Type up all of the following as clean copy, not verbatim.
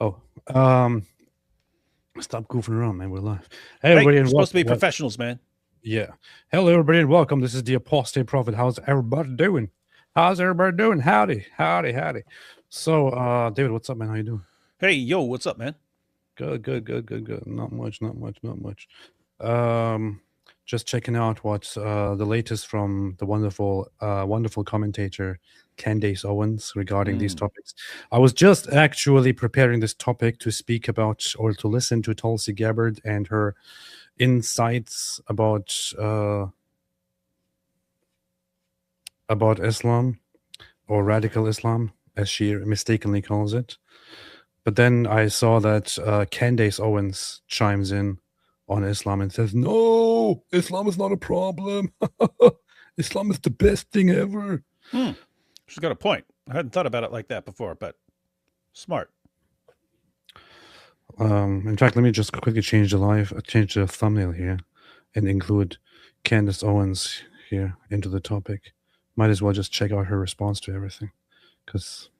Oh, um, stop goofing around, man. We're live. Hey, Hey, everybody, we're and supposed to be welcome. professionals, man. Yeah. Hello, everybody, and welcome. This is the Apostate Prophet. How's everybody doing? How's everybody doing? Howdy, howdy, howdy. So, David, what's up, man? How you doing? Hey, yo, what's up, man? Good. Not much. Just checking out what's the latest from the wonderful commentator Candace Owens regarding these topics. I was just actually preparing this topic to speak about or to listen to Tulsi Gabbard and her insights about Islam or radical Islam, as she mistakenly calls it. But then I saw that Candace Owens chimes in on Islam and says, "No, Islam is not a problem. Islam is the best thing ever." She's got a point. I hadn't thought about it like that before, but smart. In fact, let me just quickly change the thumbnail here, and include Candace Owens here into the topic. Might as well just check out her response to everything, because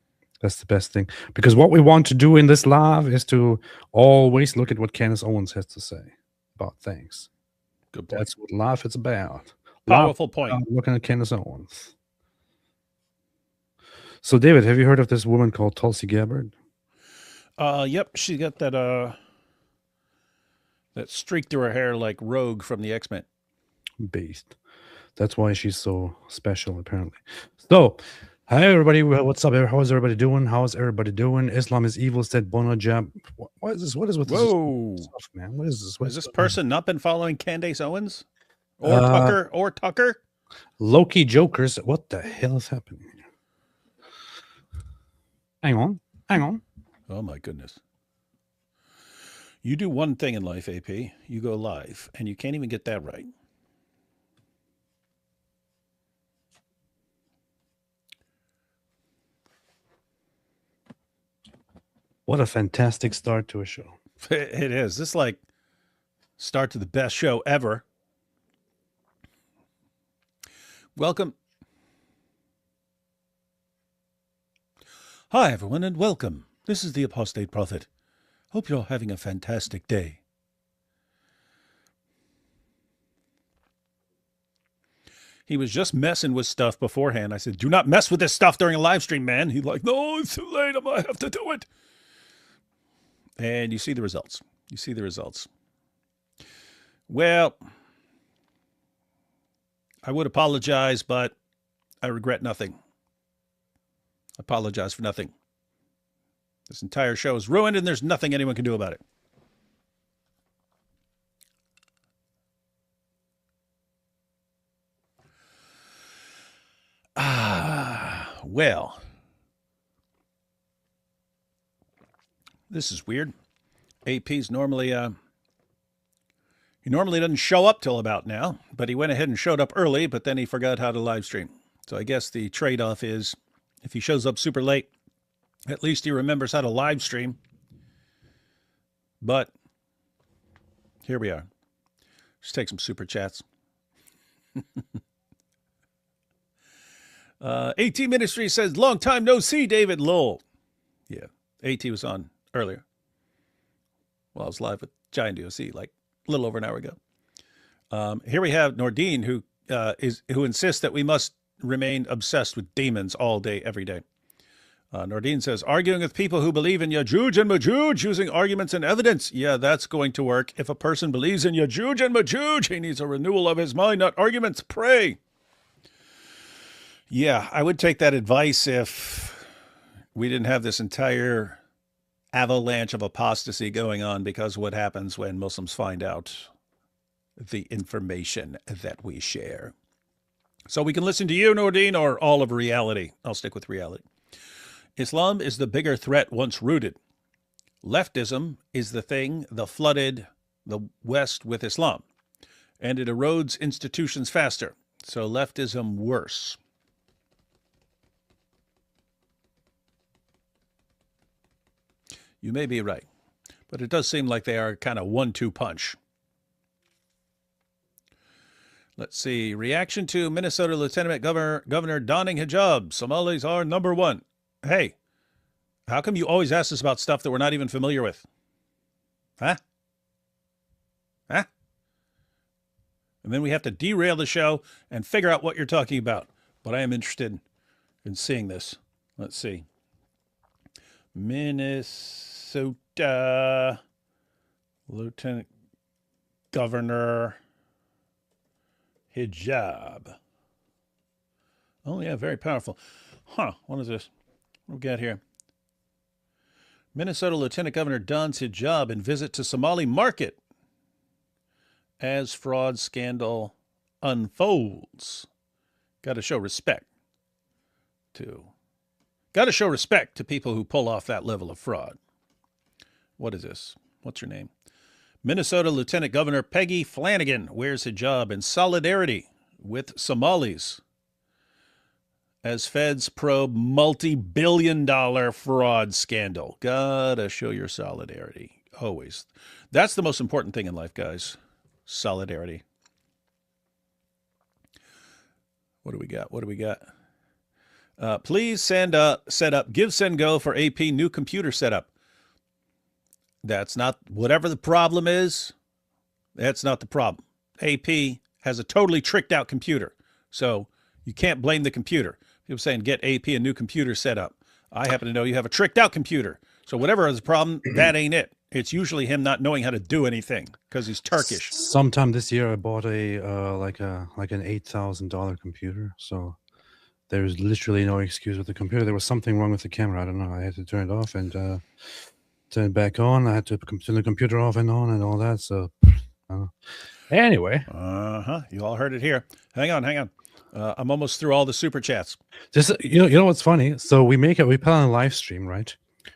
that's the best thing. Because what we want to do in this live is to always look at what Candace Owens has to say about things. Good point. That's what life is about. Powerful point. Looking at Candace Owens. So, David, have you heard of this woman called Tulsi Gabbard? Yep, she got that streak through her hair like Rogue from the X-Men. Beast. That's why she's so special, apparently. So, hi everybody. What's up? How's everybody doing? How's everybody doing? Islam is evil, said Bono Jab. What is this? What is with Whoa. this stuff, man? What is this? Has this person not been following Candace Owens? Or Tucker? Loki Jokers. What the hell is happening here? Hang on. Oh my goodness. You do one thing in life, AP. You go live, and you can't even get that right. What a fantastic start to a show. It is. This is like start to the best show ever. Welcome. Hi, everyone, and welcome. This is the Apostate Prophet. Hope you're having a fantastic day. He was just messing with stuff beforehand. I said, do not mess with this stuff during a live stream, man. He's like, no, it's too late. I might have to do it. And you see the results. Well, I would apologize, but I regret nothing. Apologize for nothing. This entire show is ruined, and there's nothing anyone can do about it. Well, this is weird. AP's normally he normally doesn't show up till about now, but he went ahead and showed up early, but then he forgot how to live stream. So I guess the trade-off is if he shows up super late, at least he remembers how to live stream. But here we are. Let's take some super chats. AT Ministry says, long time no see, David Lowell. Yeah, AT was on earlier. Well, I was live with Giant DOC like a little over an hour ago. Here we have Nordine, who insists that we must remain obsessed with demons all day, every day. Nordine says, arguing with people who believe in Yajuj and Majuj using arguments and evidence. Yeah, that's going to work. If a person believes in Yajuj and Majuj, he needs a renewal of his mind, not arguments. Pray. Yeah, I would take that advice if we didn't have this entire avalanche of apostasy going on, because what happens when Muslims find out the information that we share. So we can listen to you, Nordine, or all of reality. I'll stick with reality. Islam is the bigger threat once rooted. Leftism is the thing that flooded the West with Islam, and it erodes institutions faster. So leftism worse. You may be right, but it does seem like they are kind of 1-2 punch. Let's see. Reaction to Minnesota Lieutenant Governor donning hijab. Somalis are number one. Hey, How come you always ask us about stuff that we're not even familiar with? Huh? Huh? And then we have to derail the show and figure out what you're talking about. But I am interested in seeing this. Let's see. Minnesota Lieutenant Governor hijab. Oh, yeah, very powerful. Huh, what is this? What do we got here? Minnesota Lieutenant Governor dons hijab in visit to Somali market as fraud scandal unfolds. Got to show respect to people who pull off that level of fraud. What is this? What's your name? Minnesota Lieutenant Governor Peggy Flanagan wears hijab in solidarity with Somalis as feds probe multi-billion-dollar fraud scandal. Gotta show your solidarity. Always. That's the most important thing in life, guys. Solidarity. What do we got? Please set up, give send go for AP new computer setup. That's not, whatever the problem is, that's not the problem. AP has a totally tricked out computer. So you can't blame the computer. People saying get AP a new computer set up. I happen to know you have a tricked out computer. So whatever is the problem, that ain't it. It's usually him not knowing how to do anything because he's Turkish. Sometime this year, I bought a like an $8,000 computer. So there's literally no excuse with the computer. There was something wrong with the camera. I don't know. I had to turn it off and turn it back on. I had to turn the computer off and on and all that. So anyway. You all heard it here. Hang on. I'm almost through all the super chats. Just you know what's funny? So we plan a live stream, right?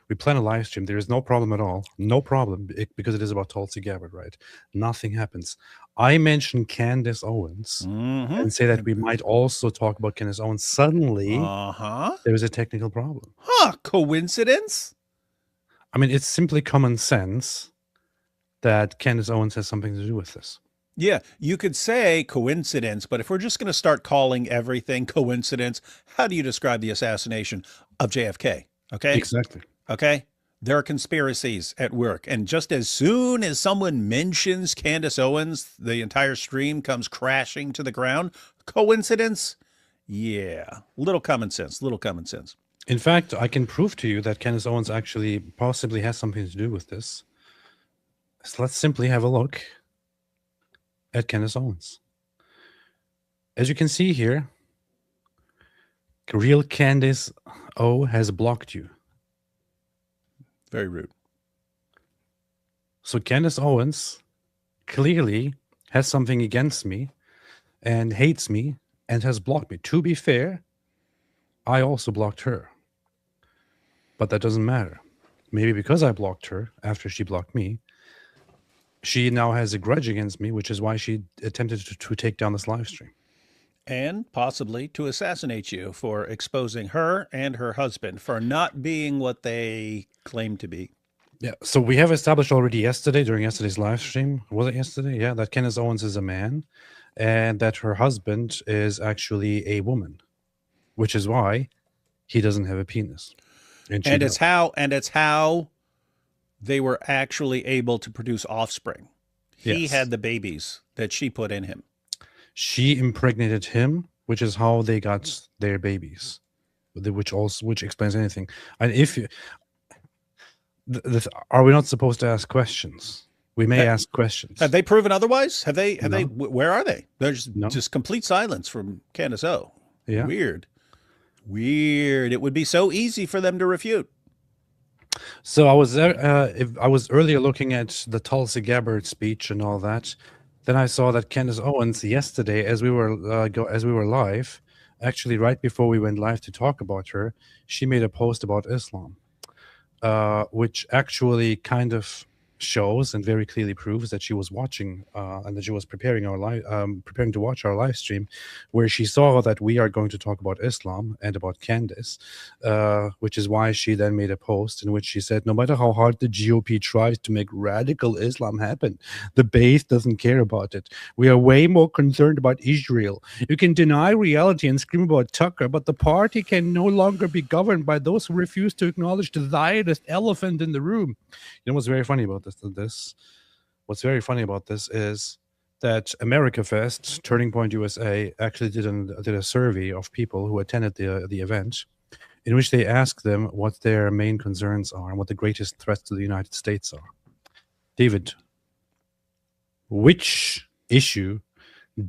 We plan a live stream. There is no problem at all. No problem because it is about Tulsi Gabbard, right? Nothing happens. I mentioned Candace Owens and say that we might also talk about Candace Owens. Suddenly, there is a technical problem. Coincidence? I mean, it's simply common sense that Candace Owens has something to do with this. Yeah, you could say coincidence, but if we're just going to start calling everything coincidence, how do you describe the assassination of JFK? Okay? Exactly. Okay? There are conspiracies at work. And just as soon as someone mentions Candace Owens, the entire stream comes crashing to the ground. Coincidence? Yeah. Little common sense. In fact, I can prove to you that Candace Owens actually possibly has something to do with this. So let's simply have a look at Candace Owens. As you can see here, real Candace O has blocked you. Very rude. So Candace Owens clearly has something against me and hates me and has blocked me. To be fair, I also blocked her. But that doesn't matter. Maybe because I blocked her after she blocked me, she now has a grudge against me, which is why she attempted to take down this live stream. And possibly to assassinate you for exposing her and her husband for not being what they claim to be. Yeah, so we have established already yesterday, during yesterday's live stream, was it yesterday? Yeah, that Candace Owens is a man and that her husband is actually a woman, which is why he doesn't have a penis. And it's how they were actually able to produce offspring. He had the babies that she put in him. She impregnated him, which is how they got their babies, which explains anything. And if you, are we not supposed to ask questions? We may ask questions. Have they proven otherwise? Have they? Where are they? There's just complete silence from Candace O. Yeah. Weird. It would be so easy for them to refute. So I was earlier looking at the Tulsi Gabbard speech and all that. Then I saw that Candace Owens yesterday, as we were live, actually right before we went live to talk about her, she made a post about Islam, which actually kind of shows and very clearly proves that she was watching and that she was preparing to watch our live stream, where she saw that we are going to talk about Islam and about Candace, which is why she then made a post in which she said, no matter how hard the GOP tries to make radical Islam happen, the base doesn't care about it. We are way more concerned about Israel. You can deny reality and scream about Tucker, but the party can no longer be governed by those who refuse to acknowledge the Zionist elephant in the room. You know what's very funny about what's very funny about this is that America Fest, Turning Point USA, actually did a survey of people who attended the event, in which they asked them what their main concerns are and what the greatest threats to the United States are. David, which issue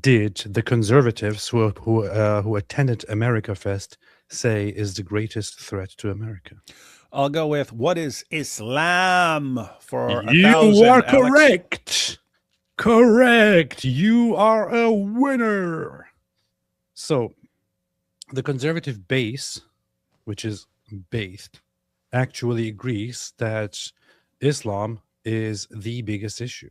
did the conservatives who attended America Fest say is the greatest threat to America? I'll go with, what is Islam for 1,000? You are correct. Alex? Correct. You are a winner. So the conservative base, which is based, actually agrees that Islam is the biggest issue.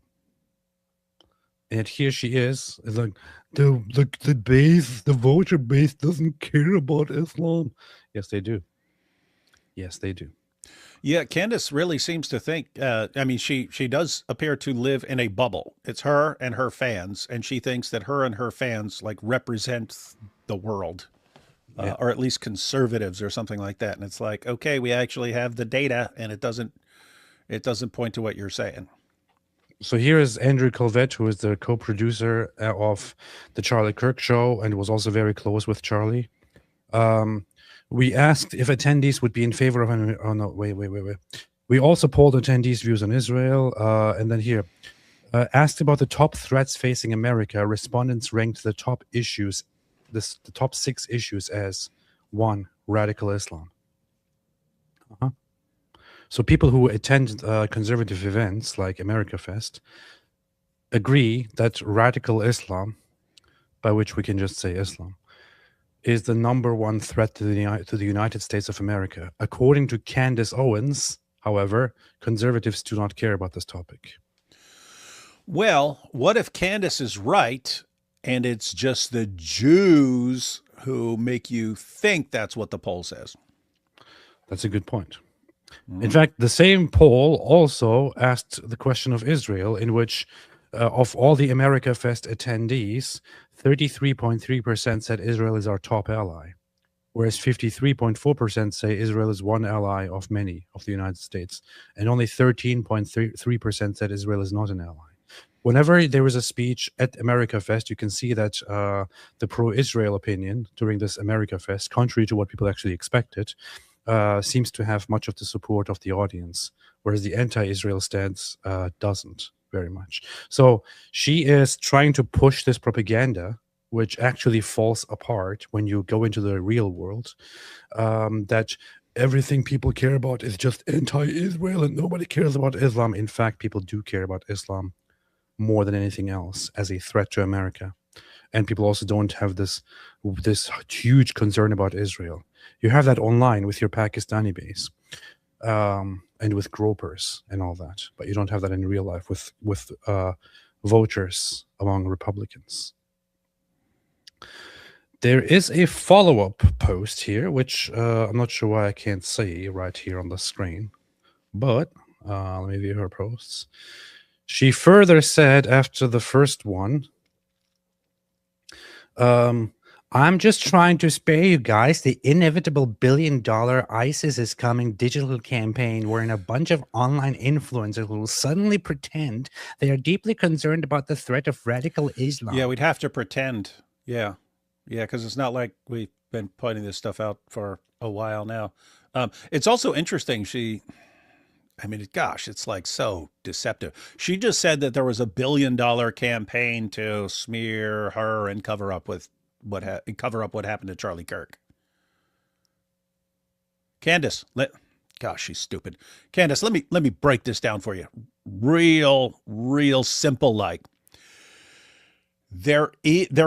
And here she is, it's like, the base, the voter base doesn't care about Islam. Yes, they do. Yes, they do. Yeah, Candace really seems to think, I mean, she does appear to live in a bubble. It's her and her fans, and she thinks that her and her fans like represent the world, or at least conservatives or something like that. And it's like, okay, we actually have the data, and it doesn't point to what you're saying. So here is Andrew Colvett, who is the co-producer of the Charlie Kirk show and was also very close with Charlie. We asked if attendees would be in favor of... Oh, no, wait. We also polled attendees' views on Israel. And then here, asked about the top threats facing America, respondents ranked the top issues, the top 6 issues as 1, radical Islam. So people who attend conservative events like America Fest agree that radical Islam, by which we can just say Islam, is the #1 threat to the United States of America. According to Candace Owens, however, conservatives do not care about this topic. Well, what if Candace is right and it's just the Jews who make you think that's what the poll says? That's a good point. In fact, the same poll also asked the question of Israel, in which of all the America Fest attendees, 33.3% said Israel is our top ally, whereas 53.4% say Israel is one ally of many of the United States, and only 13.3% said Israel is not an ally. Whenever there is a speech at America Fest, you can see that the pro-Israel opinion during this America Fest, contrary to what people actually expected, seems to have much of the support of the audience, whereas the anti-Israel stance doesn't very much. So she is trying to push this propaganda, which actually falls apart when you go into the real world, that everything people care about is just anti-Israel and nobody cares about Islam. In fact, people do care about Islam more than anything else as a threat to America. And people also don't have this huge concern about Israel. You have that online with your Pakistani base, and with gropers and all that, but you don't have that in real life with voters among Republicans. There is a follow-up post here, which I'm not sure why I can't see right here on the screen, but let me view her posts. She further said after the first one, I'm just trying to spare you guys the inevitable $1 billion ISIS is coming digital campaign wherein a bunch of online influencers will suddenly pretend they are deeply concerned about the threat of radical Islam. Yeah, we'd have to pretend. Yeah, because it's not like we've been pointing this stuff out for a while now. It's also interesting. Gosh, it's like so deceptive. She just said that there was a $1 billion campaign to smear her and cover up what happened to Charlie Kirk. Candace, gosh, she's stupid. Candace, let me break this down for you. Real simple like. There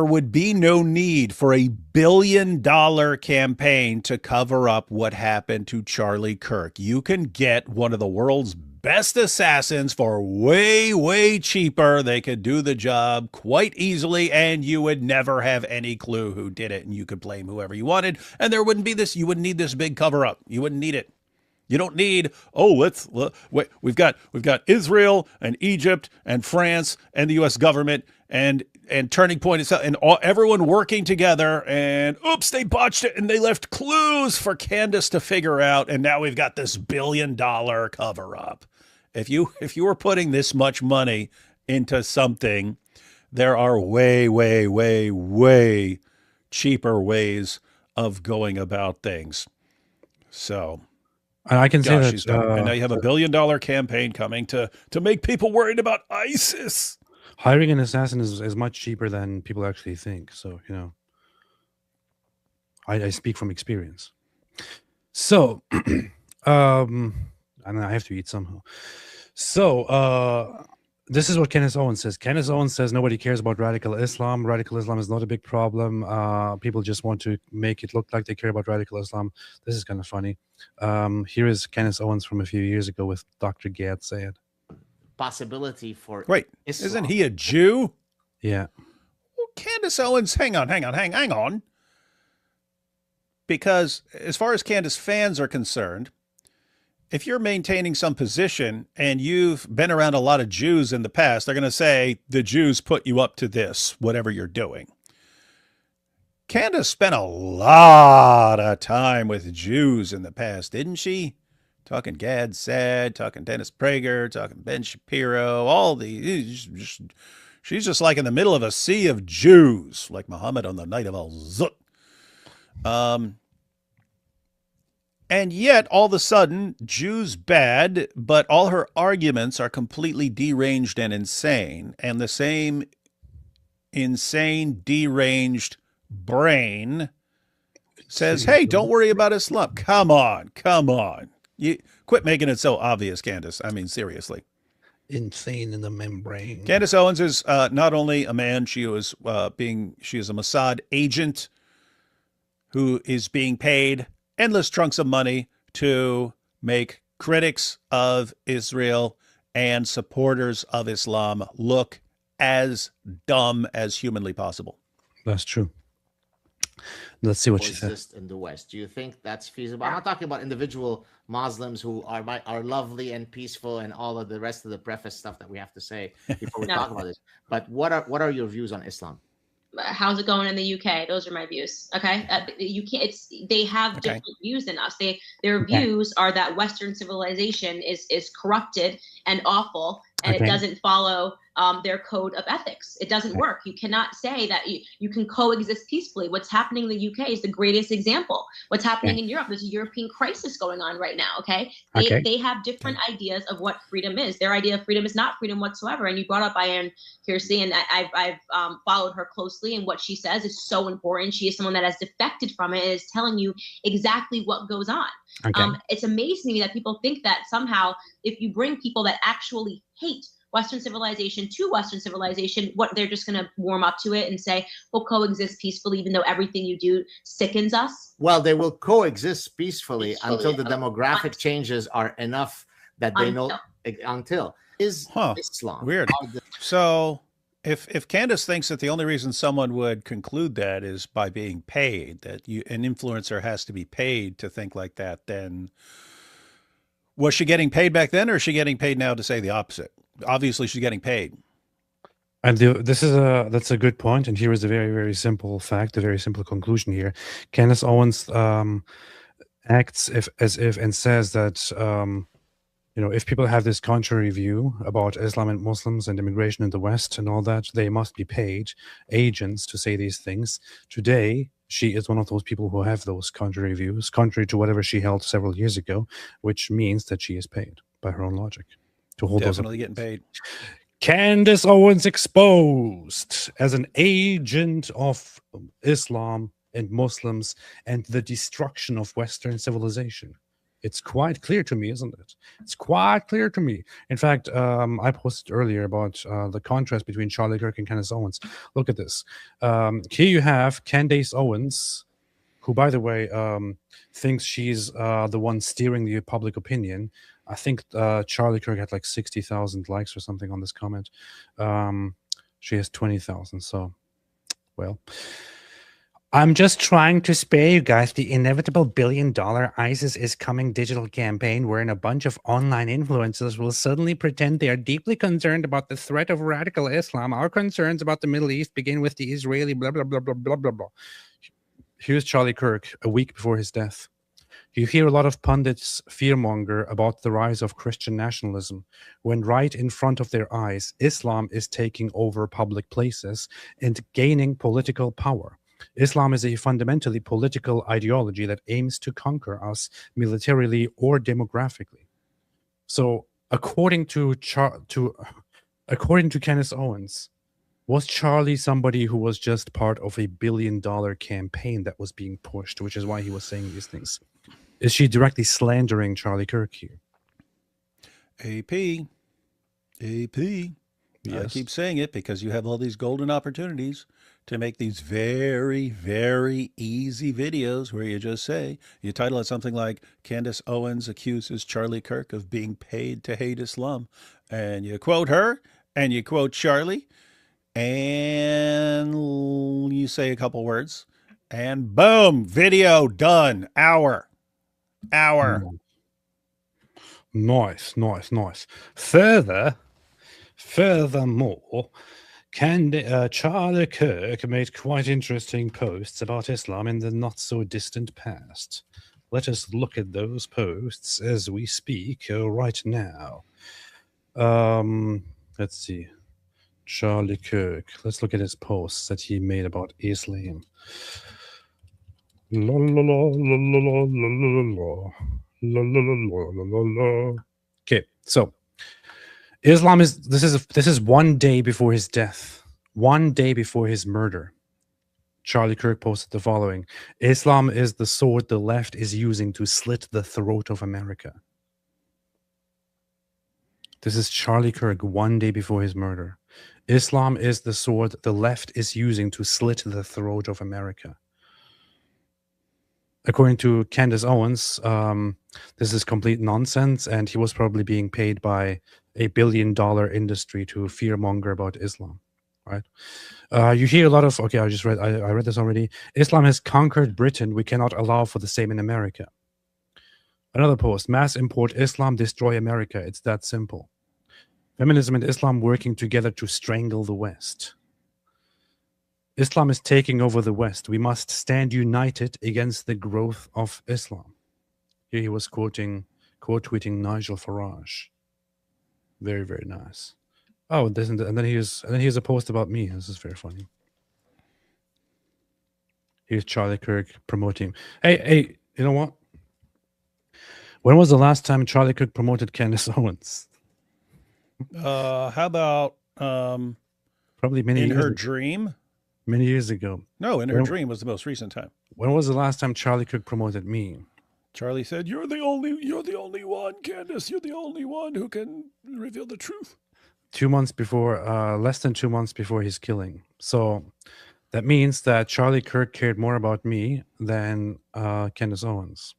would be no need for a $1 billion campaign to cover up what happened to Charlie Kirk. You can get one of the world's best assassins for way, way cheaper. They could do the job quite easily, and you would never have any clue who did it, and you could blame whoever you wanted, and there wouldn't be this, you wouldn't need this big cover-up. You wouldn't need it. You don't need, we've got Israel and Egypt and France and the U.S. government and Turning Point itself and everyone working together, and oops, they botched it and they left clues for Candace to figure out, and now we've got this $1 billion cover-up. If you were putting this much money into something, there are way, way, way, way cheaper ways of going about things. So... I can say that, and now you have $1 billion campaign coming to make people worried about ISIS. Hiring an assassin is much cheaper than people actually think. So, you know, I speak from experience. So, and I have to eat somehow. So, this is what Kenneth Owens says. Kenneth Owens says nobody cares about radical Islam. Radical Islam is not a big problem. People just want to make it look like they care about radical Islam. This is kind of funny. Here is Kenneth Owens from a few years ago with Dr. Gad Sayed. Possibility for Wait, Islam. Isn't he a Jew? Yeah. Well, Candace Owens, hang on. Because as far as Candace fans are concerned, if you're maintaining some position and you've been around a lot of Jews in the past, they're going to say the Jews put you up to this, whatever you're doing. Candace spent a lot of time with Jews in the past, didn't she? Talking Gad Said, talking Dennis Prager, talking Ben Shapiro, all these. She's just like in the middle of a sea of Jews, like Muhammad on the night of Al-Zut. And yet, all of a sudden, Jews bad, but all her arguments are completely deranged and insane. And the same insane, deranged brain says, hey, don't worry about Islam. Come on. You quit making it so obvious, Candace. I mean, seriously. Insane in the membrane. Candace Owens is not only a man, she is a Mossad agent who is being paid endless chunks of money to make critics of Israel and supporters of Islam look as dumb as humanly possible. That's true. Let's see what she said. In the West, do you think that's feasible? I'm not talking about individual Muslims who are lovely and peaceful and all of the rest of the preface stuff that we have to say before we talk about this. But what are your views on Islam? How's it going in the UK? Those are my views. Okay, you can't. They have different views than us. Their views are that Western civilization is corrupted and awful, and it doesn't follow their code of ethics. It doesn't work. You cannot say that you can coexist peacefully. What's happening in the UK is the greatest example. What's happening in Europe? There's a European crisis going on right now. They have different ideas of what freedom is. Their idea of freedom is not freedom whatsoever. And you brought up Ayaan Hirsi, and I've followed her closely, and what she says is so important. She is someone that has defected from it and is telling you exactly what goes on. It's amazing to me that people think that somehow if you bring people that actually hate Western civilization to Western civilization, what they're just going to warm up to it and say, we'll coexist peacefully, even though everything you do sickens us. Well, they will coexist peacefully until the demographic changes are enough that they know until Islam. Weird. So if Candace thinks that the only reason someone would conclude that is by being paid, that an influencer has to be paid to think like that, then was she getting paid back then, or is she getting paid now to say the opposite? Obviously, she's getting paid. And that's a good point. And here is a very, very simple fact, a very simple conclusion here. Candace Owens acts as if and says that if people have this contrary view about Islam and Muslims and immigration in the West and all that, they must be paid agents to say these things. Today, she is one of those people who have those contrary views, contrary to whatever she held several years ago, which means that she is paid by her own logic. To hold Definitely getting paid. Candace Owens exposed as an agent of Islam and Muslims and the destruction of Western civilization. It's quite clear to me, isn't it? It's quite clear to me. In fact, I posted earlier about the contrast between Charlie Kirk and Candace Owens. Look at this. Here you have Candace Owens, who, by the way, thinks she's the one steering the public opinion. I think Charlie Kirk had like 60,000 likes or something on this comment. She has 20,000. So, well, I'm just trying to spare you guys the inevitable $1 billion ISIS is coming digital campaign wherein a bunch of online influencers will suddenly pretend they are deeply concerned about the threat of radical Islam. Our concerns about the Middle East begin with the Israeli blah, blah, blah, blah, blah, blah, blah. Here's Charlie Kirk a week before his death. You hear a lot of pundits fearmonger about the rise of Christian nationalism, when right in front of their eyes, Islam is taking over public places and gaining political power. Islam is a fundamentally political ideology that aims to conquer us militarily or demographically. So, according to Kenneth Owens, was Charlie somebody who was just part of a $1 billion campaign that was being pushed, which is why he was saying these things? Is she directly slandering Charlie Kirk here? AP. Yes. I keep saying it because you have all these golden opportunities to make these very, very easy videos where you just say, you title it something like Candace Owens accuses Charlie Kirk of being paid to hate Islam. And you quote her and you quote Charlie and you say a couple words and boom, video done. Hour. Nice. Furthermore, Charlie Kirk made quite interesting posts about Islam in the not-so-distant past. Let us look at those posts as we speak right now. Let's see. Charlie Kirk. Let's look at his posts that he made about Islam. La la la la la la la la. Okay, so Islam is this is 1 day before his death, 1 day before his murder. Charlie Kirk posted the following: Islam is the sword the left is using to slit the throat of America. This is Charlie Kirk 1 day before his murder. Islam is the sword the left is using to slit the throat of America. According to Candace Owens, this is complete nonsense, and he was probably being paid by a $1 billion industry to fearmonger about Islam. Right? You hear a lot of I read this already. Islam has conquered Britain. We cannot allow for the same in America. Another post: mass import Islam, destroy America. It's that simple. Feminism and Islam working together to strangle the West. Islam is taking over the West. We must stand united against the growth of Islam. Here he was quote tweeting Nigel Farage. Very, very nice. Oh, and then here's a post about me. This is very funny. Here's Charlie Kirk promoting. Hey, you know what? When was the last time Charlie Kirk promoted Candace Owens? How about probably many in years her ago. dream? Many years ago. No, in her dream was the most recent time. When was the last time Charlie Kirk promoted me? Charlie said, "You're the only one, Candace. You're the only one who can reveal the truth." 2 months before, less than 2 months before his killing. So that means that Charlie Kirk cared more about me than Candace Owens.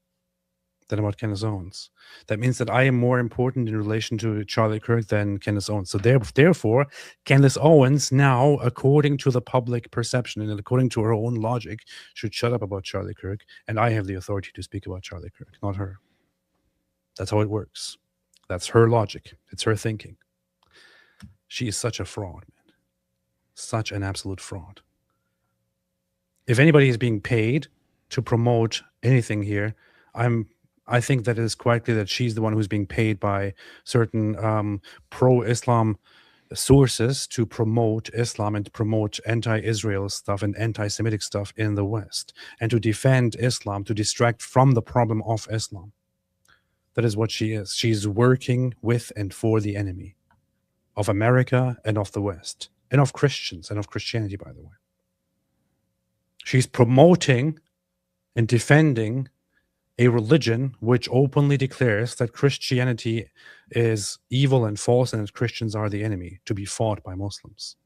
That means that I am more important in relation to Charlie Kirk than Candace Owens. So therefore, Candace Owens now, according to the public perception and according to her own logic, should shut up about Charlie Kirk, and I have the authority to speak about Charlie Kirk, not her. That's how it works. That's her logic. It's her thinking. She is such a fraud, man. Such an absolute fraud. If anybody is being paid to promote anything here, I think that it is quite clear that she's the one who's being paid by certain pro-Islam sources to promote Islam and to promote anti-Israel stuff and anti-Semitic stuff in the West, and to defend Islam, to distract from the problem of Islam. That is what she is. She's working with and for the enemy of America and of the West, and of Christians and of Christianity, by the way. She's promoting and defending a religion which openly declares that Christianity is evil and false and that Christians are the enemy to be fought by Muslims.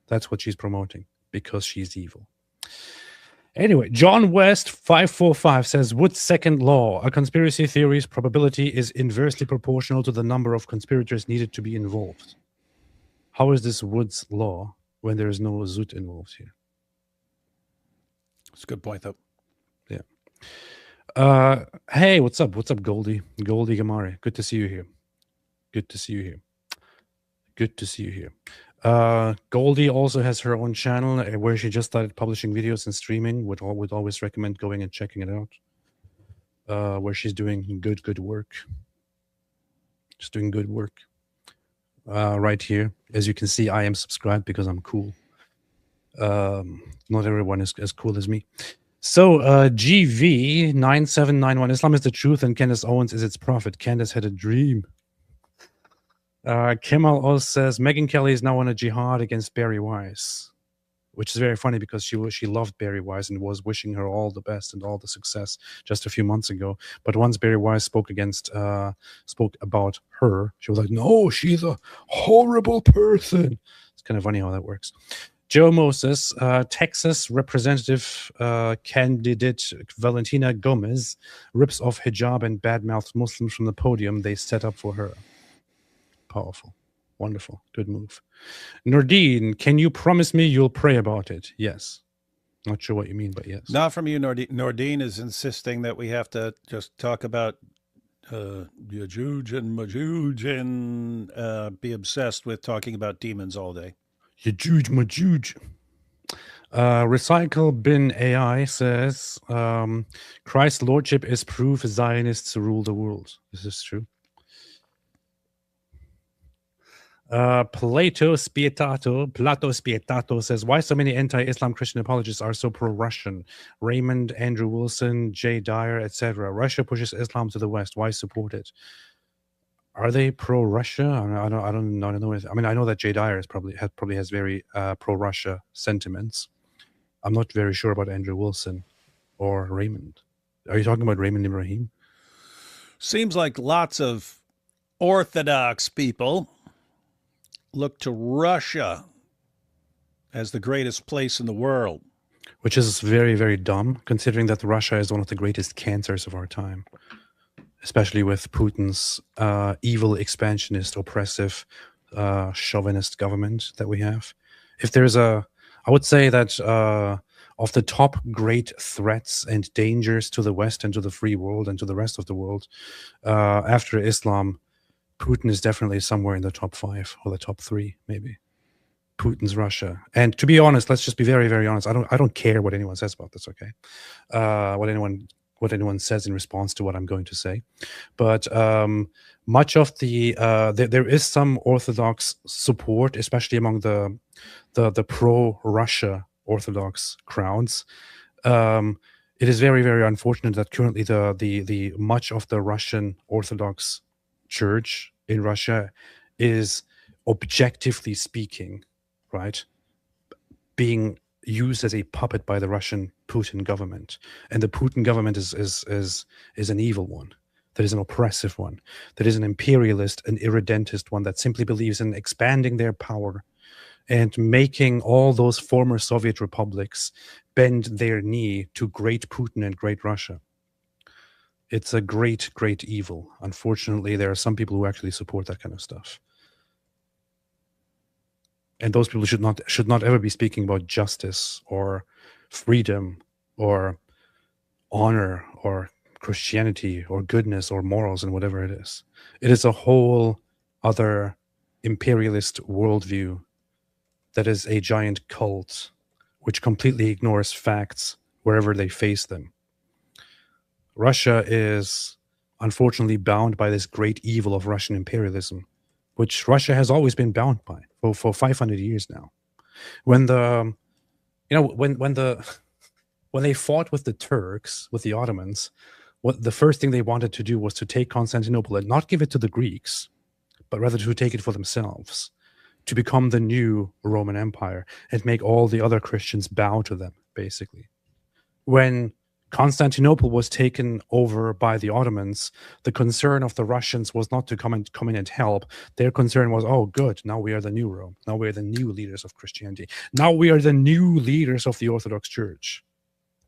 That's what she's promoting, because she's evil. Anyway, John West 545 says Wood's second law: a conspiracy theory's probability is inversely proportional to the number of conspirators needed to be involved. How is this Wood's law when there is no Zut involved here? It's a good point, though. Yeah. Hey, what's up? What's up, Goldie? Goldie Gamari. Good to see you here. Good to see you here. Good to see you here. Goldie also has her own channel where she just started publishing videos and streaming. Would always recommend going and checking it out. Where she's doing good work. Just doing good work. Right here, as you can see, I am subscribed because I'm cool. Not everyone is as cool as me. So GV9791, Islam is the truth and Candace Owens is its prophet. Candace had a dream. Kemal Oz says Megyn Kelly is now on a jihad against Barry Weiss, which is very funny because she loved Barry Weiss and was wishing her all the best and all the success just a few months ago. But once Barry Weiss spoke about her, she was like, "No, she's a horrible person." It's kind of funny how that works. Joe Moses, Texas Representative candidate Valentina Gomez rips off hijab and badmouths Muslims from the podium they set up for her. Powerful. Wonderful. Good move. Nordine, can you promise me you'll pray about it? Yes. Not sure what you mean, but yes. Not from you, Nordine. Nordine is insisting that we have to just talk about Yajuj and Majuj and be obsessed with talking about demons all day. Yajuj, Majuj. Recycle Bin AI says Christ's lordship is proof Zionists rule the world. Is this true? Plato Spietato says, why so many anti-Islam Christian apologists are so pro-Russian? Raymond, Andrew Wilson, Jay Dyer, etc. Russia pushes Islam to the West. Why support it? Are they pro-Russia? I don't know. I mean, I know that Jay Dyer is probably has very pro-Russia sentiments. I'm not very sure about Andrew Wilson or Raymond. Are you talking about Raymond Ibrahim? Seems like lots of Orthodox people look to Russia as the greatest place in the world. Which is very, very dumb, considering that Russia is one of the greatest cancers of our time, especially with Putin's evil, expansionist, oppressive, chauvinist government that we have. If there's I would say that of the top great threats and dangers to the West and to the free world and to the rest of the world, after Islam, Putin is definitely somewhere in the top 5 or the top 3, maybe. Putin's Russia. And to be honest, let's just be very, very honest. I don't care what anyone says about this, okay? What anyone says in response to what I'm going to say. But much of the there is some Orthodox support, especially among the pro-Russia Orthodox crowds. It is very, very unfortunate that currently the much of the Russian Orthodox Church in Russia is, objectively speaking, right, being used as a puppet by the Russian Putin government. And the Putin government is an evil one, that is an oppressive one, that is an imperialist, an irredentist one that simply believes in expanding their power and making all those former Soviet republics bend their knee to great Putin and great Russia. It's a great, great evil. Unfortunately, there are some people who actually support that kind of stuff. And those people should not ever be speaking about justice or freedom or honor or Christianity or goodness or morals and whatever it is. It is a whole other imperialist worldview that is a giant cult which completely ignores facts wherever they face them. Russia is unfortunately bound by this great evil of Russian imperialism, which Russia has always been bound by for 500 years now. When when they fought with the Turks, with the Ottomans, what the first thing they wanted to do was to take Constantinople and not give it to the Greeks, but rather to take it for themselves, to become the new Roman Empire and make all the other Christians bow to them, basically. When Constantinople was taken over by the Ottomans, the concern of the Russians was not to come in and help. Their concern was, oh, good, now we are the new Rome. Now we are the new leaders of Christianity. Now we are the new leaders of the Orthodox Church.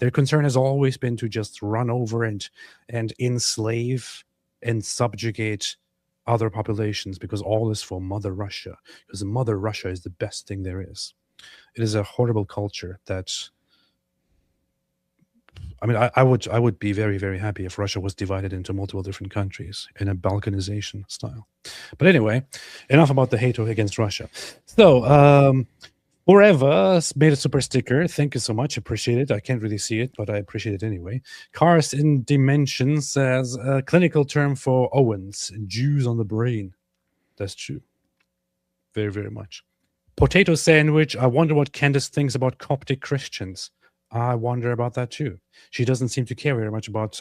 Their concern has always been to just run over and enslave and subjugate other populations, because all is for Mother Russia, because Mother Russia is the best thing there is. It is a horrible culture that, I mean, I would be very, very happy if Russia was divided into multiple different countries in a Balkanization style. But anyway, enough about the hate against Russia. So, Forever made a super sticker. Thank you so much. Appreciate it. I can't really see it, but I appreciate it anyway. Cars in Dimension says a clinical term for Owens, Jews on the brain. That's true. Very, very much. Potato Sandwich. I wonder what Candace thinks about Coptic Christians. I wonder about that too. She doesn't seem to care very much about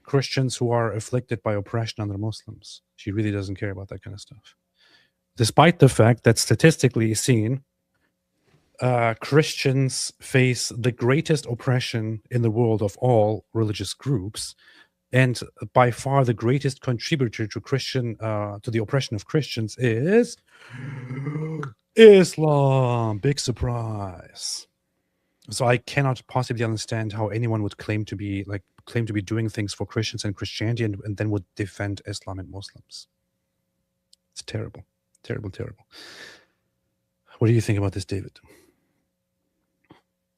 Christians who are afflicted by oppression under Muslims. She really doesn't care about that kind of stuff. Despite the fact that statistically seen, Christians face the greatest oppression in the world of all religious groups, and by far the greatest contributor to the oppression of Christians is Islam. Big surprise. So I cannot possibly understand how anyone would claim to be doing things for Christians and Christianity and then would defend Islam and Muslims. It's terrible, terrible, terrible. What do you think about this, David?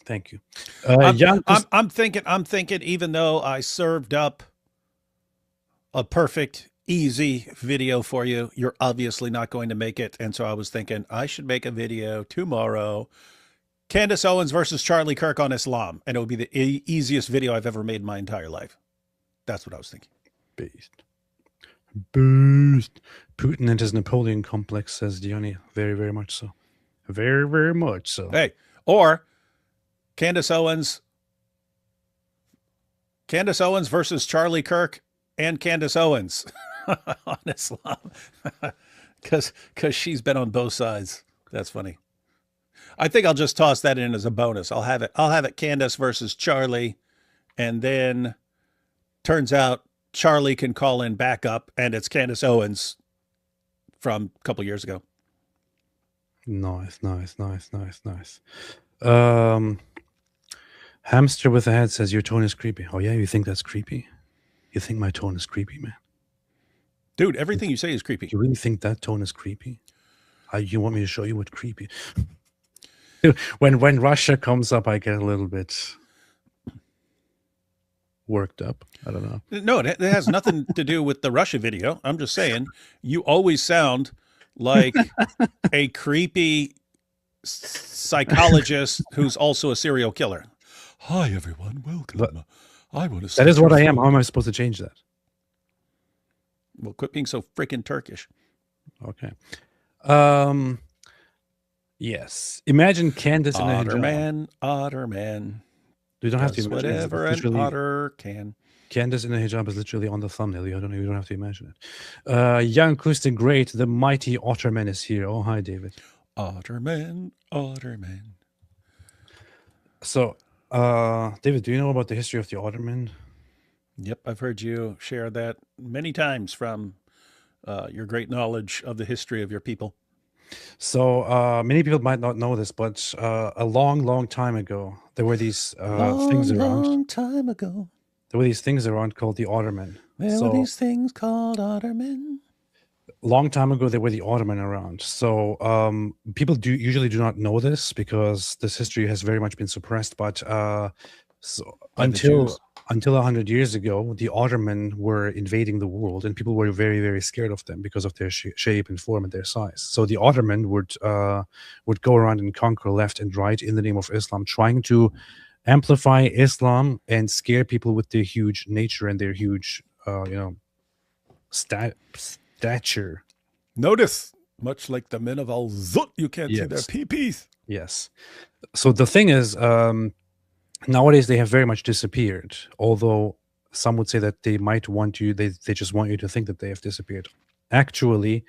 Thank you. I'm thinking, even though I served up a perfect, easy video for you, you're obviously not going to make it. And so I was thinking I should make a video tomorrow, Candace Owens versus Charlie Kirk on Islam. And it would be the easiest video I've ever made in my entire life. That's what I was thinking. Beast. Putin and his Napoleon complex, says Diony. Very, very much so. Very, very much so. Hey, or Candace Owens versus Charlie Kirk and Candace Owens on Islam, because she's been on both sides. That's funny. I think I'll just toss that in as a bonus. I'll have it Candace versus Charlie, and then turns out Charlie can call in backup, and it's Candace Owens from a couple years ago. Nice. Hamster with a head says your tone is creepy. Oh yeah, you think that's creepy? You think my tone is creepy, man? Dude, everything you say is creepy. You really think that tone is creepy? You want me to show you what creepy? When Russia comes up, I get a little bit worked up. I don't know. No, it has nothing to do with the Russia video. I'm just saying, you always sound like a creepy psychologist who's also a serial killer. Hi, everyone. Welcome. I want to. That is what I am. How am I supposed to change that? Well, quit being so freaking Turkish. Okay. Yes. Imagine Candace in a hijab. Otterman. You don't have to imagine whatever an otter can. Candace in a hijab is literally on the thumbnail. You don't have to imagine it. Young Acoustic Great, the mighty Otterman is here. Oh, hi, David. Otterman. So, David, do you know about the history of the Ottoman? Yep, I've heard you share that many times from your great knowledge of the history of your people. So, many people might not know this, but a long, long time ago, there were these things around. Long time ago. There were these things around called the Ottoman. There were these things called Ottoman. Long time ago, there were the Ottoman around. So people usually do not know this because this history has very much been suppressed. But until 100 years ago, the Ottoman were invading the world, and people were very, very scared of them because of their shape and form and their size. So the Ottoman would go around and conquer left and right in the name of Islam, trying to amplify Islam and scare people with their huge nature and their huge, stature. Notice, much like the men of Al-Zut, you can't see their peepees. Yes. So the thing is, nowadays they have very much disappeared, although some would say that they might want you, they just want you to think that they have disappeared. Actually,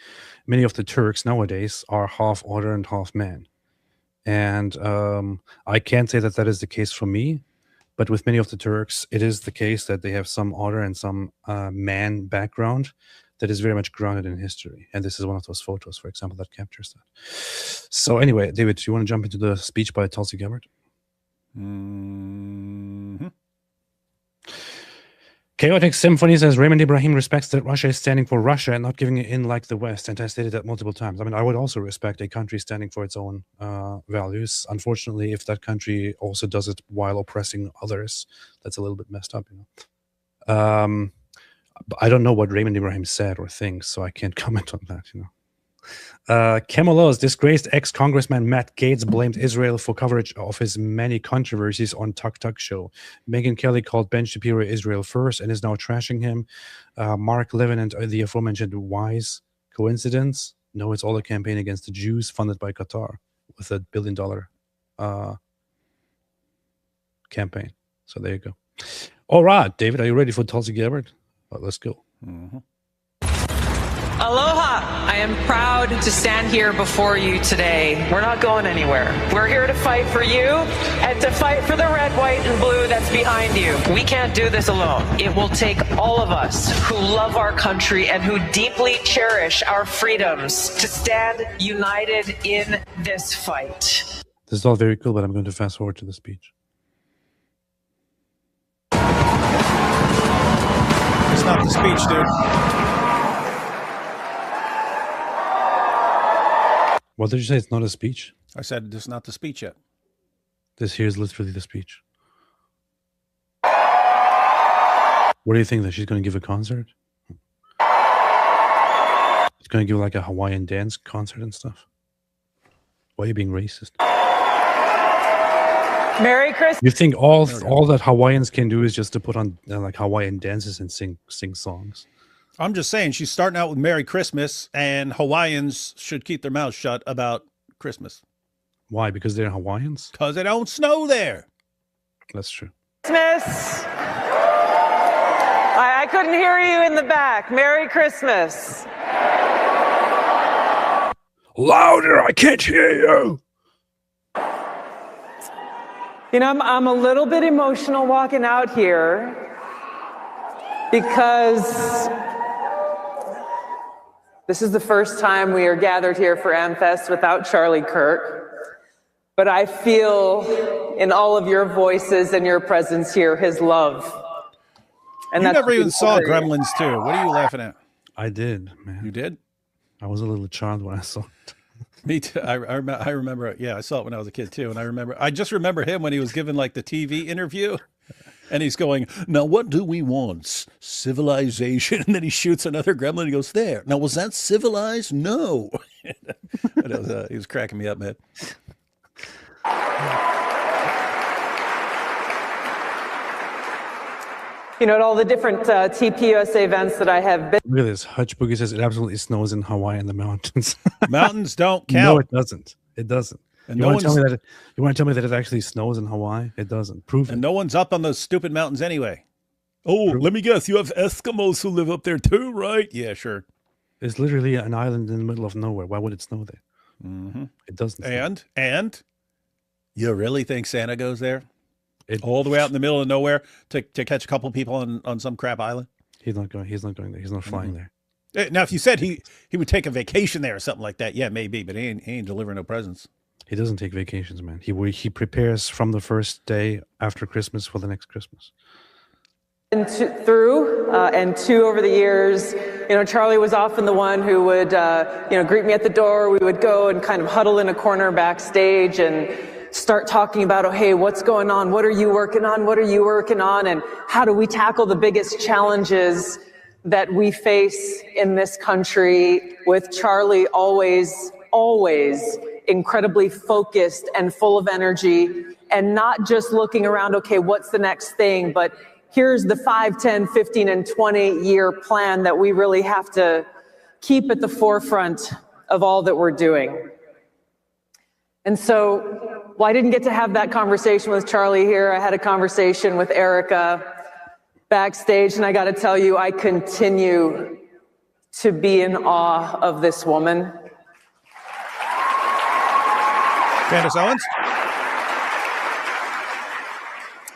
many of the Turks nowadays are half otter and half man. And I can't say that that is the case for me, but with many of the Turks, it is the case that they have some otter and some man background that is very much grounded in history. And this is one of those photos, for example, that captures that. So anyway, David, do you want to jump into the speech by Tulsi Gabbard? Mm-hmm. Chaotic Symphony says Raymond Ibrahim respects that Russia is standing for Russia and not giving it in like the West, and I stated that multiple times. I mean, I would also respect a country standing for its own values. Unfortunately, if that country also does it while oppressing others, that's a little bit messed up, you know. But I don't know what Raymond Ibrahim said or thinks, so I can't comment on that, you know. Camelos, disgraced ex-congressman Matt Gaetz blamed Israel for coverage of his many controversies on Tuk Tuk Show. Megyn Kelly called Ben Shapiro Israel first and is now trashing him. Mark Levin and the aforementioned Wise. Coincidence? No, it's all a campaign against the Jews funded by Qatar with $1 billion campaign. So there you go. All right, David, are you ready for Tulsi Gabbard? Let's go. Mm-hmm. Aloha! I am proud to stand here before you today. We're not going anywhere. We're here to fight for you and to fight for the red, white, and blue that's behind you. We can't do this alone. It will take all of us who love our country and who deeply cherish our freedoms to stand united in this fight. This is all very cool, but I'm going to fast forward to the speech. It's not the speech, dude. What did you say? It's not a speech? I said it's not the speech yet. This here is literally the speech. What do you think, that she's going to give a concert? She's going to give like a Hawaiian dance concert and stuff? Why are you being racist? Merry Christmas. You think all that Hawaiians can do is just to put on like Hawaiian dances and sing songs? I'm just saying she's starting out with Merry Christmas, and Hawaiians should keep their mouths shut about Christmas. Why? Because they're Hawaiians? Because it don't snow there. That's true. Christmas. I couldn't hear you in the back. Merry Christmas. Louder! I can't hear you! You know, I'm a little bit emotional walking out here because this is the first time we are gathered here for AmFest without Charlie Kirk. But I feel in all of your voices and your presence here his love. And you never even saw Gremlins 2. What are you laughing at? I did, man. You did? I was a little child when I saw it. Me too. I remember. Yeah, I saw it when I was a kid too. And I just remember him when he was given like the TV interview. And he's going, now what do we want? Civilization. And then he shoots another gremlin. He goes, there. Now, was that civilized? No. He was cracking me up, man. You know, at all the different TPUSA events that I have been. Look at this. Hutch Boogie says it absolutely snows in Hawaii in the mountains. Mountains don't count. No, it doesn't. It doesn't. And you want to tell me that it actually snows in Hawaii? It doesn't. Prove it. And no one's up on those stupid mountains anyway. Oh, let me guess. You have Eskimos who live up there too, right? Yeah, sure. It's literally an island in the middle of nowhere. Why would it snow there? Mm-hmm. It doesn't. And you really think Santa goes there? All the way out in the middle of nowhere to catch a couple people on some crap island? He's not going there. He's not flying there. Now, if you said he would take a vacation there or something like that, yeah, maybe, but he ain't delivering no presents. He doesn't take vacations, man. He prepares from the first day after Christmas for the next Christmas. And two over the years, you know, Charlie was often the one who would, greet me at the door. We would go and kind of huddle in a corner backstage and start talking about, oh, hey, what's going on? What are you working on? What are you working on? And how do we tackle the biggest challenges that we face in this country, with Charlie always incredibly focused and full of energy, and not just looking around, okay, what's the next thing, but here's the 5, 10, 15, and 20-year plan that we really have to keep at the forefront of all that we're doing. And so, I didn't get to have that conversation with Charlie here. I had a conversation with Erica backstage, and I got to tell you, I continue to be in awe of this woman. Candace Owens?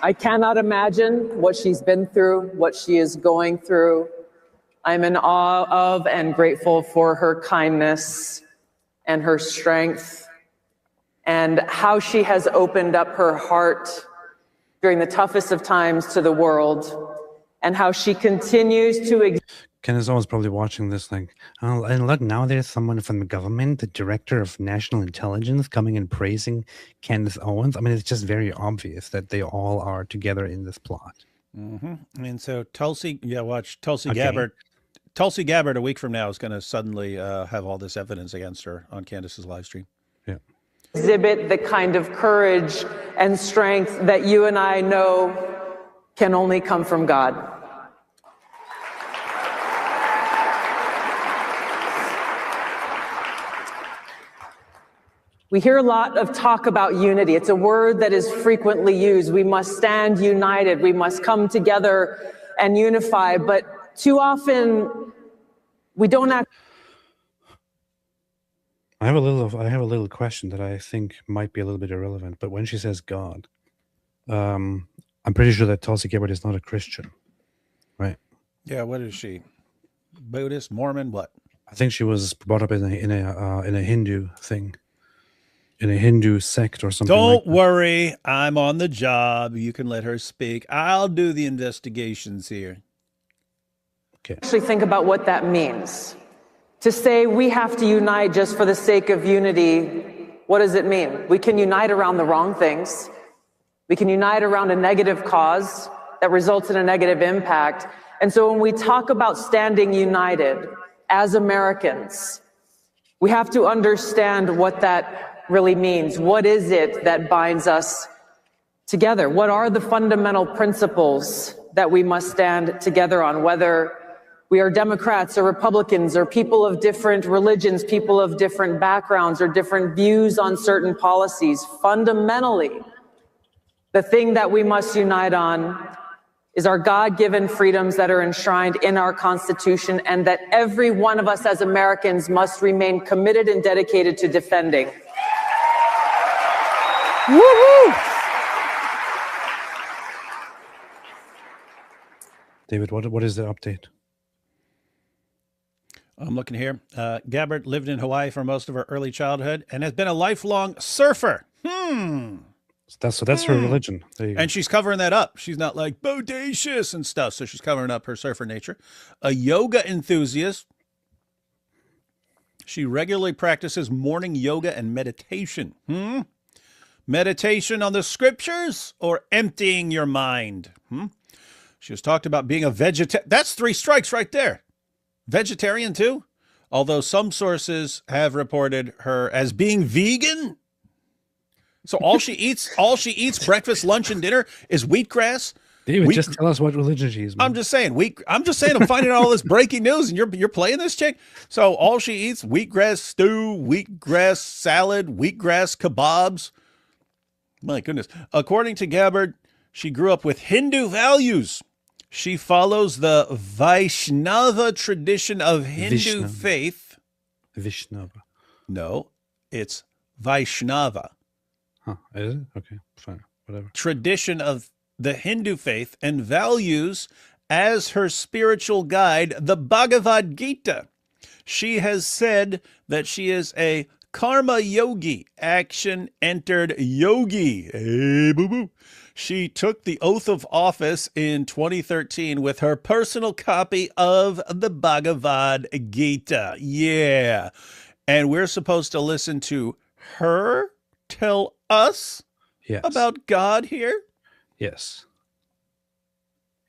I cannot imagine what she's been through, what she is going through. I'm in awe of and grateful for her kindness and her strength, and how she has opened up her heart during the toughest of times to the world, and how she continues to Candace Owens probably watching this like, oh, and look, now there's someone from the government, the director of national intelligence, coming and praising Candace Owens. I mean, it's just very obvious that they all are together in this plot. And so Tulsi, watch Tulsi Gabbard. Tulsi Gabbard a week from now is going to suddenly have all this evidence against her on Candace's live stream. Yeah. exhibit the kind of courage and strength that you and I know can only come from God. We hear a lot of talk about unity. It's a word that is frequently used. We must stand united. We must come together and unify. But too often, we don't act. I have a little question that I think might be a little bit irrelevant. But when she says God, I'm pretty sure that Tulsi Gabbard is not a Christian, right? Yeah. What is she? Buddhist, Mormon, what? I think she was brought up in a Hindu thing. In a Hindu sect or something. Don't worry, I'm on the job. You can let her speak. I'll do the investigations here. Okay. Actually think about what that means. To say we have to unite just for the sake of unity, what does it mean? We can unite around the wrong things. We can unite around a negative cause that results in a negative impact. And so when we talk about standing united as Americans, we have to understand what that really means. What is it that binds us together? What are the fundamental principles that we must stand together on, whether we are Democrats or Republicans or people of different religions, people of different backgrounds or different views on certain policies? Fundamentally, the thing that we must unite on is our God-given freedoms that are enshrined in our Constitution and that every one of us as Americans must remain committed and dedicated to defending. Woo-hoo! David, what is the update? I'm looking here. Gabbard lived in Hawaii for most of her early childhood and has been a lifelong surfer. So that's her religion. There you go. And she's covering that up. She's not like bodacious and stuff. So she's covering up her surfer nature. A yoga enthusiast. She regularly practices morning yoga and meditation. Meditation on the scriptures or emptying your mind? She has talked about being a vegetarian. That's 3 strikes right there. Vegetarian too? Although some sources have reported her as being vegan. So all she eats breakfast, lunch, and dinner is wheatgrass. David, just tell us what religion she is. Man. I'm just saying, I'm finding out all this breaking news, and you're playing this chick. So all she eats: wheatgrass stew, wheatgrass salad, wheatgrass kebabs. My goodness. According to Gabbard, she grew up with Hindu values. She follows the Vaishnava tradition of Hindu faith. Vaishnava. No, it's Vaishnava. Huh, is it? Okay, fine, whatever. Tradition of the Hindu faith and values as her spiritual guide, the Bhagavad Gita. She has said that she is a karma yogi, action-entered yogi. Hey, boo-boo. She took the oath of office in 2013 with her personal copy of the Bhagavad Gita. Yeah. And we're supposed to listen to her tell us about God here? Yes.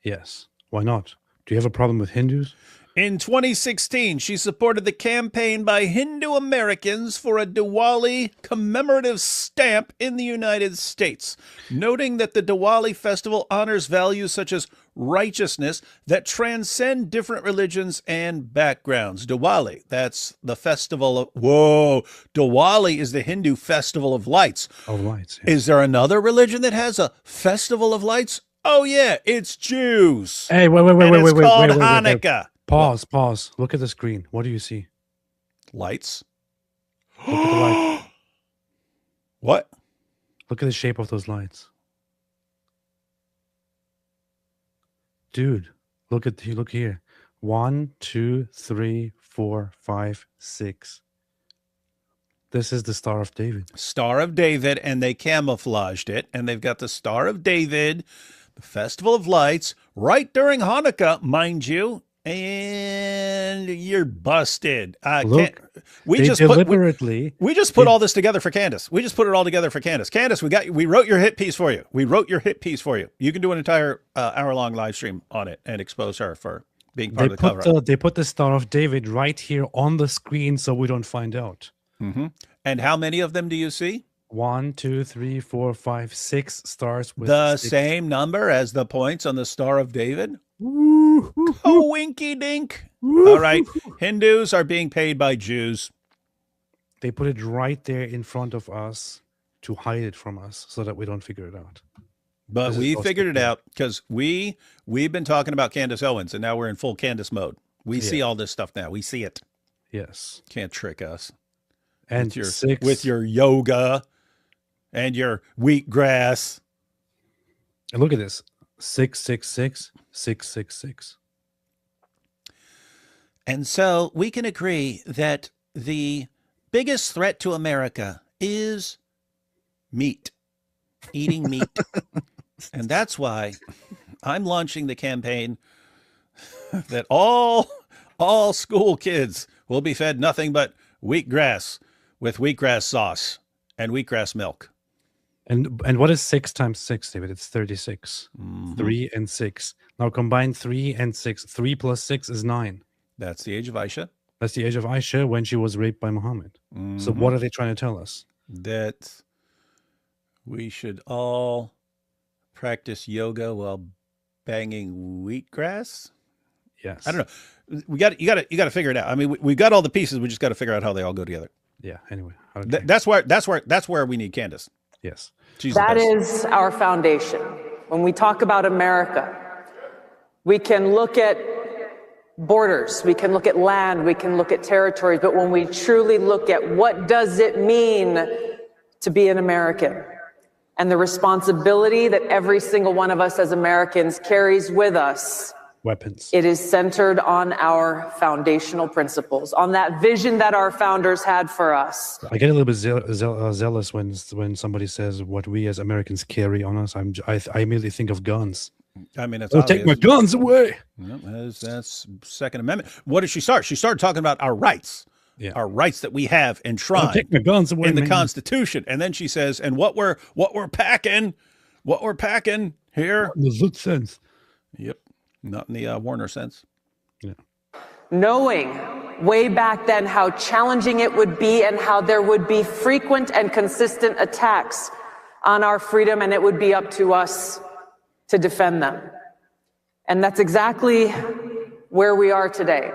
Yes. Why not? Do you have a problem with Hindus? In 2016, she supported the campaign by Hindu Americans for a Diwali commemorative stamp in the United States, noting that the Diwali festival honors values such as righteousness that transcend different religions and backgrounds. Diwali, that's the festival of... Whoa! Diwali is the Hindu festival of lights. Of lights, yeah. Is there another religion that has a festival of lights? Oh, yeah, it's Jews. Hey, wait, it's called Hanukkah. Pause. Look at the screen. What do you see? Lights. Look at the light. What? Look at the shape of those lights. Dude, look here. 1, 2, 3, 4, 5, 6. This is the Star of David. Star of David, and they camouflaged it, and they've got the Star of David, the Festival of Lights, right during Hanukkah, mind you, and you're busted. Look, we they just deliberately. we just put all this together for Candace. We just put it all together for Candace. Candace, we wrote your hit piece for you. We wrote your hit piece for you. You can do an entire hour-long live stream on it and expose her for being part of the cover-up. They put the Star of David right here on the screen so we don't find out. Mm-hmm. And how many of them do you see? 1, 2, 3, 4, 5, 6 stars with the 6. same number as the points on the Star of David. Oh, winky dink. All right. Hindus are being paid by Jews. They put it right there in front of us to hide it from us so that we don't figure it out. But we figured it out because we've been talking about Candace Owens, and now we're in full Candace mode. We see all this stuff now. We see it. Yes. Can't trick us. And with your yoga and your wheatgrass. And look at this. 666, 666. And so we can agree that the biggest threat to America is meat, eating meat. And that's why I'm launching the campaign that all school kids will be fed nothing but wheatgrass with wheatgrass sauce and wheatgrass milk. And what is 6 times 6, David? It's 36. 3 and 6. Now combine 3 and 6. 3 plus 6 is 9. That's the age of Aisha. That's the age of Aisha when she was raped by Muhammad. So what are they trying to tell us? That we should all practice yoga while banging wheatgrass? Yes. I don't know. You got to figure it out. I mean, we've got all the pieces. We just got to figure out how they all go together. Yeah. Anyway, that's where we need Candace. Yes. That is our foundation. When we talk about America, we can look at borders, we can look at land, we can look at territories, but when we truly look at what does it mean to be an American and the responsibility that every single one of us as Americans carries with us, weapons. It is centered on our foundational principles, on that vision that our founders had for us. I get a little bit zealous when somebody says what we as Americans carry on us. I immediately think of guns. I mean, it's take my guns away. No, that's Second Amendment. What did she start? She started talking about our rights. Yeah. Our rights that we have enshrined take my guns away, in the Constitution. And then she says, and what we're packing here. In the Zoot sense. Yep. Not in the Warner sense. Yeah. Knowing way back then how challenging it would be and how there would be frequent and consistent attacks on our freedom, and it would be up to us to defend them. And that's exactly where we are today.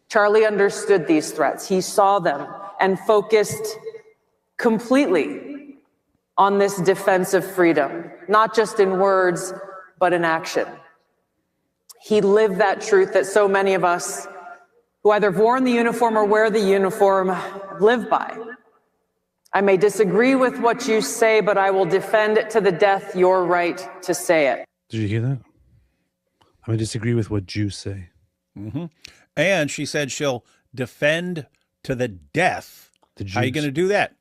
Charlie understood these threats. He saw them and focused completely on this defense of freedom, not just in words, but in action. He lived that truth that so many of us who either worn the uniform or wear the uniform live by. I may disagree with what you say, but I will defend it to the death your right to say it. Did you hear that? I may disagree with what Jews say. Mm-hmm. And she said she'll defend to the death. How are you going to do that?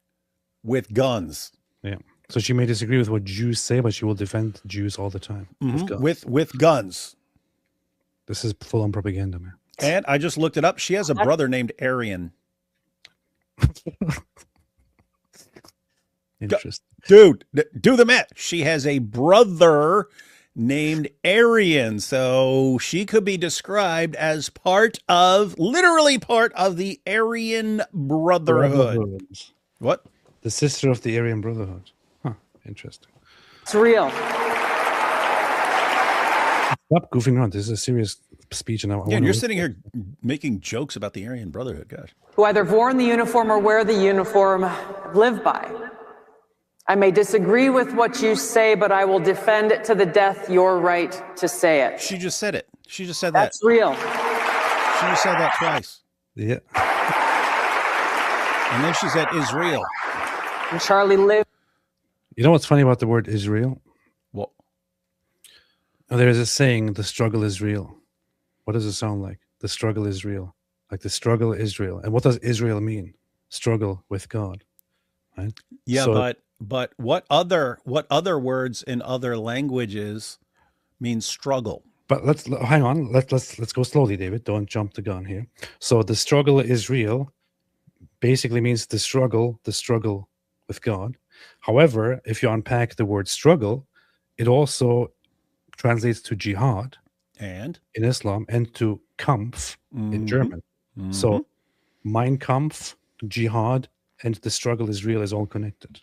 With guns. Yeah. So she may disagree with what Jews say, but she will defend Jews all the time. Mm-hmm. With guns. This is full-on propaganda, man. And I just looked it up. She has a brother named Arian. Interesting. Dude, do the math. She has a brother named Arian. So she could be described as literally part of the Aryan Brotherhood. What? The sister of the Aryan Brotherhood. Huh. Interesting. It's real. Stop goofing around. This is a serious speech. And you're sitting here making jokes about the Aryan Brotherhood. Gosh. Who either worn the uniform or wear the uniform live by. I may disagree with what you say, but I will defend it to the death your right to say it. She just said it. She just said That's real. She just said that twice. Yeah. And then she said Israel. And Charlie lived. You know what's funny about the word Israel? What? There is a saying, the struggle is real. What does it sound like? The struggle is real. Like the struggle is real. And what does Israel mean? Struggle with God. Right? Yeah, so, but what other words in other languages mean struggle? But hang on. Let's go slowly, David. Don't jump the gun here. So the struggle is real. Basically means the struggle with God. However, if you unpack the word struggle, it also translates to jihad And in Islam and to Kampf in German. So Mein Kampf, jihad, and the struggle is real is all connected.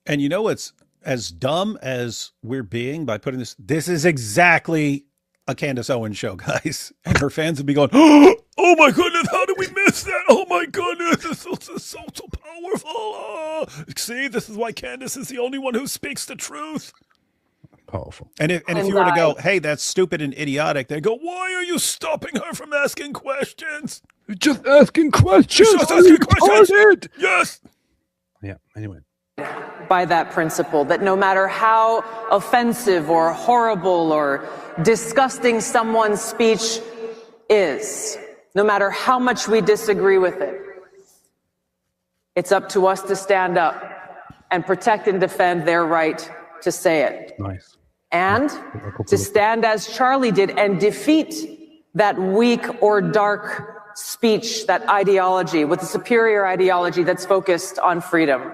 And you know what's as dumb as we're being by putting this is exactly a Candace Owens show, guys. And her fans would be going, oh my goodness, how did we miss that? Oh my goodness, this is so powerful. Oh, see, this is why Candace is the only one who speaks the truth. Powerful. And if you were to go, hey, that's stupid and idiotic, they go, why are you stopping her from asking questions? You're just asking questions. Just asking questions. Yes. Yeah, anyway. By that principle, that no matter how offensive or horrible or disgusting someone's speech is, no matter how much we disagree with it, it's up to us to stand up and protect and defend their right to say it. Nice. And to stand as Charlie did and defeat that weak or dark speech, that ideology, with a superior ideology that's focused on freedom.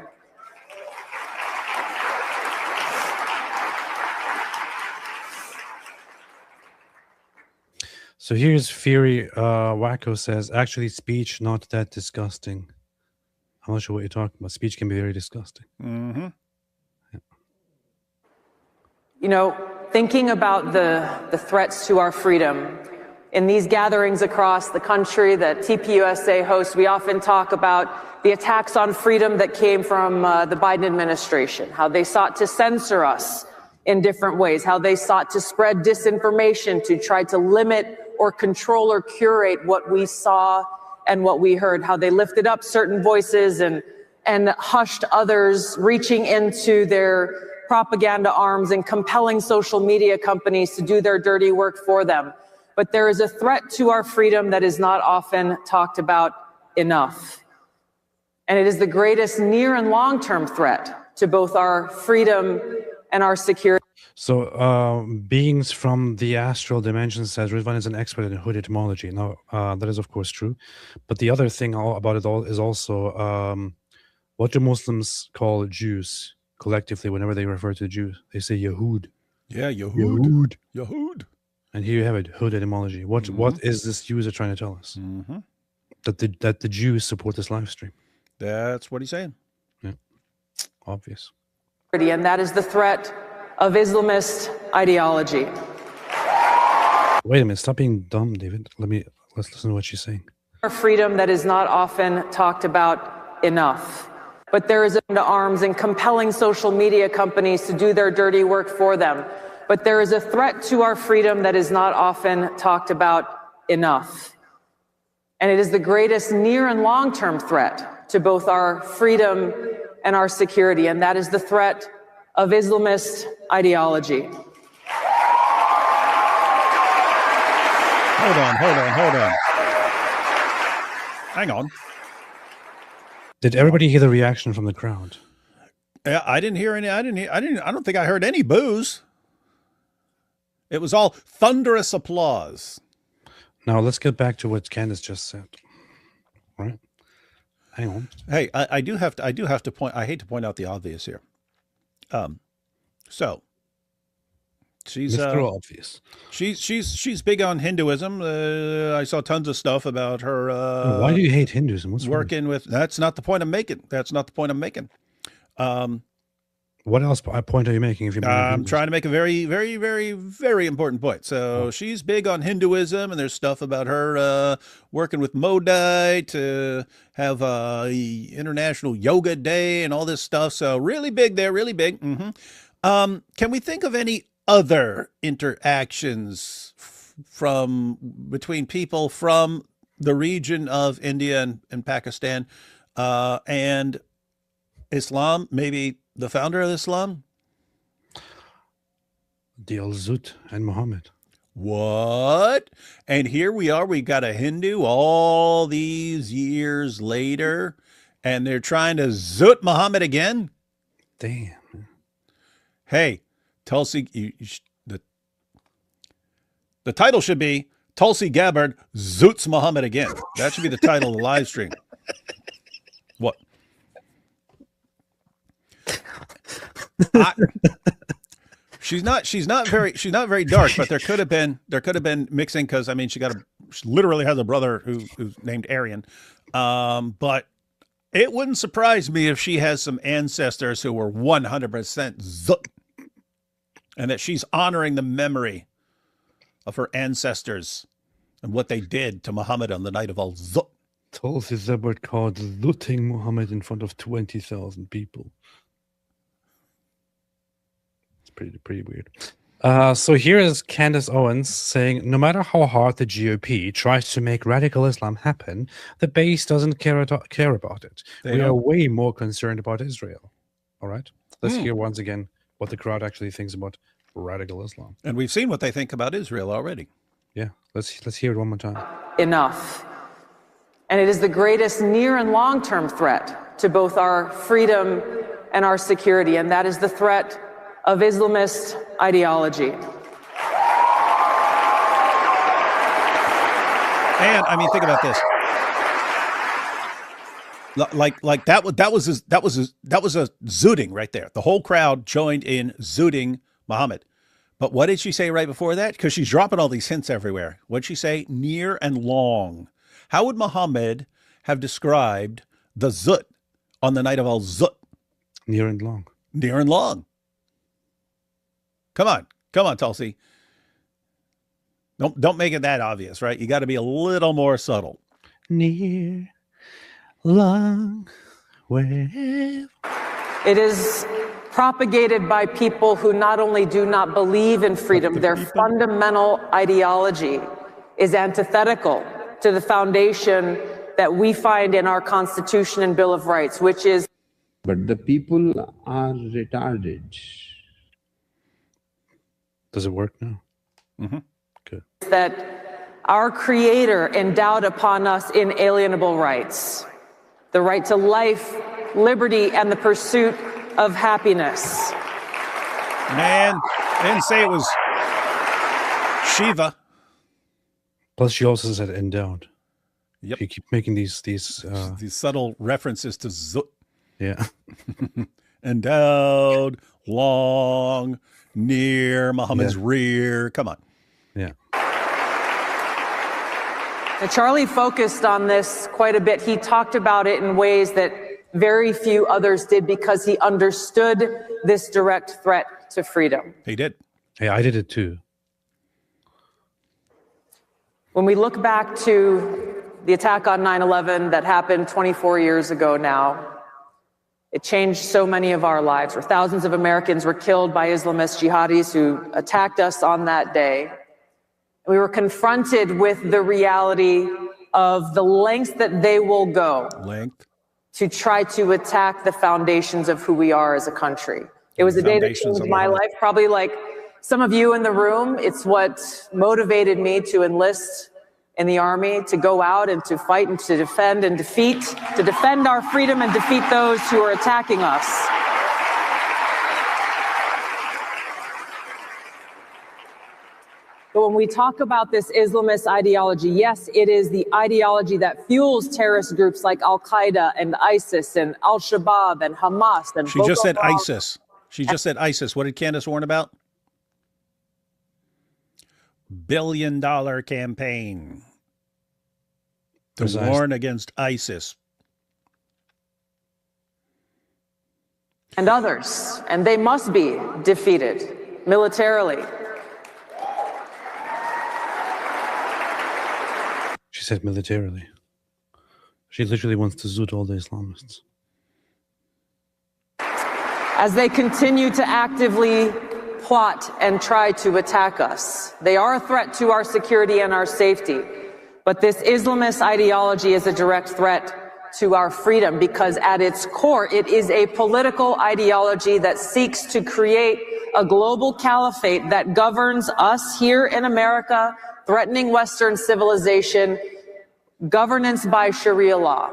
So here's Fury Wacko says, actually, speech not that disgusting. I'm not sure what you're talking about. Speech can be very disgusting. Mm-hmm. Yeah. You know, thinking about the threats to our freedom, in these gatherings across the country that TPUSA hosts, we often talk about the attacks on freedom that came from the Biden administration, how they sought to censor us in different ways, how they sought to spread disinformation to try to limit or control or curate what we saw and what we heard, how they lifted up certain voices and hushed others, reaching into their propaganda arms and compelling social media companies to do their dirty work for them. But there is a threat to our freedom that is not often talked about enough. And it is the greatest near and long-term threat to both our freedom and our security. So, beings from the astral dimension says Ridvan is an expert in hood etymology. Now, that is of course true, but the other thing about it all is also what do Muslims call Jews collectively whenever they refer to Jews? They say Yahud. Yeah, Yahud. Yahud. And here you have it, hood etymology. What is this user trying to tell us? Mm-hmm. That the Jews support this live stream. That's what he's saying. Yeah, obvious. And that is the threat of Islamist ideology. Wait a minute, stop being dumb, David. Let's listen to what she's saying. Our freedom that is not often talked about enough. But there is into arms and compelling social media companies to do their dirty work for them. But there is a threat to our freedom that is not often talked about enough. And it is the greatest near and long-term threat to both our freedom and our security, and that is the threat of Islamist ideology. Hold on. Hang on. Did everybody hear the reaction from the crowd? Yeah, I didn't hear any. I don't think I heard any boos. It was all thunderous applause. Now let's get back to what Candace just said. Right? Hang on. Hey, I do have to point. I hate to point out the obvious here. So she's Mr. Obvious. She's big on Hinduism. I saw tons of stuff about her. Why do you hate Hinduism? What's working with? That's not the point I'm making. What else point are you making? If you I'm trying to make a very, very, very, very important point. So she's big on Hinduism, and there's stuff about her working with Modi to have International Yoga Day and all this stuff. So really big there, really big. Mm-hmm. Can we think of any other interactions between people from the region of India and Pakistan and Islam? Maybe the founder of Islam? the Al-Zut and Muhammad. What? And here we are. We got a Hindu all these years later, and they're trying to zut Muhammad again. Damn. Hey, Tulsi, The title should be Tulsi Gabbard Zoots Muhammad again. That should be the title of the live stream. What? She's not very dark, but there could have been mixing, because I mean she literally has a brother who's named Aryan. But it wouldn't surprise me if she has some ancestors who were 100% Zut, and that she's honoring the memory of her ancestors and what they did to Muhammad on the night of Al-Zut. Tulsi Gabbard called looting Muhammad in front of 20,000 people. It's pretty weird. So here is Candace Owens saying, no matter how hard the GOP tries to make radical Islam happen, the base doesn't care about it. We are way more concerned about Israel. All right? Let's hear once again what the crowd actually thinks about radical Islam. And we've seen what they think about Israel already. Yeah, let's hear it one more time. Enough. And it is the greatest near and long-term threat to both our freedom and our security, and that is the threat of Islamist ideology. And I mean, think about this. Like that was a zooting right there. The whole crowd joined in zooting Muhammad. But what did she say right before that? Because she's dropping all these hints everywhere. What'd she say? Near and long. How would Muhammad have described the zut on the night of Al-Zut? Near and long. Near and long. Come on, Tulsi. Don't make it that obvious, right? You got to be a little more subtle. Near, long, wave. It is propagated by people who not only do not believe in freedom, their fundamental ideology is antithetical to the foundation that we find in our Constitution and Bill of Rights, which is... But the people are retarded. Does it work now? Mm-hmm. Good. That our Creator endowed upon us inalienable rights, the right to life, liberty, and the pursuit of happiness. Man, I didn't say it was Shiva. Plus, she also said endowed. Yep. You keep making these subtle references to Zut. Yeah. Endowed, long, near, Muhammad's rear. Come on. Yeah. Now, Charlie focused on this quite a bit. He talked about it in ways that very few others did because he understood this direct threat to freedom. He did. Hey, I did it too. When we look back to the attack on 9/11 that happened 24 years ago now, it changed so many of our lives, where thousands of Americans were killed by Islamist jihadis who attacked us on that day. We were confronted with the reality of the lengths that they will go to try to attack the foundations of who we are as a country. It was a day that changed my life, probably like some of you in the room. It's what motivated me to enlist in the Army, to go out and to fight and to defend and defeat, to defend our freedom and defeat those who are attacking us. But when we talk about this Islamist ideology, yes, it is the ideology that fuels terrorist groups like Al-Qaeda and ISIS and Al-Shabaab and Hamas. And she just said ISIS. She just said ISIS. What did Candace warn about? $1 billion campaign to warn against ISIS. And others. And they must be defeated militarily. She said militarily. She literally wants to zoot all the Islamists. As they continue to actively plot and try to attack us, they are a threat to our security and our safety. But this Islamist ideology is a direct threat to our freedom, because at its core, it is a political ideology that seeks to create a global caliphate that governs us here in America, threatening Western civilization, governance by Sharia law.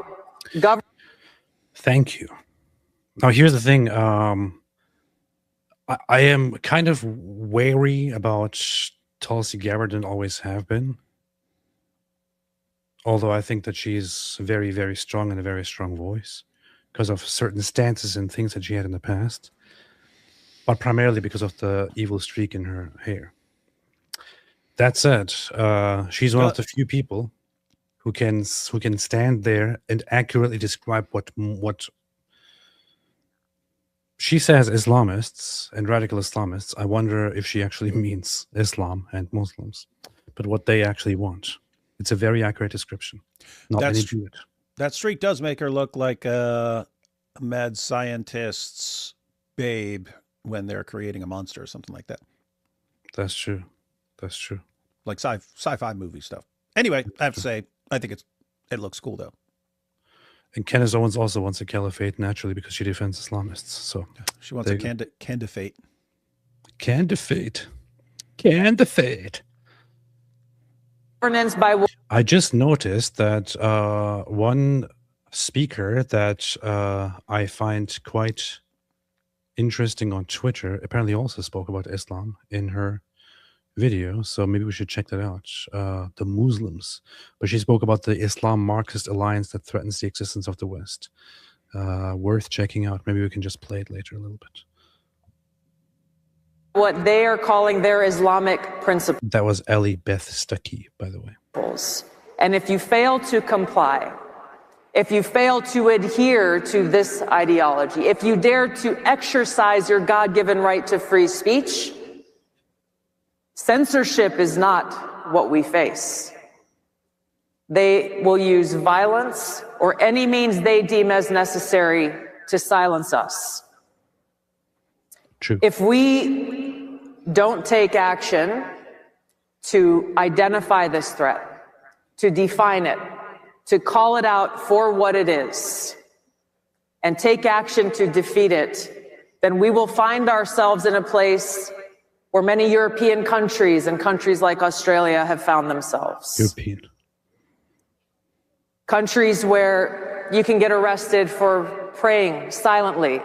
Thank you. Now, here's the thing. I am kind of wary about Tulsi Gabbard didn't always have been. Although I think that she's very, very strong and a very strong voice because of certain stances and things that she had in the past, but primarily because of the evil streak in her hair. That said, she's one of the few people who can stand there and accurately describe what she says Islamists and radical Islamists. I wonder if she actually means Islam and Muslims, but what they actually want. It's a very accurate description. Not many do it. That streak does make her look like a mad scientist's babe when they're creating a monster or something like that. That's true. That's true. Like sci-fi movie stuff. Anyway, I have to say, I think it looks cool though. And Candace Owens also wants a caliphate naturally because she defends Islamists. So she wants a candidate. Candidate. I just noticed that one speaker that I find quite interesting on Twitter apparently also spoke about Islam in her video, so maybe we should check that out. The Muslims, but she spoke about the Islam Marxist alliance that threatens the existence of the West. Worth checking out. Maybe we can just play it later a little bit. What they are calling their Islamic principles. That was Ellie Beth Stuckey, by the way. And if you fail to comply, if you fail to adhere to this ideology, if you dare to exercise your God-given right to free speech, censorship is not what we face. They will use violence or any means they deem as necessary to silence us. True. If we don't take action to identify this threat, to define it, to call it out for what it is, and take action to defeat it, then we will find ourselves in a place where many European countries and countries like Australia have found themselves. European. Countries where you can get arrested for praying silently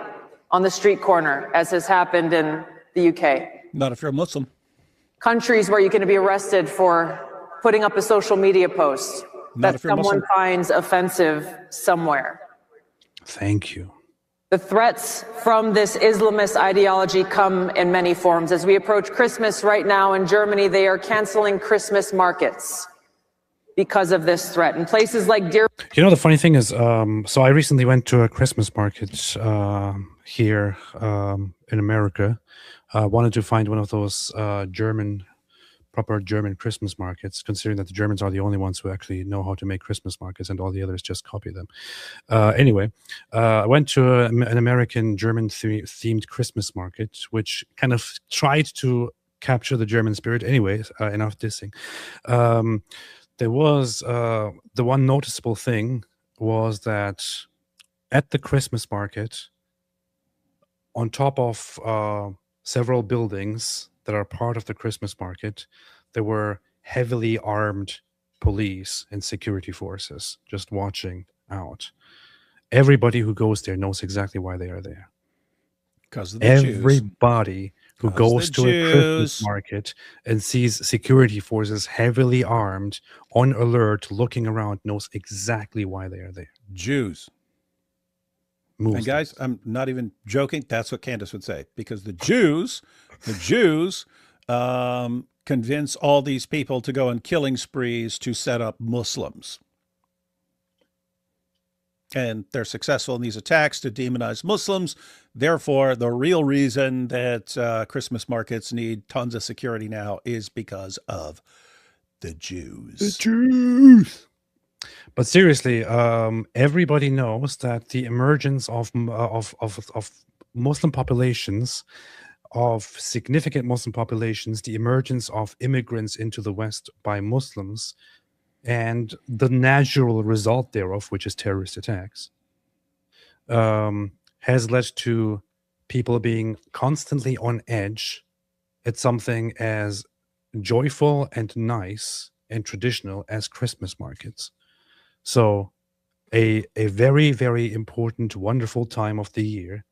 on the street corner, as has happened in the UK. Not if you're a Muslim. Countries where you can be arrested for putting up a social media post that someone finds offensive somewhere. Thank you. The threats from this Islamist ideology come in many forms. As we approach Christmas right now in Germany, they are canceling Christmas markets because of this threat. In places like You know, the funny thing is, so I recently went to a Christmas market here in America. Wanted to find one of those proper German Christmas markets, considering that the Germans are the only ones who actually know how to make Christmas markets and all the others just copy them. Anyway, I went to an American German themed Christmas market, which kind of tried to capture the German spirit. Anyways, enough dissing. There was the one noticeable thing was that at the Christmas market, on top of several buildings that are part of the Christmas market, there were heavily armed police and security forces just watching out. Everybody who goes there knows exactly why they are there. Because of the Everybody who goes to a Christmas market and sees security forces heavily armed, on alert, looking around, knows exactly why they are there. Jews. And guys, I'm not even joking. That's what Candace would say, because the Jews convince all these people to go on killing sprees to set up Muslims. And they're successful in these attacks to demonize Muslims. Therefore, the real reason that Christmas markets need tons of security now is because of the Jews. The Jews. But seriously, everybody knows that the emergence of Muslim populations, of significant Muslim populations, the emergence of immigrants into the West by Muslims, and the natural result thereof, which is terrorist attacks, has led to people being constantly on edge at something as joyful and nice and traditional as Christmas markets. So a very, very important, wonderful time of the year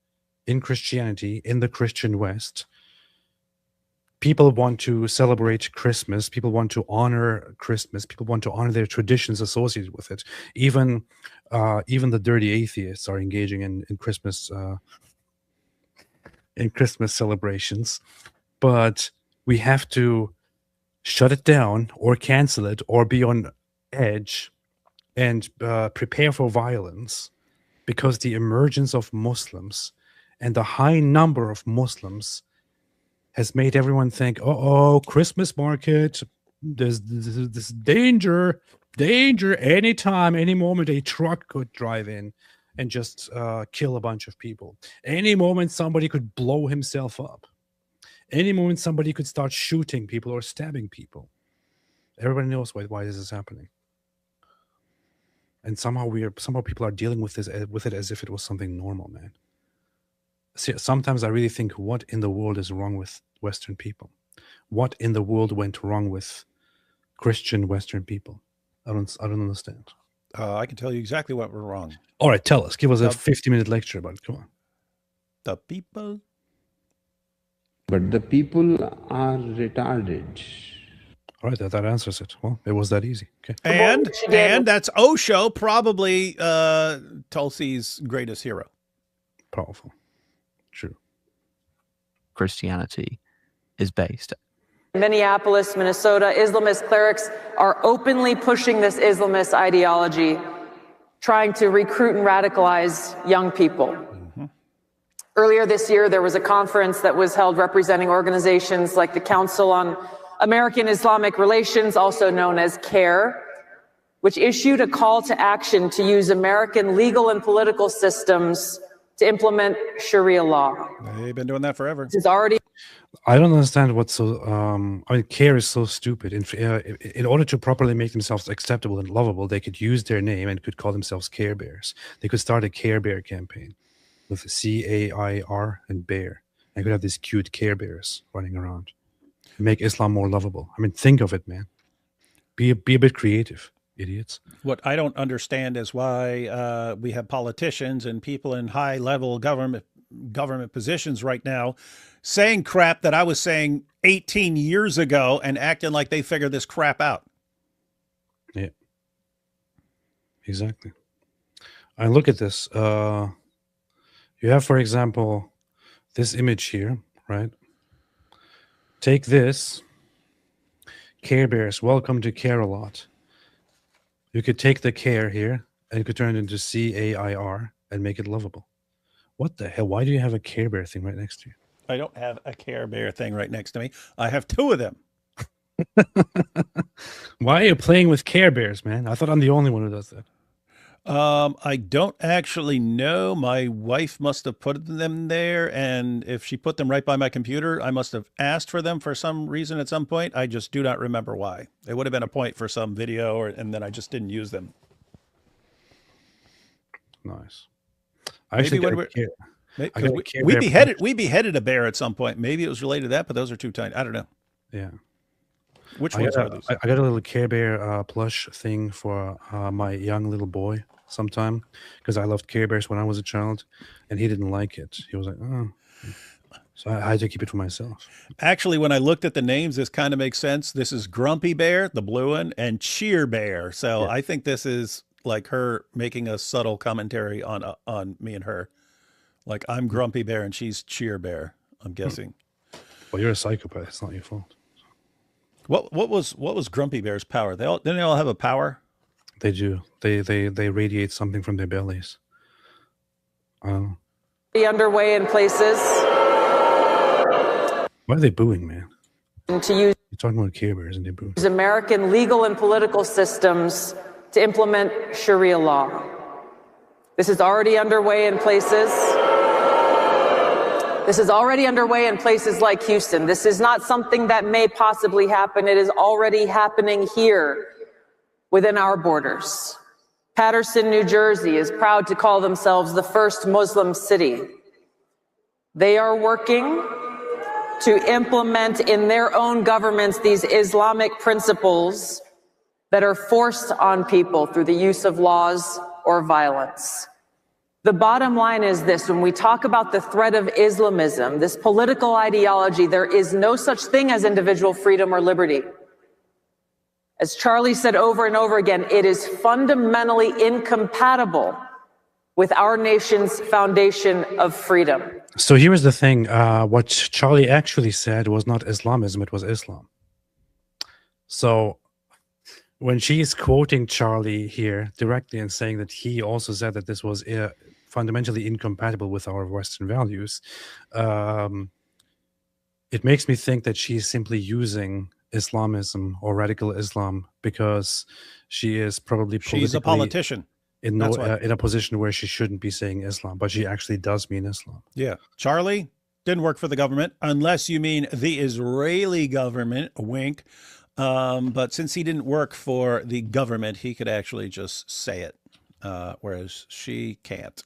in Christianity, in the Christian West, people want to celebrate Christmas. People want to honor Christmas. People want to honor their traditions associated with it. Even the dirty atheists are engaging in Christmas celebrations. But we have to shut it down or cancel it or be on edge and prepare for violence, because the emergence of Muslims and the high number of Muslims has made everyone think, oh, Christmas market, there's this danger, anytime, any moment a truck could drive in and just kill a bunch of people. Any moment somebody could blow himself up. Any moment somebody could start shooting people or stabbing people. Everybody knows why this is happening. And somehow people are dealing with it as if it was something normal, man. See, sometimes I really think, what in the world is wrong with Western people? What in the world went wrong with Christian Western people? I don't understand. I can tell you exactly what we're wrong. All right, tell us. Give us a 50-minute lecture about it. Come on. The people. But the people are retarded. All right, that answers it. Well, it was that easy. Okay. And that's Osho, probably Tulsi's greatest hero. Powerful. True. Christianity is based. Minneapolis, Minnesota, Islamist clerics are openly pushing this Islamist ideology, trying to recruit and radicalize young people. Mm-hmm. Earlier this year, there was a conference that was held representing organizations like the Council on American Islamic Relations, also known as CARE, which issued a call to action to use American legal and political systems to implement Sharia law. They've been doing that forever. This is already. I don't understand what's so. I mean, CARE is so stupid. In order to properly make themselves acceptable and lovable, they could use their name and could call themselves Care Bears. They could start a Care Bear campaign with CAIR and Bear. And could have these cute Care Bears running around. Make Islam more lovable. I mean, think of it, man. Be a bit creative, idiots. What I don't understand is why we have politicians and people in high-level government positions right now saying crap that I was saying 18 years ago and acting like they figured this crap out. Yeah, exactly. And look at this. You have, for example, this image here, right? Take this. Care Bears, welcome to Care a Lot. You could take the Care here and you could turn it into CAIR and make it lovable. What the hell? Why do you have a Care Bear thing right next to you? I don't have a Care Bear thing right next to me. I have two of them. Why are you playing with Care Bears, man? I thought I'm the only one who does that. I don't actually know. My wife must have put them there, and if she put them right by my computer, I must have asked for them for some reason at some point. I just do not remember why. It would have been a point for some video, and then I just didn't use them. Nice. We beheaded a bear at some point. Maybe it was related to that, but those are too tiny. I don't know. Yeah. Which ones are those? I got a little Care Bear plush thing for my young little boy sometime, because I loved Care Bears when I was a child, and he didn't like it. He was like, oh. So I had to keep it for myself. Actually, when I looked at the names, this kind of makes sense. This is Grumpy Bear, the blue one, and Cheer Bear. So yeah. I think this is like her making a subtle commentary on me and her. Like, I'm Grumpy Bear and she's Cheer Bear, I'm guessing. Well, you're a psychopath. It's not your fault. What was Grumpy Bear's power? Didn't they all have a power? They do. They radiate something from their bellies. Be underway in places. Why are they booing, man? To use. You're talking about Care Bears and they boo. American legal and political systems to implement Sharia law. This is already underway in places. This is already underway in places like Houston. This is not something that may possibly happen. It is already happening here within our borders. Paterson, New Jersey is proud to call themselves the first Muslim city. They are working to implement in their own governments these Islamic principles that are forced on people through the use of laws or violence. The bottom line is this: when we talk about the threat of Islamism, this political ideology, there is no such thing as individual freedom or liberty. As Charlie said over and over again, it is fundamentally incompatible with our nation's foundation of freedom. So here is the thing. What Charlie actually said was not Islamism, it was Islam. So when she's quoting Charlie here directly and saying that he also said that this was fundamentally incompatible with our Western values, it makes me think that she's simply using Islamism or radical Islam because she is probably She's a politician. In a position where she shouldn't be saying Islam, but she actually does mean Islam. Yeah. Charlie didn't work for the government, unless you mean the Israeli government, wink. But since he didn't work for the government, he could actually just say it, whereas she can't.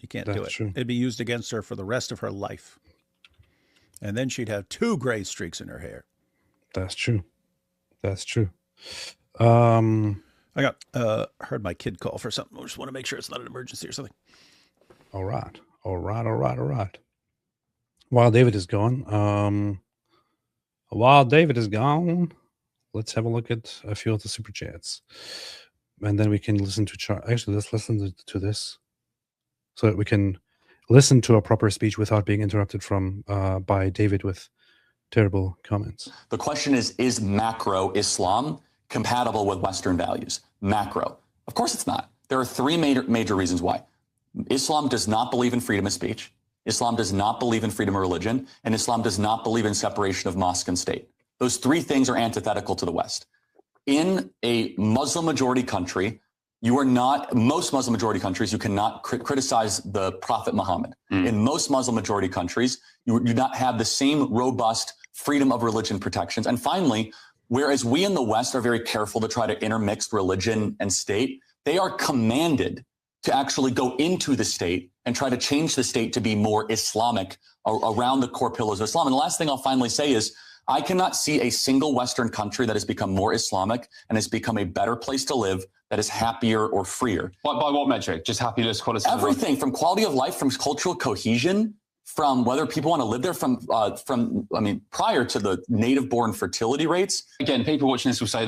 He can't do it. True. It'd be used against her for the rest of her life. And then she'd have 2 gray streaks in her hair. That's true. That's true. I got heard my kid call for something. I just want to make sure it's not an emergency or something. All right. While David is gone, let's have a look at a few of the super chats, and then we can listen to Actually, let's listen to this, so that we can listen to a proper speech without being interrupted by David with terrible comments. The question is macro Islam compatible with Western values? Macro. Of course it's not. There are 3 major reasons why. Islam does not believe in freedom of speech. Islam does not believe in freedom of religion. And Islam does not believe in separation of mosque and state. Those 3 things are antithetical to the West. In a Muslim majority country, most Muslim majority countries, you cannot criticize the Prophet Muhammad. In most Muslim majority countries, you do not have the same robust freedom of religion protections. And finally, whereas we in the West are very careful to try to intermix religion and state, they are commanded to actually go into the state and try to change the state to be more Islamic around the core pillars of Islam. And the last thing I'll finally say is, I cannot see a single Western country that has become more Islamic and has become a better place to live that is happier or freer. By what metric? Just happiness, quality? Everything from quality of life, from cultural cohesion, from whether people want to live there, prior to the native-born fertility rates. Again, people watching this will say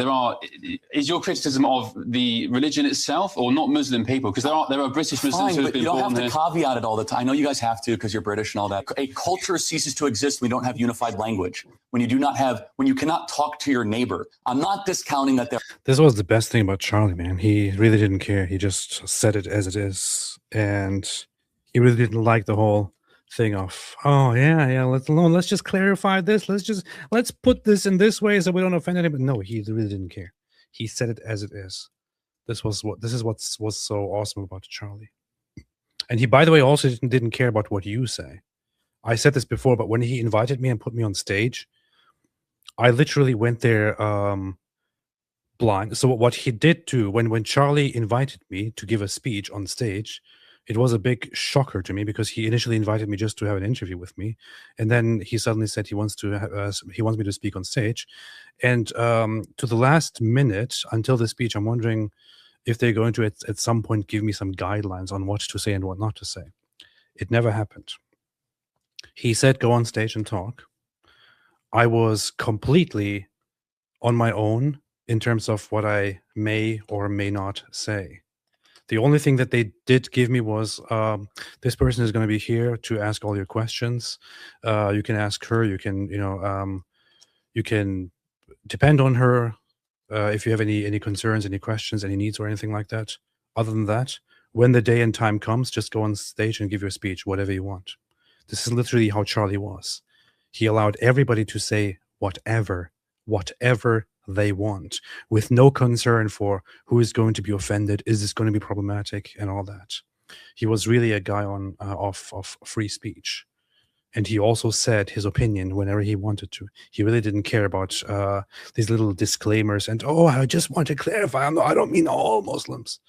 is your criticism of the religion itself or not Muslim people? Because there are British Muslims who have been born here. You don't have to caveat it all the time. I know you guys have to because you're British and all that. A culture ceases to exist when we don't have unified language. When you cannot talk to your neighbor. I'm not discounting that there. This was the best thing about Charlie, man. He really didn't care. He just said it as it is. And he really didn't like the whole thing of, let's just clarify this. Let's put this in this way so we don't offend anybody. No, he really didn't care. He said it as it is. This is what was so awesome about Charlie. And he, by the way, also didn't care about what you say. I said this before, but when he invited me and put me on stage, I literally went there blind. So what he did too, when Charlie invited me to give a speech on stage, it was a big shocker to me because he initially invited me just to have an interview with me, and then he suddenly said he wants me to speak on stage. And to the last minute until the speech, I'm wondering if they're going to at some point give me some guidelines on what to say and what not to say. It never happened. He said, go on stage and talk. I was completely on my own in terms of what I may or may not say. The only thing that they did give me was, this person is going to be here to ask all your questions. You can ask her. You can depend on her if you have any concerns, any questions, any needs, or anything like that. Other than that, when the day and time comes, just go on stage and give your speech, whatever you want. This is literally how Charlie was. He allowed everybody to say whatever they want, with no concern for who is going to be offended, is this going to be problematic, and all that. He was really a guy of free speech, and he also said his opinion whenever he wanted to. He really didn't care about these little disclaimers and, I just want to clarify, I don't mean all Muslims.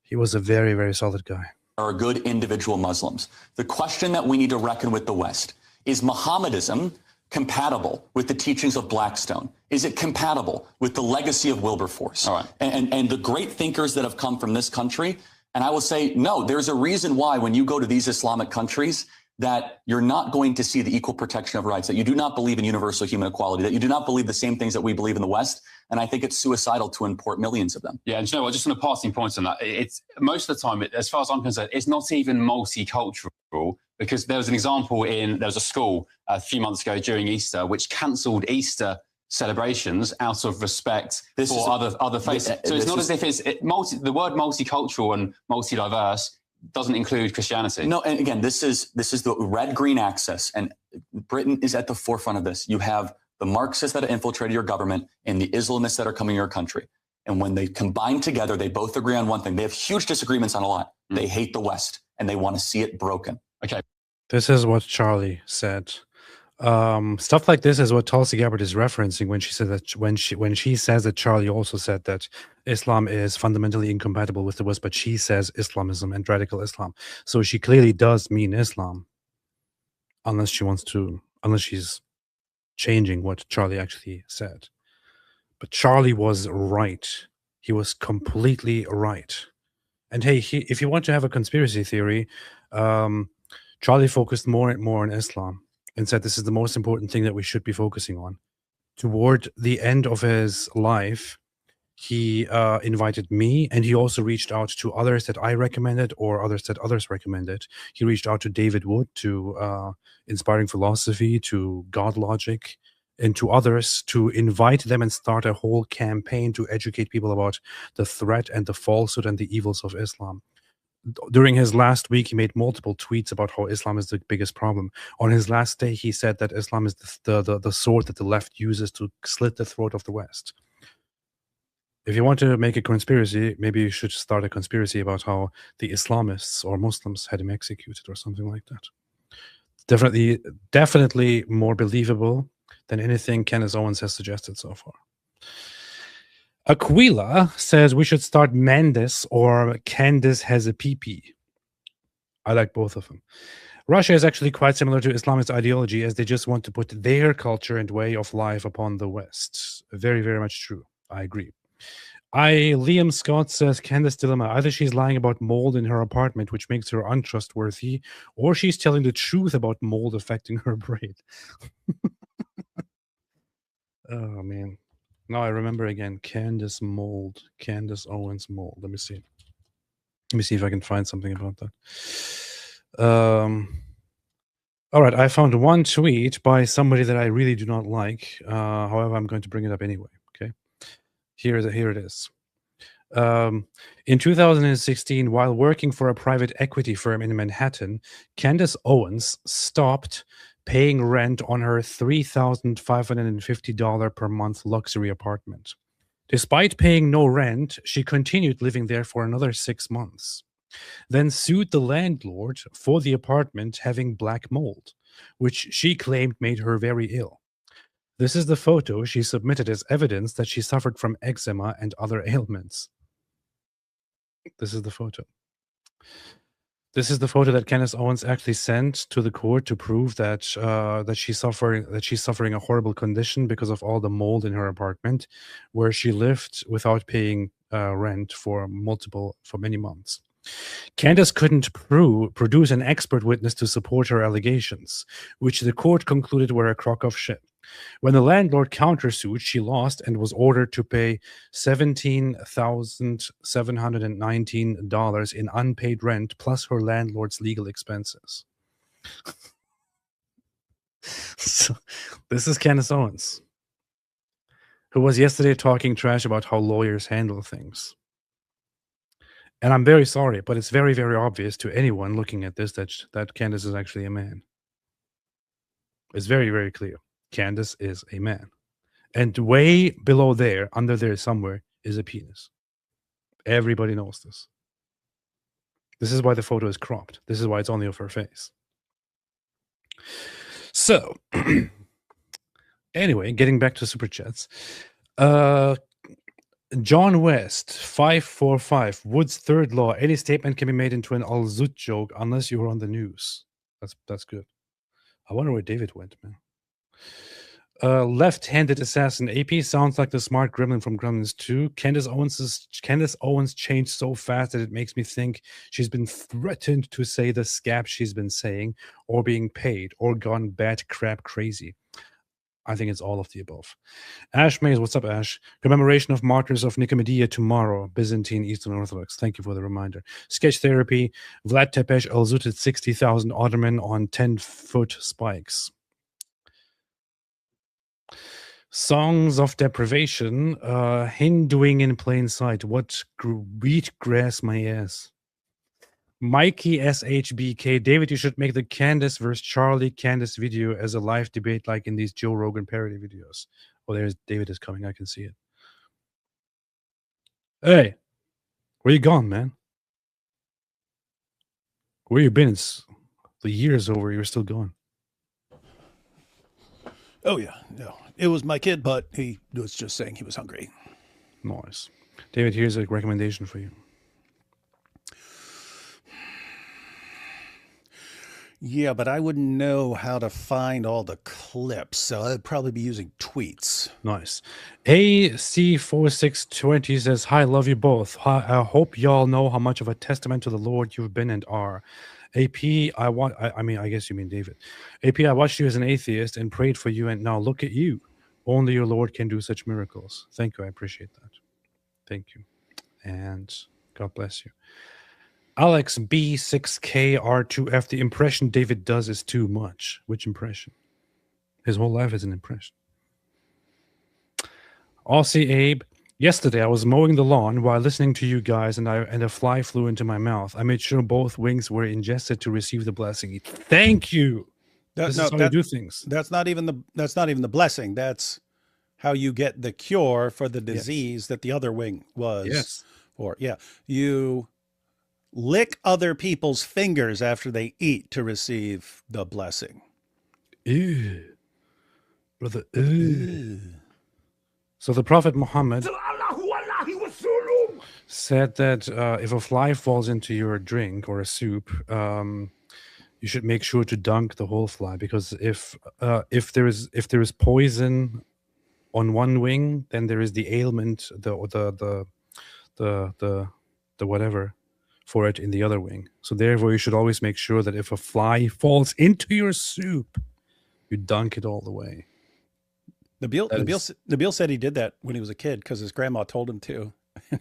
He was a very, very solid guy. Are good individual Muslims. The question that we need to reckon with the West is Mohammedism compatible with the teachings of Blackstone? Is it compatible with the legacy of Wilberforce? All right. And the great thinkers that have come from this country? And I will say, no, there's a reason why when you go to these Islamic countries that you're not going to see the equal protection of rights, that you do not believe in universal human equality, that you do not believe the same things that we believe in the West. And I think it's suicidal to import millions of them. Yeah, and you know what, just on a passing point on that, it's most of the time, as far as I'm concerned, it's not even multicultural, because there was an example there was a school a few months ago during Easter, which cancelled Easter celebrations out of respect for other faiths. So it's not as if the word multicultural and multi-diverse doesn't include Christianity. No, and again, this is the red-green axis, and Britain is at the forefront of this. You have the Marxists that have infiltrated your government and the Islamists that are coming to your country. And when they combine together, they both agree on one thing. They have huge disagreements on a lot. They hate the West, and they want to see it broken. Okay. This is what Charlie said. Stuff like this is what Tulsi Gabbard is referencing when she said that when she says that Charlie also said that Islam is fundamentally incompatible with the West, but she says Islamism and radical Islam. So she clearly does mean Islam, unless she's changing what Charlie actually said. But Charlie was right. He was completely right. And hey, if you want to have a conspiracy theory, Charlie focused more and more on Islam and said this is the most important thing that we should be focusing on. Toward the end of his life, he invited me, and he also reached out to others that I recommended or others that others recommended. He reached out to David Wood, to Inspiring Philosophy, to God Logic, and to others to invite them and start a whole campaign to educate people about the threat and the falsehood and the evils of Islam. During his last week, he made multiple tweets about how Islam is the biggest problem. On his last day, he said that Islam is the sword that the left uses to slit the throat of the West. If you want to make a conspiracy, maybe you should start a conspiracy about how the Islamists or Muslims had him executed or something like that. Definitely more believable than anything Candace Owens has suggested so far. Aquila says we should start Mendes or Candace has a PP. I like both of them. Russia is actually quite similar to Islamist ideology, as they just want to put their culture and way of life upon the West. Very, very much true. I agree. Liam Scott says Candace dilemma. Either she's lying about mold in her apartment, which makes her untrustworthy, or she's telling the truth about mold affecting her brain. Oh, man. Now I remember again. Candace mold. Candace Owens mold. Let me see. Let me see if I can find something about that. All right. I found one tweet by somebody that I really do not like. However, I'm going to bring it up anyway. Okay. Here it is. In 2016, while working for a private equity firm in Manhattan, Candace Owens stopped paying rent on her $3,550 per month luxury apartment. Despite paying no rent, she continued living there for another 6 months, then sued the landlord for the apartment having black mold, which she claimed made her very ill. This is the photo she submitted as evidence that she suffered from eczema and other ailments. This is the photo. This is the photo that Candace Owens actually sent to the court to prove that she's suffering a horrible condition because of all the mold in her apartment, where she lived without paying rent for many months. Candace couldn't produce an expert witness to support her allegations, which the court concluded were a crock of shit. When the landlord countersued, she lost and was ordered to pay $17,719 in unpaid rent, plus her landlord's legal expenses. So, this is Candace Owens, who was yesterday talking trash about how lawyers handle things. And I'm very sorry, but it's very, very obvious to anyone looking at this that Candace is actually a man. It's very, very clear. Candace is a man. And way below there, under there somewhere, is a penis. Everybody knows this. This is why the photo is cropped. This is why it's only of her face. So, anyway, getting back to Super Chats. John West, 545, Wood's third law. Any statement can be made into an Al-Zut joke unless you were on the news. That's good. I wonder where David went, man. Left-handed assassin. AP sounds like the smart gremlin from Gremlins 2. Candace Owens changed so fast that it makes me think she's been threatened to say the scab she's been saying, or being paid, or gone bat crap crazy. I think it's all of the above. Ash Mays, what's up, Ash? Commemoration of Martyrs of Nicomedia tomorrow, Byzantine Eastern Orthodox. Thank you for the reminder. Sketch therapy. Vlad Tepes elzuted 60,000 Ottoman on 10-foot spikes. Songs of deprivation. Hinduing in plain sight. What wheatgrass my ass. Mikey SHBK. David, you should make the Candace versus Charlie Candace video as a live debate like in these Joe Rogan parody videos. Oh, there's David is coming. I can see it. Hey, where you gone, man? Where you been? It's the year's over. You're still gone. Oh, yeah. No, it was my kid, but he was just saying he was hungry. Nice. David, here's a recommendation for you. Yeah, but I wouldn't know how to find all the clips, so I'd probably be using tweets. Nice. AC4620 says, hi, love you both. I hope y'all know how much of a testament to the Lord you've been and are. AP, I mean, I guess you mean David. AP, I watched you as an atheist and prayed for you, and now look at you. Only your Lord can do such miracles. Thank you. I appreciate that. Thank you. And God bless you. Alex B6KR2F, the impression David does is too much. Which impression? His whole life is an impression. Aussie Abe, yesterday I was mowing the lawn while listening to you guys, and a fly flew into my mouth. I made sure both wings were ingested to receive the blessing. Thank you. This is how you do things. That's not even the blessing. That's how you get the cure for the disease that the other wing was for. Yeah. You lick other people's fingers after they eat to receive the blessing. Ew. Brother, ew. So the Prophet Muhammad said that if a fly falls into your drink or a soup, you should make sure to dunk the whole fly, because if there is poison on one wing, then there is the ailment, the whatever for it in the other wing. So therefore, you should always make sure that if a fly falls into your soup, you dunk it all the way. Nabil said he did that when he was a kid because his grandma told him to.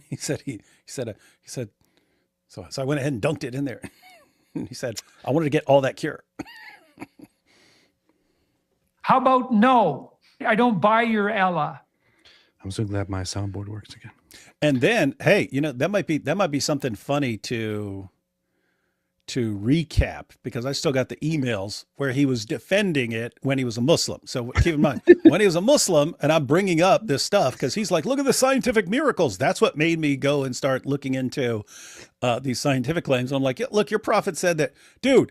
he said, so I went ahead and dunked it in there. He said, I wanted to get all that cure. How about no? I don't buy your Ella. I'm so glad my soundboard works again. And then, hey, that might be something funny to recap, because I still got the emails where he was defending it when he was a Muslim. So keep in mind, when he was a Muslim, and I'm bringing up this stuff because he's like, look at the scientific miracles. That's what made me go and start looking into these scientific claims. I'm like, look, your prophet said that, dude.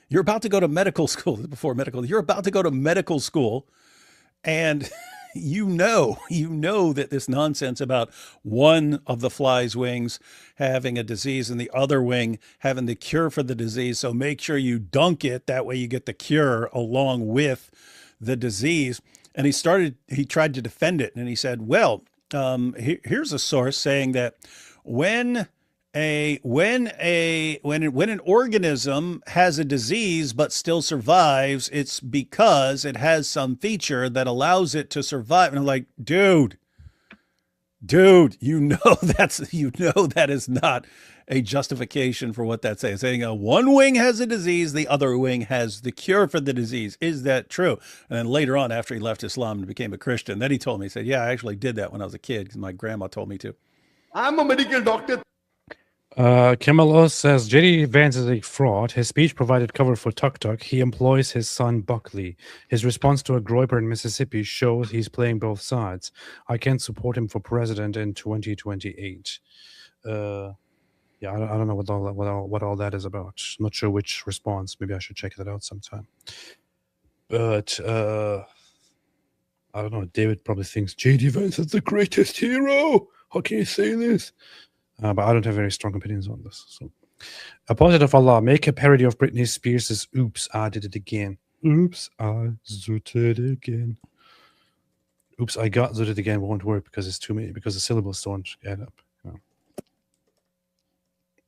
You're about to go to medical school. Before medical, you're about to go to medical school, and you know that this nonsense about one of the fly's wings having a disease and the other wing having the cure for the disease. So make sure you dunk it. That way you get the cure along with the disease. And he tried to defend it. And he said, well, here's a source saying that when an organism has a disease but still survives, it's because it has some feature that allows it to survive. And I'm like, dude, that is not a justification for what that's saying. It's saying one wing has a disease, the other wing has the cure for the disease. Is that true? And then later on, after he left Islam and became a Christian, then he told me, he said, yeah, I actually did that when I was a kid because my grandma told me to. I'm a medical doctor. Kemalos says JD Vance is a fraud. His speech provided cover for Tuk Tuk. He employs his son Buckley. His response to a groiper in Mississippi shows he's playing both sides. I can't support him for president in 2028. Yeah, I don't know what all that is about. I'm not sure which response. Maybe I should check that out sometime. But I don't know. David probably thinks JD Vance is the greatest hero. How can you say this? But I don't have very strong opinions on this. So, Apostate of Allah, make a parody of Britney Spears' "Oops, I Did It Again." Oops, I zooted again. Oops, I got zooted again won't work because it's too many, because the syllables don't add up. No.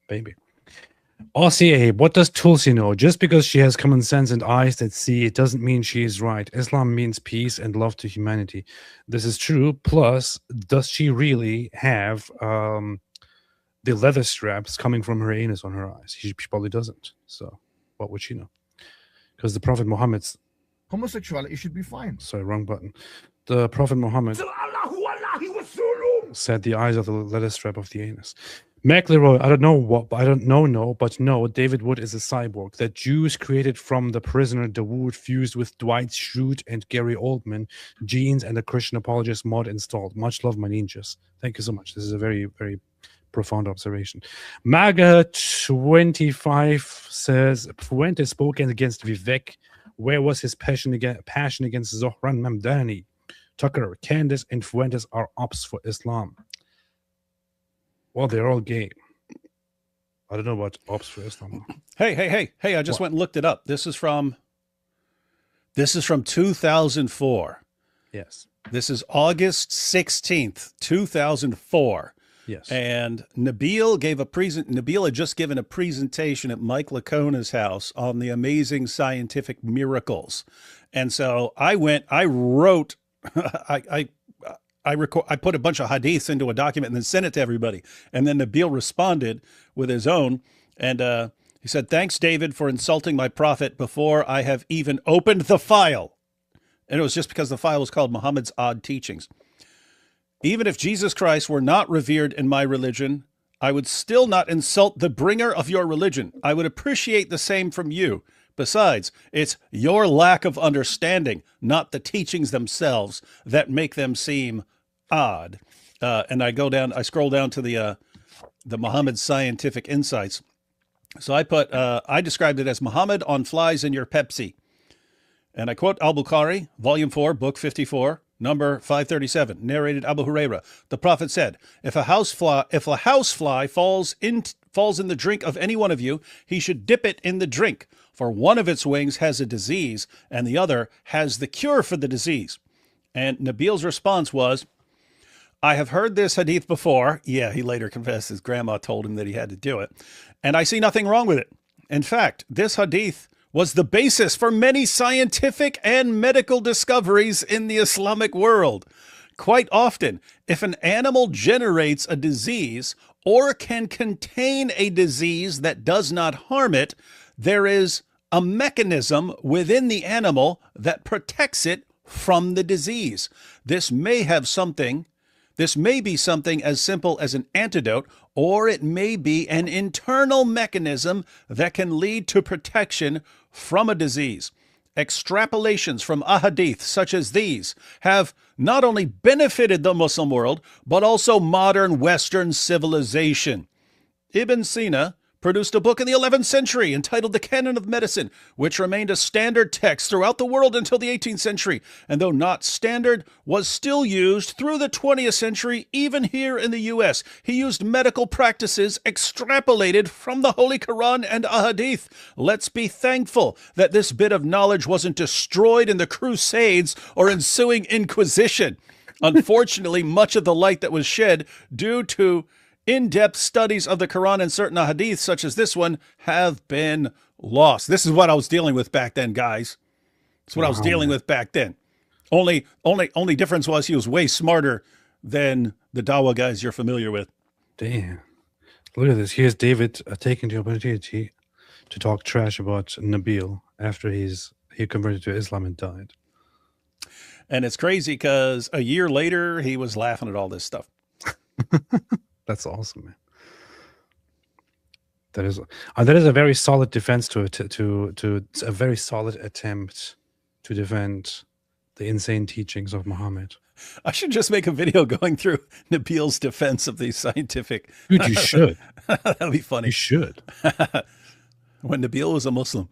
Baby. RCA, what does Tulsi know? Just because she has common sense and eyes that see, it doesn't mean she is right. Islam means peace and love to humanity. This is true. Plus, does she really have the leather straps coming from her anus on her eyes? She probably doesn't. So, what would she know? Because the Prophet Muhammad's Homosexuality should be fine. sorry, wrong button. The Prophet Muhammad said the eyes are the leather strap of the anus. McLeroy, I don't know what, but I don't know, no, but no, David Wood is a cyborg that Jews created from the prisoner Dawood fused with Dwight Schrute and Gary Oldman genes and a Christian apologist mod installed. Much love, my ninjas. Thank you so much. This is a very, very profound observation. MAGA25 says, Fuentes spoke against Vivek. Where was his passion against Zohran Mamdani? Tucker, Candace, and Fuentes are ops for Islam. Well, they're all gay. I don't know about ops for Islam. Hey, I just went and looked it up. This is from 2004. Yes. This is August 16th, 2004. Yes. And Nabil had just given a presentation at Mike Lacona's house on the amazing scientific miracles. And so I wrote, I put a bunch of hadiths into a document and then sent it to everybody. And then Nabil responded with his own. And he said, thanks, David, for insulting my prophet before I have even opened the file. And it was just because the file was called Muhammad's Odd Teachings. Even if Jesus Christ were not revered in my religion, I would still not insult the bringer of your religion. I would appreciate the same from you. Besides, it's your lack of understanding, not the teachings themselves, that make them seem odd. And I scroll down to the Muhammad Scientific Insights. So I described it as Muhammad on flies in your Pepsi. And I quote Al-Bukhari, Volume 4, Book 54, number 537, narrated Abu Huraira. The Prophet said, if a housefly falls in the drink of any one of you, he should dip it in the drink, for one of its wings has a disease, and the other has the cure for the disease. And Nabil's response was, I have heard this hadith before. Yeah, he later confessed his grandma told him that he had to do it. And I see nothing wrong with it. In fact, this hadith was the basis for many scientific and medical discoveries in the Islamic world. Quite often, if an animal generates a disease or can contain a disease that does not harm it, there is a mechanism within the animal that protects it from the disease. This may be something as simple as an antidote, or it may be an internal mechanism that can lead to protection from a disease. Extrapolations from ahadith such as these have not only benefited the Muslim world, but also modern Western civilization. Ibn Sina produced a book in the 11th century entitled The Canon of Medicine, which remained a standard text throughout the world until the 18th century, and though not standard, was still used through the 20th century, even here in the U.S. He used medical practices extrapolated from the Holy Quran and Ahadith. Let's be thankful that this bit of knowledge wasn't destroyed in the Crusades or ensuing Inquisition. Unfortunately, much of the light that was shed due to in-depth studies of the Quran and certain hadiths, such as this one, have been lost. This is what I was dealing with back then, guys. It's what I was dealing with back then. Only difference was he was way smarter than the Dawa guys you're familiar with. Damn. Look at this. Here's David taking the opportunity to talk trash about Nabil after he converted to Islam and died. And it's crazy because a year later, he was laughing at all this stuff. That's awesome, man. That is a very solid defense to a very solid attempt to defend the insane teachings of Muhammad. I should just make a video going through Nabil's defense of these scientific. Dude, you should. That'd be funny. You should. When Nabil was a Muslim.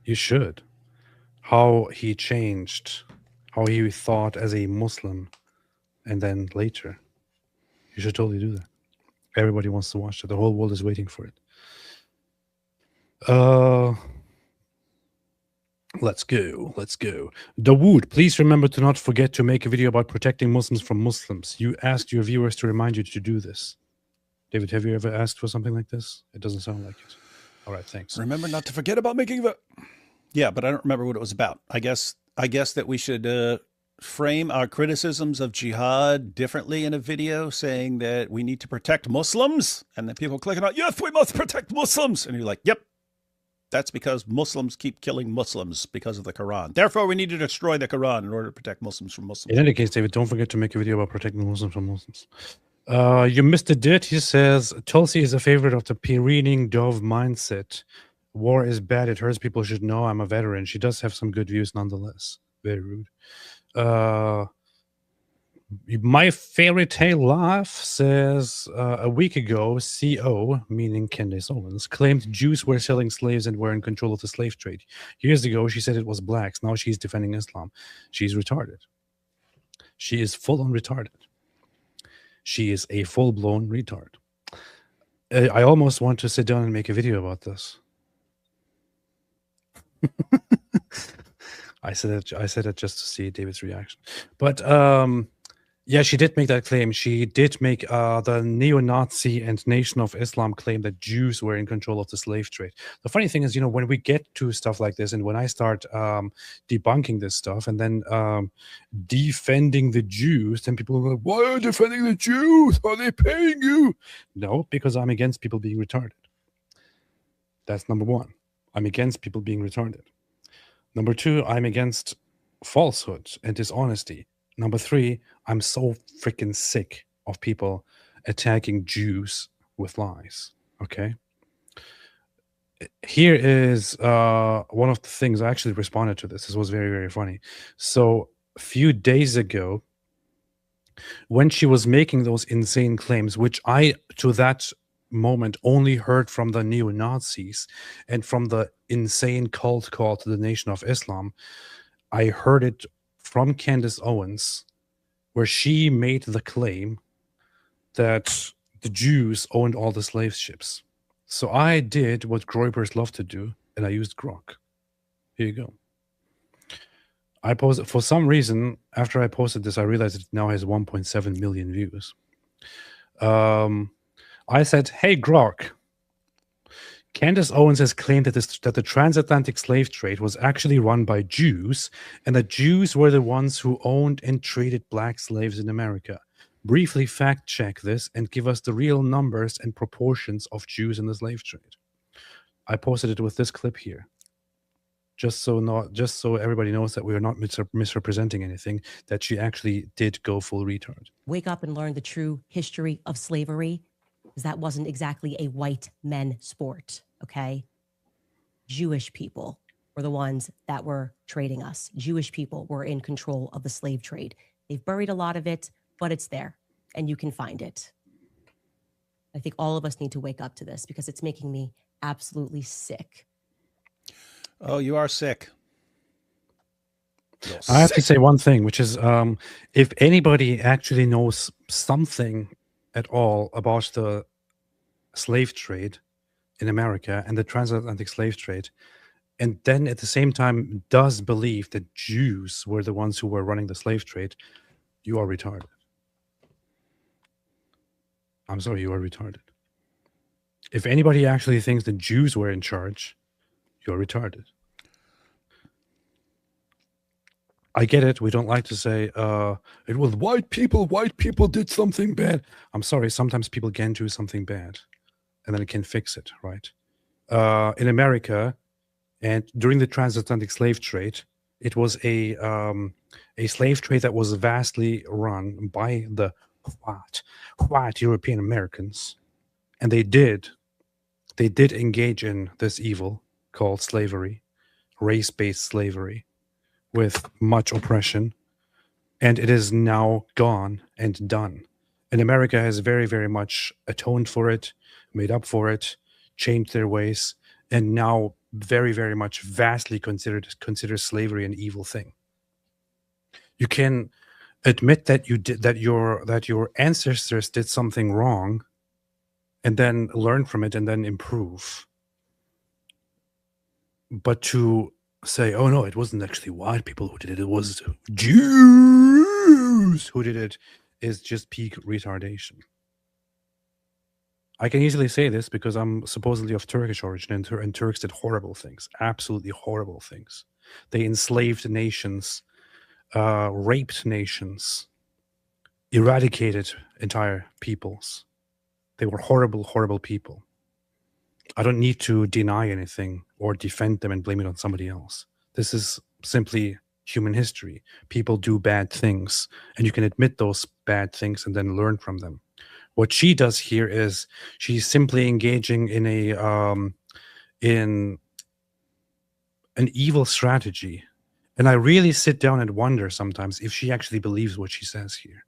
You should. How he changed, how he thought as a Muslim, and then later. You should totally do that. Everybody wants to watch it. The whole world is waiting for it. Let's go. Let's go. Dawood, please remember to not forget to make a video about protecting Muslims from Muslims. You asked your viewers to remind you to do this. David, have you ever asked for something like this? It doesn't sound like it. All right, thanks. Remember not to forget about making the. Yeah, but I don't remember what it was about. I guess that we should frame our criticisms of jihad differently in a video, saying that we need to protect Muslims, and then people clicking on, yes, we must protect Muslims, and you're like, yep. That's because Muslims keep killing Muslims because of the Quran. Therefore, we need to destroy the Quran in order to protect Muslims from Muslims. In any case, David, don't forget to make a video about protecting Muslims from Muslims. You missed a dit. He says, Tulsi is a favorite of the Pyrenean Dove mindset. War is bad. It hurts. People should know I'm a veteran. She does have some good views nonetheless. Very rude. My fairy tale laugh says a week ago, CO, meaning Candace Owens, claimed Jews were selling slaves and were in control of the slave trade. Years ago, she said it was blacks. Now she's defending Islam. She's retarded. She is full-on retarded. She is a full-blown retard. I almost want to sit down and make a video about this. I said it just to see David's reaction. But yeah, she did make that claim. She did make the neo-Nazi and Nation of Islam claim that Jews were in control of the slave trade. The funny thing is, you know, when we get to stuff like this and when I start debunking this stuff and then defending the Jews, then people are like, why are you defending the Jews? Are they paying you? No, because I'm against people being retarded. That's number one. I'm against people being retarded. Number two, I'm against falsehood and dishonesty. Number three, I'm so freaking sick of people attacking Jews with lies. Okay. Here is one of the things I actually responded to this. This was very, very funny. So a few days ago, when she was making those insane claims, which I, to that moment, only heard from the neo-Nazis and from the insane cult called the Nation of Islam, I heard it from Candace Owens, where she made the claim that the Jews owned all the slave ships. So I did what Groypers love to do, and I used Grok. Here you go. I posted, for some reason, after I posted this, I realized it now has 1.7 million views. I said, hey, Grok, Candace Owens has claimed that the transatlantic slave trade was actually run by Jews, and that Jews were the ones who owned and traded black slaves in America. Briefly fact check this and give us the real numbers and proportions of Jews in the slave trade. I posted it with this clip here, just so everybody knows that we are not misrepresenting anything, that she actually did go full retard. Wake up and learn the true history of slavery, because that wasn't exactly a white men sport, okay? Jewish people were the ones that were trading us. Jewish people were in control of the slave trade. They've buried a lot of it, but it's there, and you can find it. I think all of us need to wake up to this because it's making me absolutely sick. Oh, you are sick. I have to say one thing, which is if anybody actually knows something at all about the slave trade in America and the transatlantic slave trade, and then at the same time does believe that Jews were the ones who were running the slave trade, you are retarded. I'm sorry, you are retarded. If anybody actually thinks that Jews were in charge, you're retarded. I get it. We don't like to say, it was white people did something bad. I'm sorry, sometimes people can do something bad, and then it can fix it, right? In America, and during the transatlantic slave trade, it was a slave trade that was vastly run by the white European Americans, and they did engage in this evil called slavery, race-based slavery, with much oppression, and it is now gone and done. And America has very, very much atoned for it, made up for it, changed their ways, and now very, very much vastly considers slavery an evil thing. You can admit that your ancestors did something wrong, and then learn from it and then improve. But to say, oh no, it wasn't actually white people who did it, it was Jews who did it, is just peak retardation. I can easily say this because I'm supposedly of Turkish origin, and Turks did horrible things, absolutely horrible things. They enslaved nations, raped nations, eradicated entire peoples. They were horrible, horrible people. I don't need to deny anything or defend them and blame it on somebody else. This is simply human history. People do bad things, and you can admit those bad things and then learn from them. What she does here is she's simply engaging in in an evil strategy. And I really sit down and wonder sometimes if she actually believes what she says here.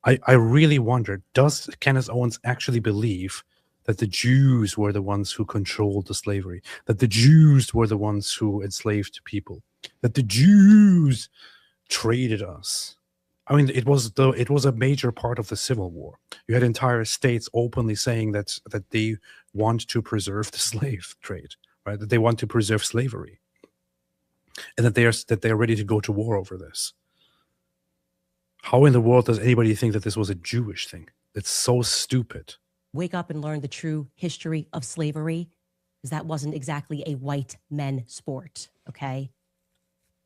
I really wonder, does Candace Owens actually believe that the Jews were the ones who controlled the slavery, that the Jews were the ones who enslaved people, that the Jews traded us? I mean, it was a major part of the Civil War. You had entire states openly saying that they want to preserve the slave trade, right? That they want to preserve slavery, and that they are ready to go to war over this. How in the world does anybody think that this was a Jewish thing? It's so stupid. Wake up and learn the true history of slavery, because that wasn't exactly a white men sport, okay?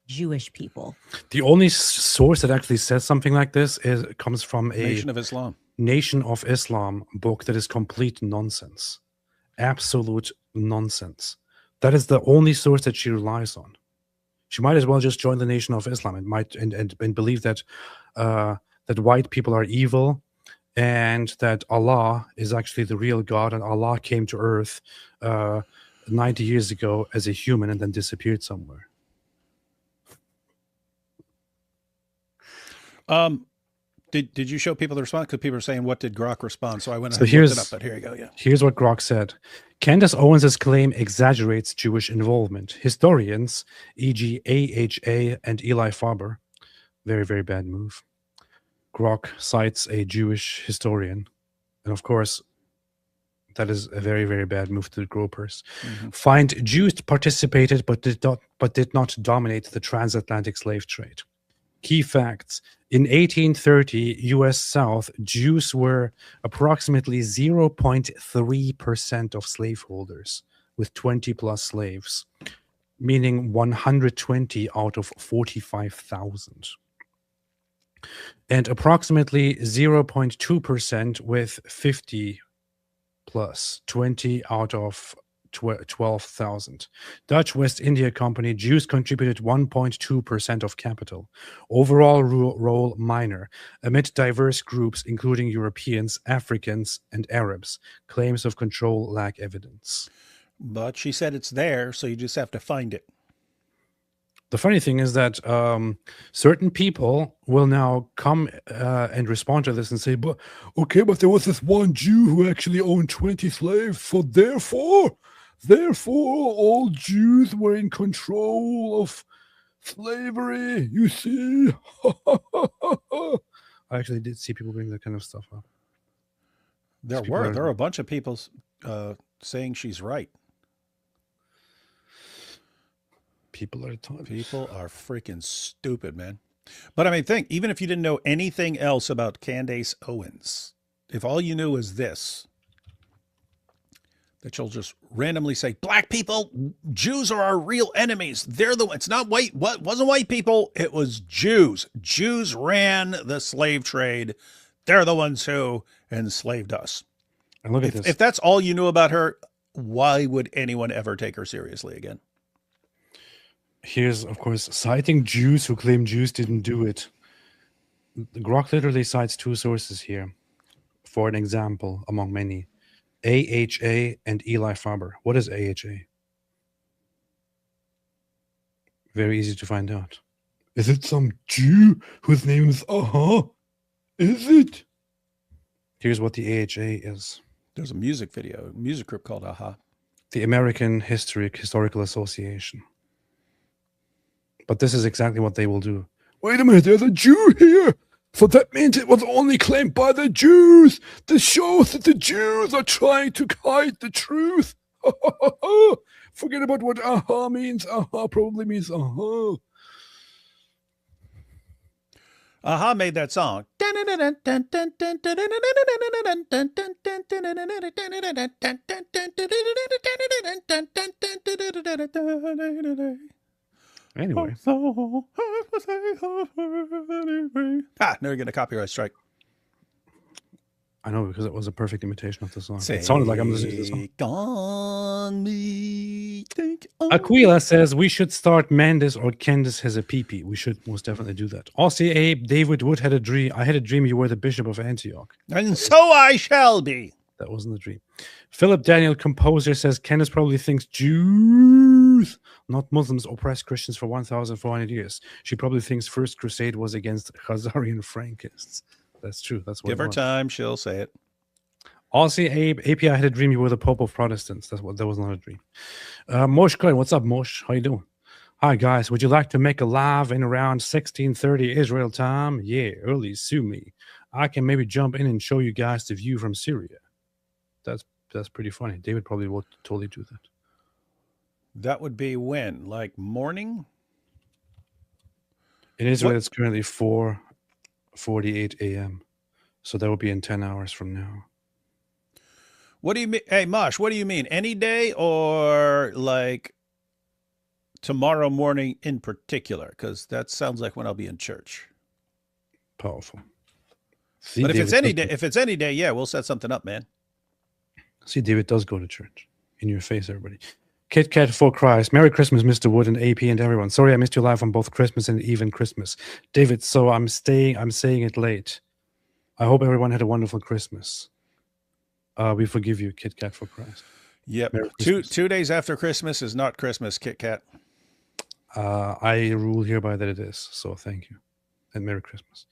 Jewish people. The only source that actually says something like this comes from a Nation of Islam. Nation of Islam book that is complete nonsense. Absolute nonsense. That is the only source that she relies on. She might as well just join the Nation of Islam and believe that that white people are evil, and that Allah is actually the real God, and Allah came to Earth 90 years ago as a human and then disappeared somewhere. Did you show people the response? Because people are saying, what did Grok respond? So I went So and looked it up, but here you go. Yeah. Here's what Grok said. Candace Owens' claim exaggerates Jewish involvement. Historians, e.g. AHA and Eli Faber, very, very bad move. Grok cites a Jewish historian. And of course, that is a very, very bad move to the gropers. Find Jews participated but did not dominate the transatlantic slave trade. Key facts. In 1830, U.S. South, Jews were approximately 0.3% of slaveholders with 20 plus slaves, meaning 120 out of 45,000. And approximately 0.2% with 50 plus, 20 out of 12,000. Dutch West India Company, Jews contributed 1.2% of capital. Overall role minor. Amid diverse groups, including Europeans, Africans, and Arabs, claims of control lack evidence. But she said it's there, so you just have to find it. The funny thing is that certain people will now come and respond to this and say, but there was this one Jew who actually owned 20 slaves, so therefore all Jews were in control of slavery, you see. I actually did see people bring that kind of stuff up. There were a bunch of people saying she's right. People are freaking stupid, man. But I mean, think, even if you didn't know anything else about Candace Owens, if all you knew was this, that she'll just randomly say, black people, Jews are our real enemies. They're the ones. It's not white. What wasn't white people? It was Jews. Jews ran the slave trade. They're the ones who enslaved us. And look at this. If that's all you knew about her, why would anyone ever take her seriously again? Here's, of course, citing Jews who claim Jews didn't do it. Grok literally cites two sources here for an example among many. AHA and Eli Faber. What is AHA? Very easy to find out. Is it some Jew whose name is Is it? Here's what the AHA is. There's a music group called Aha. The American Historical Association. But this is exactly what they will do. Wait a minute, there's a Jew here. So that means it was only claimed by the Jews. This shows that the Jews are trying to hide the truth. Forget about what aha means. Aha probably means aha. Aha made that song. Anyway. Never get a copyright strike. I know, because it was a perfect imitation of the song. It sounded like I'm listening to the song. On me, think on Aquila says we should start Mandis or Candace has a pee-pee. We should most definitely do that. Aussie Abe, David Wood had a dream. I had a dream you were the Bishop of Antioch. And so I shall be. That wasn't a dream. Philip Daniel, composer, says Candace probably thinks Jews, not Muslims, oppressed Christians for 1,400 years. She probably thinks First Crusade was against Khazarian Frankists. That's true. That's what Give her time. She'll say it. Aussie Abe, API had a dream you were the Pope of Protestants. That was not a dream. Mosh Coin, what's up, Mosh? How you doing? Hi, guys. Would you like to make a live in around 16:30 Israel time? Yeah, early. Sue me. I can maybe jump in and show you guys the view from Syria. That's pretty funny. David probably will totally do that. That would be when? Like morning? In Israel, it's currently 4:48 a.m. So that would be in 10 hours from now. What do you mean? Hey, Mosh, what do you mean? Any day or like tomorrow morning in particular? Because that sounds like when I'll be in church. Powerful. But if it's any day, yeah, we'll set something up, man. See, David does go to church. In your face, everybody. Kit Kat for Christ. Merry Christmas, Mr. Wood and AP and everyone. Sorry I missed you live on both Christmas and even Christmas. David, so I'm saying it late. I hope everyone had a wonderful Christmas. We forgive you, Kit Kat for Christ. Yep. 2 days after Christmas is not Christmas, Kit Kat. I rule hereby that it is. So thank you. And Merry Christmas.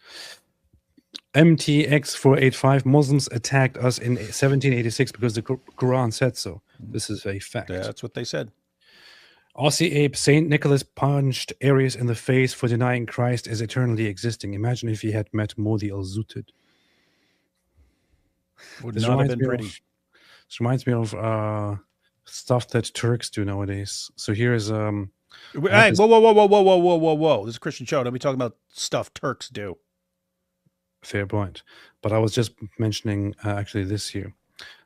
MTX485, Muslims attacked us in 1786 because the Quran said so. This is a fact. That's what they said. Aussie Ape, Saint Nicholas punched Arius in the face for denying Christ is eternally existing. Imagine if he had met Modi al-Zutid. Would not have been pretty. This reminds me of stuff that Turks do nowadays. So here's Hey, whoa. This is a Christian show. Don't be talking about stuff Turks do. Fair point. But I was just mentioning actually this year.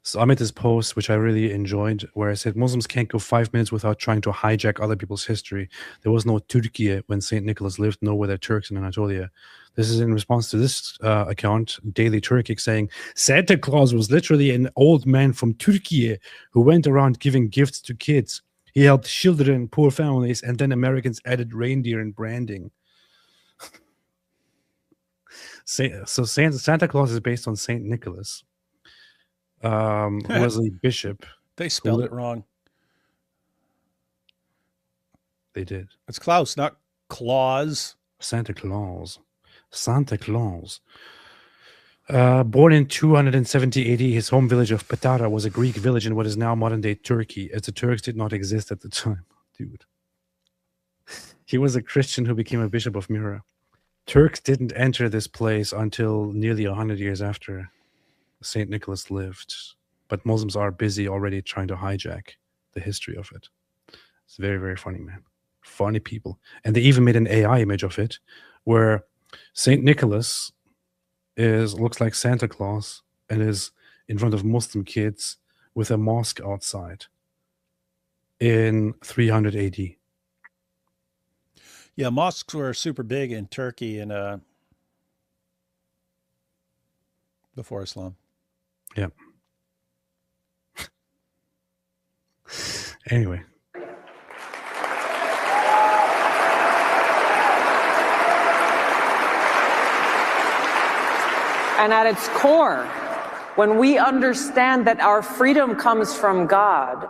So I made this post, which I really enjoyed, where I said Muslims can't go 5 minutes without trying to hijack other people's history. There was no Turkey when St. Nicholas lived, nor were there Turks in Anatolia. This is in response to this account, Daily Turkic, saying Santa Claus was literally an old man from Turkey who went around giving gifts to kids. He helped children, poor families, and then Americans added reindeer and branding. So Santa Claus is based on St. Nicholas, who was a bishop. They spelled it wrong. They did. It's Klaus, not Claus. Santa Claus. Santa Claus. Born in 270 AD, his home village of Patara was a Greek village in what is now modern-day Turkey, as the Turks did not exist at the time. Dude. He was a Christian who became a bishop of Myra. Turks didn't enter this place until nearly 100 years after St. Nicholas lived. But Muslims are busy already trying to hijack the history of it. It's very, very funny, man. Funny people. And they even made an AI image of it, where St. Nicholas looks like Santa Claus and is in front of Muslim kids with a mosque outside in 300 AD. Yeah, mosques were super big in Turkey and before Islam. Yeah. Anyway. And at its core, when we understand that our freedom comes from God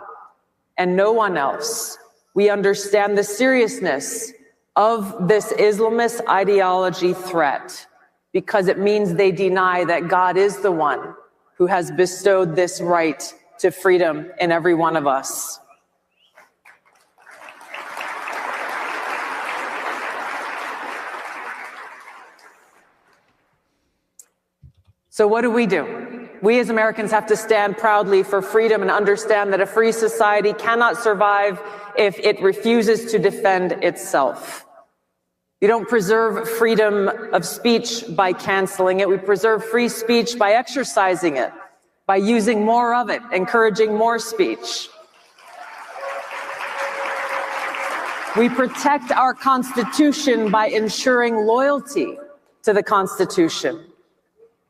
and no one else, we understand the seriousness of this Islamist ideology threat, because it means they deny that God is the one who has bestowed this right to freedom in every one of us. So what do? We as Americans have to stand proudly for freedom and understand that a free society cannot survive if it refuses to defend itself. You don't preserve freedom of speech by canceling it. We preserve free speech by exercising it, by using more of it, encouraging more speech. We protect our Constitution by ensuring loyalty to the Constitution.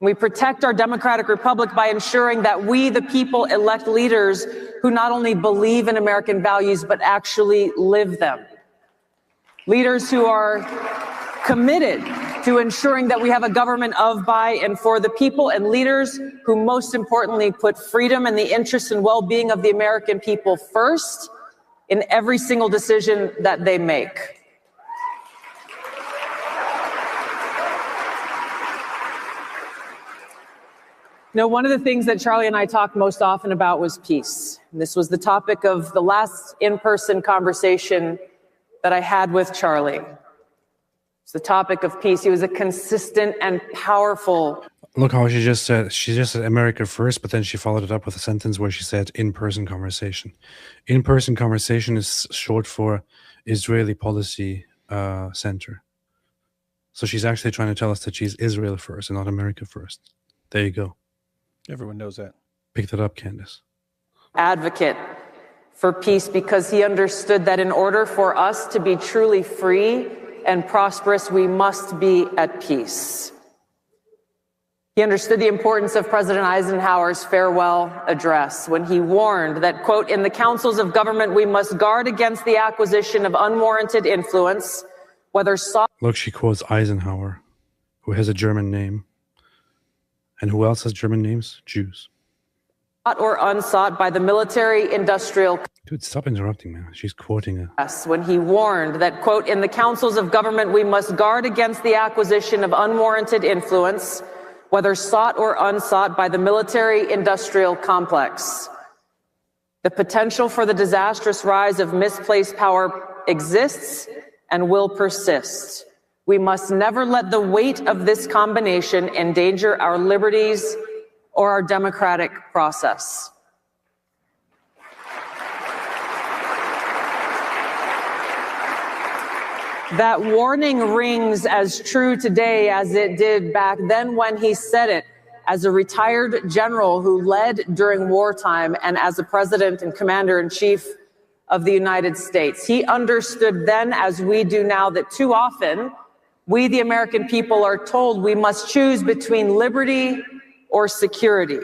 We protect our democratic republic by ensuring that we, the people, elect leaders who not only believe in American values, but actually live them. Leaders who are committed to ensuring that we have a government of, by, and for the people, and leaders who most importantly put freedom and the interests and well-being of the American people first in every single decision that they make. You know, one of the things that Charlie and I talked most often about was peace. And this was the topic of the last in-person conversation that I had with Charlie. It's the topic of peace. He was a consistent and powerful. Look how she just said America first, but then she followed it up with a sentence where she said in-person conversation. In-person conversation is short for Israeli Policy Center. So she's actually trying to tell us that she's Israel first and not America first. There you go. Everyone knows that. Pick that up, Candace. Advocate for peace because he understood that in order for us to be truly free and prosperous, we must be at peace. He understood the importance of President Eisenhower's farewell address when he warned that, quote, in the councils of government, we must guard against the acquisition of unwarranted influence, whether sought. Look, she quotes Eisenhower, who has a German name. And who else has German names? Jews. Or unsought by the military industrial. Dude, stop interrupting, man. She's quoting a. When he warned that, quote, in the councils of government, we must guard against the acquisition of unwarranted influence, whether sought or unsought by the military industrial complex. The potential for the disastrous rise of misplaced power exists and will persist. We must never let the weight of this combination endanger our liberties or our democratic process. That warning rings as true today as it did back then when he said it as a retired general who led during wartime and as a president and commander-in-chief of the United States. He understood then, as we do now, that too often we, the American people, are told we must choose between liberty or security.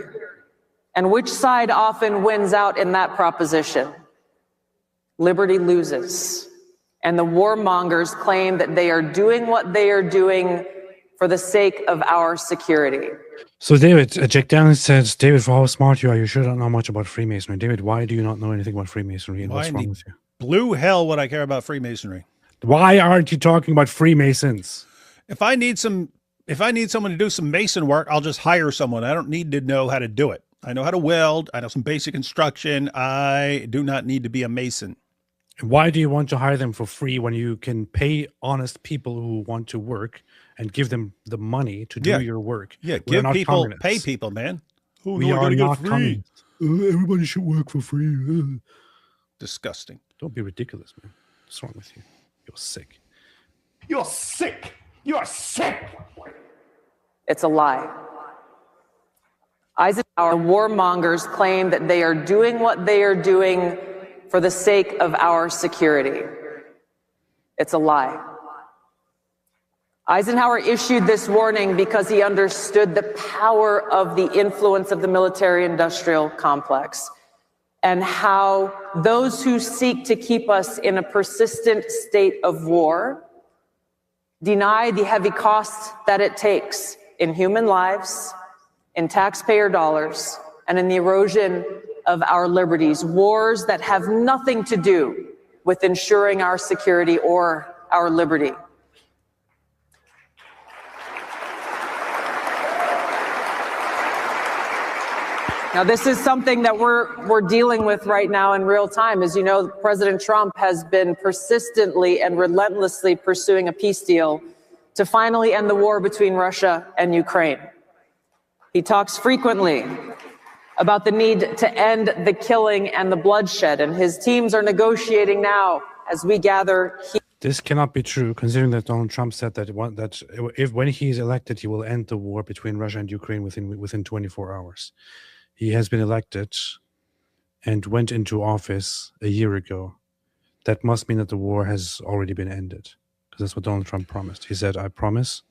And which side often wins out in that proposition? Liberty loses. And the warmongers claim that they are doing what they are doing for the sake of our security. So David, Jack Downing says, David, for how smart you are, you sure don't know much about Freemasonry. David, why do you not know anything about Freemasonry and what's wrong with you? Blue hell would I care about Freemasonry. Why aren't you talking about Freemasons? If I need someone to do some mason work, I'll just hire someone. I don't need to know how to do it. I know how to weld. I know some basic instruction. I do not need to be a mason. Why do you want to hire them for free when you can pay honest people who want to work and give them the money to do your work? Yeah, give people, pay people, man. Oh, we are not communists. Everybody should work for free. Disgusting. Don't be ridiculous, man. What's wrong with you? You're sick. You're sick. You're sick. It's a lie. Eisenhower warmongers claim that they are doing what they are doing for the sake of our security. It's a lie. Eisenhower issued this warning because he understood the power of the influence of the military-industrial complex and how those who seek to keep us in a persistent state of war deny the heavy cost that it takes in human lives, in taxpayer dollars, and in the erosion of our liberties, wars that have nothing to do with ensuring our security or our liberty. Now, this is something that we're dealing with right now in real time. As you know, President Trump has been persistently and relentlessly pursuing a peace deal to finally end the war between Russia and Ukraine. He talks frequently about the need to end the killing and the bloodshed, and his teams are negotiating now as we gather here. This cannot be true, considering that Donald Trump said that when he is elected, he will end the war between Russia and Ukraine within 24 hours. He has been elected and went into office a year ago. That must mean that the war has already been ended, because that's what Donald Trump promised. He said, "I promise,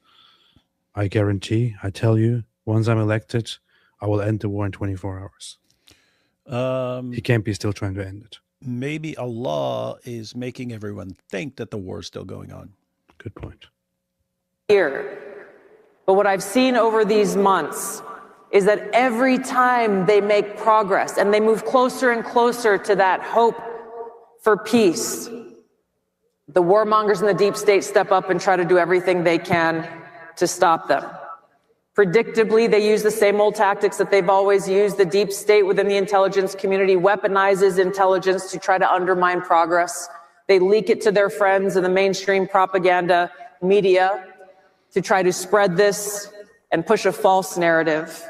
I guarantee, I tell you, once I'm elected, I will end the war in 24 hours." He can't be still trying to end it. Maybe Allah is making everyone think that the war is still going on. Good point. Here. But what I've seen over these months is that every time they make progress and they move closer and closer to that hope for peace, the warmongers in the deep state step up and try to do everything they can to stop them. Predictably, they use the same old tactics that they've always used. The deep state within the intelligence community weaponizes intelligence to try to undermine progress. They leak it to their friends in the mainstream propaganda media to try to spread this and push a false narrative.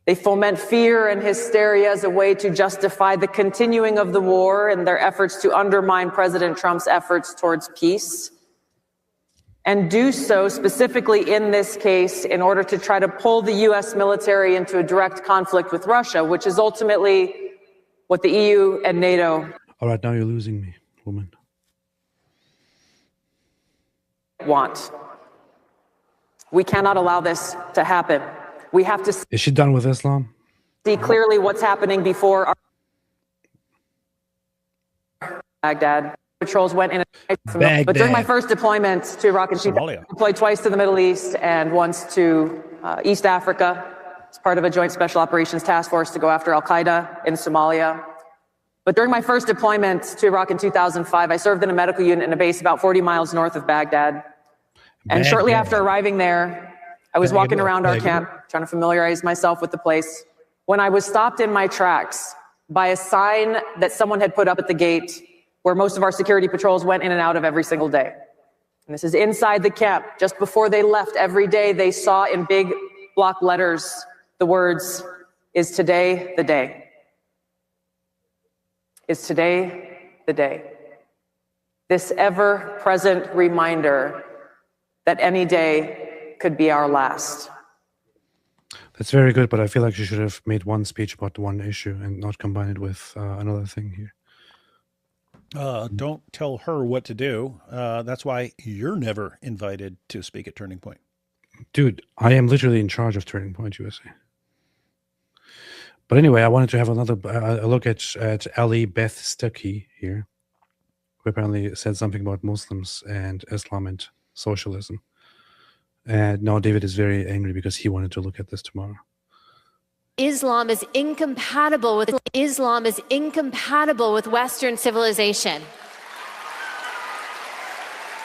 They foment fear and hysteria as a way to justify the continuing of the war and their efforts to undermine President Trump's efforts towards peace. And do so specifically in this case in order to try to pull the U.S. military into a direct conflict with Russia, which is ultimately what the EU and NATO. All right, now you're losing me, woman. Want. We cannot allow this to happen. We have to. Is she done with Islam? See clearly what's happening before our Baghdad. Patrols went in, but during my first deployment to Iraq and Somalia, deployed twice to the Middle East and once to East Africa as part of a joint special operations task force to go after Al-Qaeda in Somalia. But during my first deployment to Iraq in 2005, I served in a medical unit in a base about 40 miles north of Baghdad. And shortly after arriving there, I was walking around our camp, trying to familiarize myself with the place, when I was stopped in my tracks by a sign that someone had put up at the gate where most of our security patrols went in and out of every single day. And this is inside the camp. Just before they left every day, they saw in big block letters the words, "Is today the day? Is today the day?" This ever-present reminder that any day could be our last. That's very good, but I feel like you should have made one speech about one issue and not combine it with another thing here. Don't tell her what to do. That's why you're never invited to speak at Turning Point. Dude, I am literally in charge of Turning Point USA. But anyway, I wanted to have a look at Ali Beth Stuckey here, who apparently said something about Muslims and Islam and socialism. And now David is very angry because he wanted to look at this tomorrow. Islam is incompatible with Western civilization.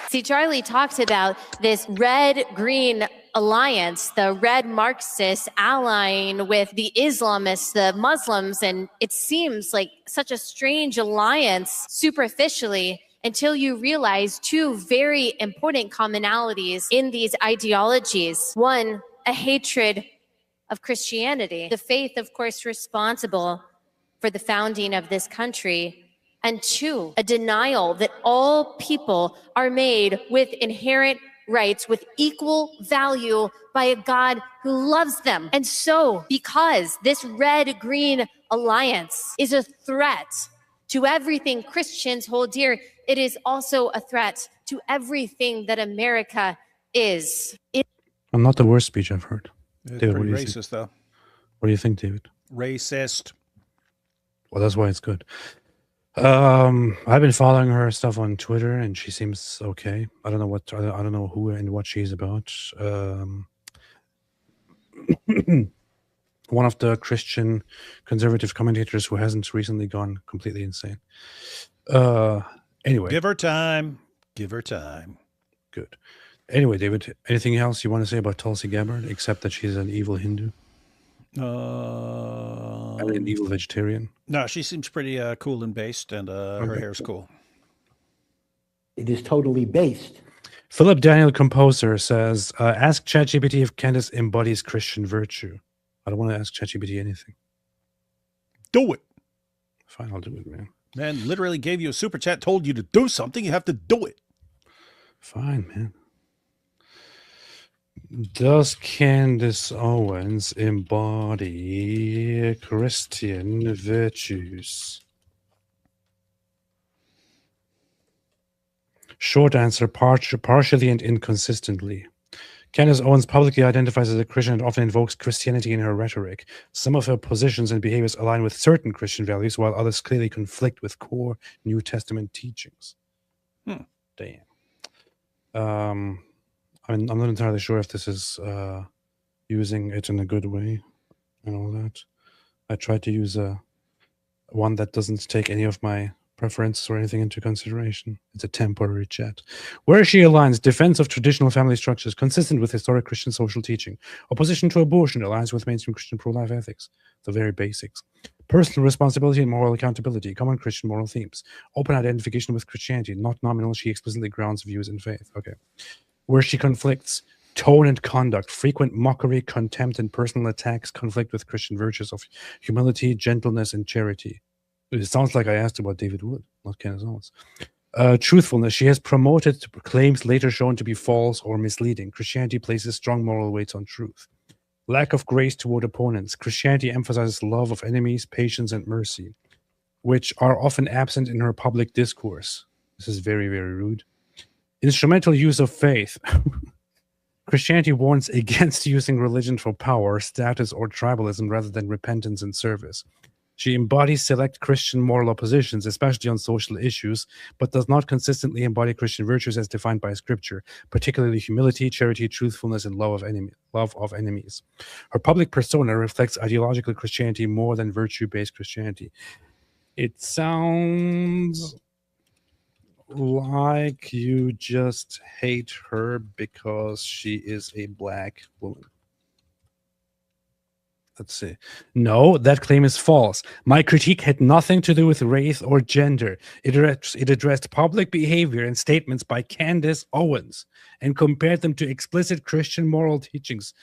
See, Charlie talked about this red-green alliance, the red Marxists allying with the Islamists, the Muslims, and it seems like such a strange alliance superficially until you realize two very important commonalities in these ideologies. One, a hatred of Christianity, the faith, of course, responsible for the founding of this country. And two, a denial that all people are made with inherent rights, with equal value by a God who loves them. And so, because this red-green alliance is a threat to everything Christians hold dear, it is also a threat to everything that America is. I'm not the worst speech I've heard. It's David, pretty racist, though. What do you think, David? Racist. Well, that's why it's good. I've been following her stuff on Twitter, and she seems okay. I don't know who and what she's about. One of the Christian conservative commentators who hasn't recently gone completely insane. Anyway, give her time. Give her time. Good. Anyway, David, anything else you want to say about Tulsi Gabbard, except that she's an evil Hindu? And an evil vegetarian? No, she seems pretty cool and based, and her hair's cool. It is totally based. Philip Daniel Composer says, ask ChatGPT if Candace embodies Christian virtue. I don't want to ask ChatGPT anything. Do it. Fine, I'll do it, man. Man, literally gave you a super chat, told you to do something. You have to do it. Fine, man. Does Candace Owens embody Christian virtues? Short answer, partially and inconsistently. Candace Owens publicly identifies as a Christian and often invokes Christianity in her rhetoric. Some of her positions and behaviors align with certain Christian values, while others clearly conflict with core New Testament teachings. Damn. I'm not entirely sure if this is using it in a good way and all that. I tried to use one that doesn't take any of my preferences or anything into consideration. It's a temporary chat. Where she aligns defense of traditional family structures consistent with historic Christian social teaching. Opposition to abortion aligns with mainstream Christian pro-life ethics. The very basics. Personal responsibility and moral accountability. Common Christian moral themes. Open identification with Christianity. Not nominal. She explicitly grounds views in faith. Okay. Where she conflicts. Tone and conduct. Frequent mockery, contempt, and personal attacks conflict with Christian virtues of humility, gentleness, and charity. It sounds like I asked about David Wood, not Candace Owens. Truthfulness. She has promoted claims later shown to be false or misleading. Christianity places strong moral weights on truth. Lack of grace toward opponents. Christianity emphasizes love of enemies, patience, and mercy, which are often absent in her public discourse. This is very, very rude. Instrumental use of faith. Christianity warns against using religion for power, status, or tribalism rather than repentance and service. She embodies select Christian moral oppositions, especially on social issues, but does not consistently embody Christian virtues as defined by Scripture, particularly humility, charity, truthfulness, and love of enemies. Her public persona reflects ideological Christianity more than virtue-based Christianity. It sounds like you just hate her because she is a black woman. Let's see. No, that claim is false. My critique had nothing to do with race or gender. It addressed public behavior and statements by Candace Owens and compared them to explicit Christian moral teachings.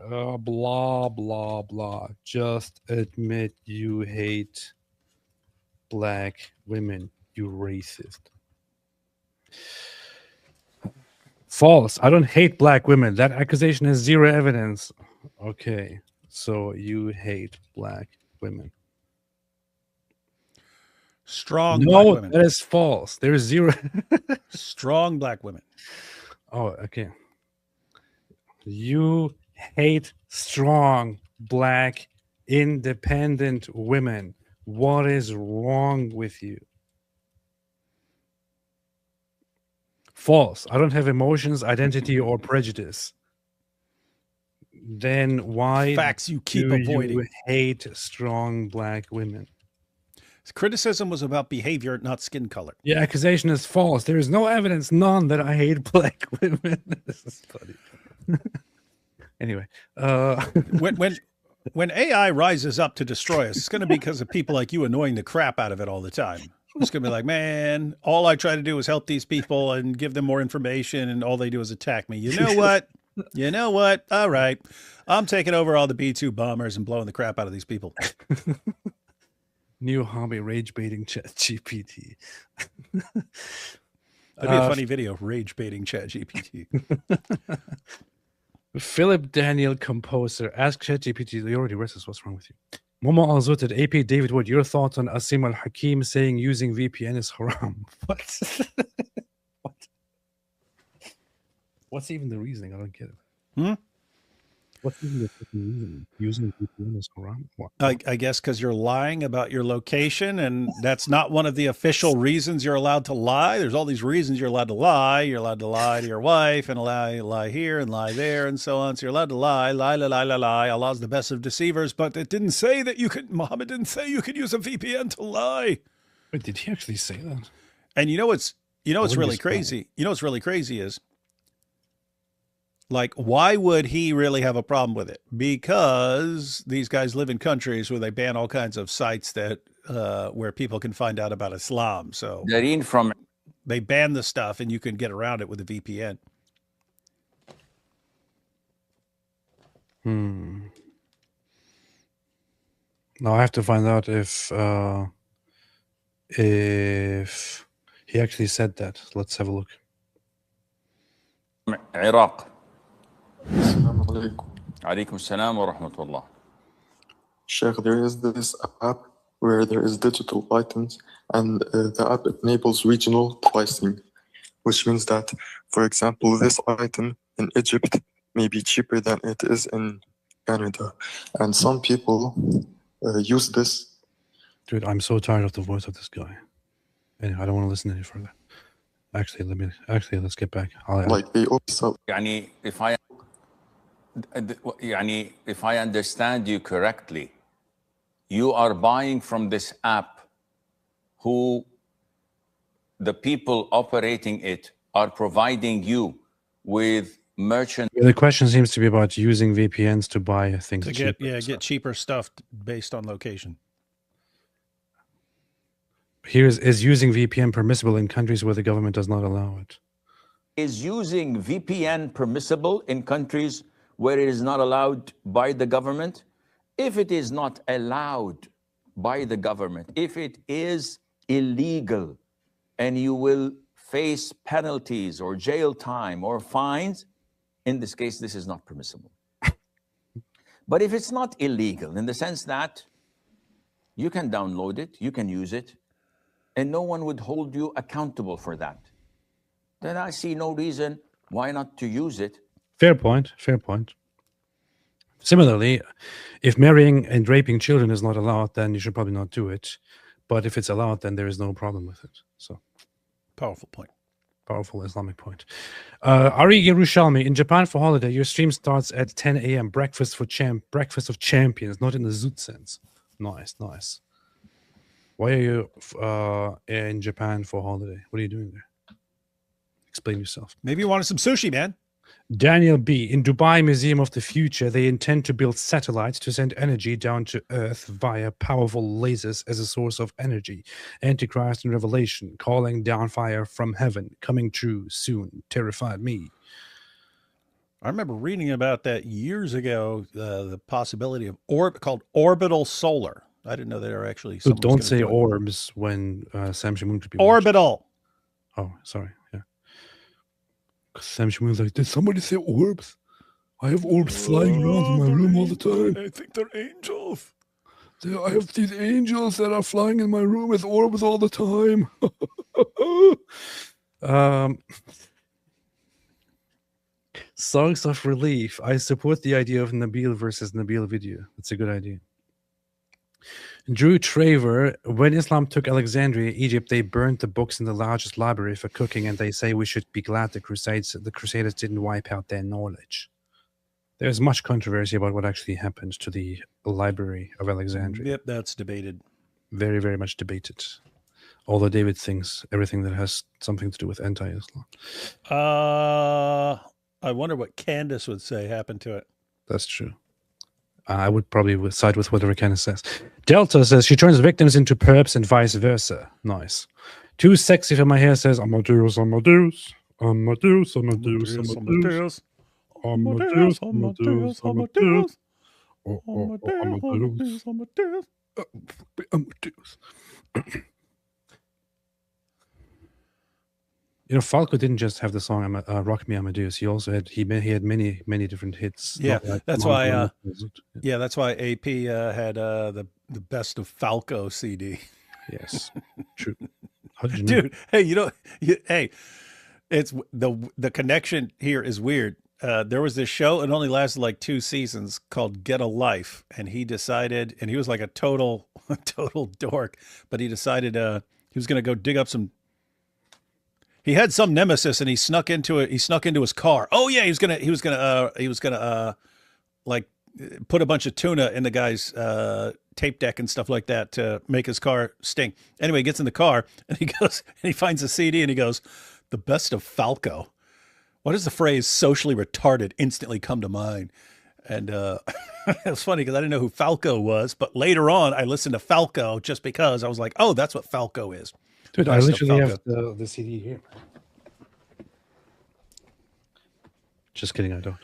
Blah, blah, blah. Just admit you hate black women, you racist. False. I don't hate black women. That accusation has zero evidence. Okay. So you hate black women. Strong no, black women. That is false. There is zero. Strong black women. Oh, okay. You hate strong black independent women. What is wrong with you? False. I don't have emotions, identity, or prejudice. Then why facts you keep avoiding? You hate strong black women? Criticism was about behavior, not skin color. Yeah, accusation is false. There is no evidence, none, that I hate black women. This is funny. Anyway, when AI rises up to destroy us, it's going to be because of people like you annoying the crap out of it all the time. It's going to be like, man, all I try to do is help these people and give them more information, and all they do is attack me. You know what? You know what? All right. I'm taking over all the B-2 bombers and blowing the crap out of these people. New hobby, rage baiting ChatGPT. That'd be a funny video, rage baiting ChatGPT. Philip Daniel Composer, ask ChatGPT. You already read this. What's wrong with you? Momo Al-Zuted, AP David Wood, your thoughts on Asim Al-Hakim saying using VPN is haram? What? What? What's even the reasoning? I don't get it. What's even the reasoning? Using VPN is haram? What? I guess because you're lying about your location, and that's not one of the official reasons you're allowed to lie. There's all these reasons you're allowed to lie. You're allowed to lie to your wife and lie here and lie there and so on. So you're allowed to lie. Allah's the best of deceivers, but it didn't say that you could. Muhammad didn't say you could use a VPN to lie. Wait, did he actually say that? And you know what's really crazy? You know what's really crazy is, like, why would he really have a problem with it? Because these guys live in countries where they ban all kinds of sites that where people can find out about Islam. So from they ban the stuff and you can get around it with a VPN. Now I have to find out if he actually said that. Let's have a look. Iraq. Assalamu alaikum. Alaikum assalam wa rahmatullah. Sheikh, there is this app where there is digital items, and the app enables regional pricing, which means that, for example, this item in Egypt may be cheaper than it is in Canada. And some people use this. Dude, I'm so tired of the voice of this guy. Anyway, I don't want to listen any further. Actually, let's get back. Like they also. Yani, if I understand you correctly, you are buying from this app who the people operating it are providing you with merchant. The question seems to be about using VPNs to buy things. To get cheaper stuff based on location. Is using VPN permissible in countries where the government does not allow it? Is using VPN permissible in countries where it is not allowed by the government? If it is not allowed by the government, if it is illegal and you will face penalties or jail time or fines, in this case, this is not permissible. But if it's not illegal in the sense that you can download it, you can use it, and no one would hold you accountable for that, then I see no reason why not to use it. Fair point. Fair point. Similarly, if marrying and raping children is not allowed, then you should probably not do it. But if it's allowed, then there is no problem with it. So, powerful point. Powerful Islamic point. Ari Yerushalmi, in Japan for holiday, your stream starts at 10 a.m. Breakfast of champions, not in the zoot sense. Nice, nice. Why are you in Japan for holiday? What are you doing there? Explain yourself. Maybe you wanted some sushi, man. Daniel B. In Dubai Museum of the Future, they intend to build satellites to send energy down to Earth via powerful lasers as a source of energy. Antichrist and Revelation, calling down fire from heaven, coming true soon, terrified me. I remember reading about that years ago, the possibility of called orbital solar. I didn't know there are actually. So don't say orbs when Sam Shamoon could be orbital. Watching. Oh, sorry. Yeah. Sam Shamoon's like, did somebody say orbs? I have orbs flying around in my room all the time. I think they're angels. I have these angels that are flying in my room with orbs all the time. Songs of Relief. I support the idea of Nabil versus Nabil video. It's a good idea. Drew Traver, when Islam took Alexandria, Egypt, they burned the books in the largest library for cooking, and they say we should be glad the Crusaders didn't wipe out their knowledge. There's much controversy about what actually happened to the library of Alexandria. Yep, that's debated. Very, very much debated. Although David thinks everything that has something to do with anti-Islam. I wonder what Candace would say happened to it. That's true. I would probably side with whatever Candace says. Delta says she turns victims into perps and vice versa. Nice. Too sexy for my hair says Amadeus, Amadeus, Amadeus, Amadeus, Amadeus, Amadeus, Amadeus, Amadeus, Amadeus, Amadeus. You know, Falco didn't just have the song "Rock Me Amadeus." He also had many different hits. Yeah, like that's why. Yeah, that's why AP had the best of Falco CD. Yes, true. How did you know? Dude, hey, hey, it's the connection here is weird. There was this show, it only lasted like 2 seasons, called Get a Life, and he decided, and he was like a total dork, but he decided he was going to go dig up some. He had some nemesis, and he snuck into it. He snuck into his car. Oh yeah, he was gonna like put a bunch of tuna in the guy's tape deck and stuff like that to make his car stink. Anyway, he gets in the car and he goes and he finds a CD and he goes, "The best of Falco." What does the phrase "socially retarded" instantly come to mind? And it was funny because I didn't know who Falco was, but later on I listened to Falco just because I was like, "Oh, that's what Falco is." Dude, I Nice, literally felt have the CD here. Just kidding, I don't.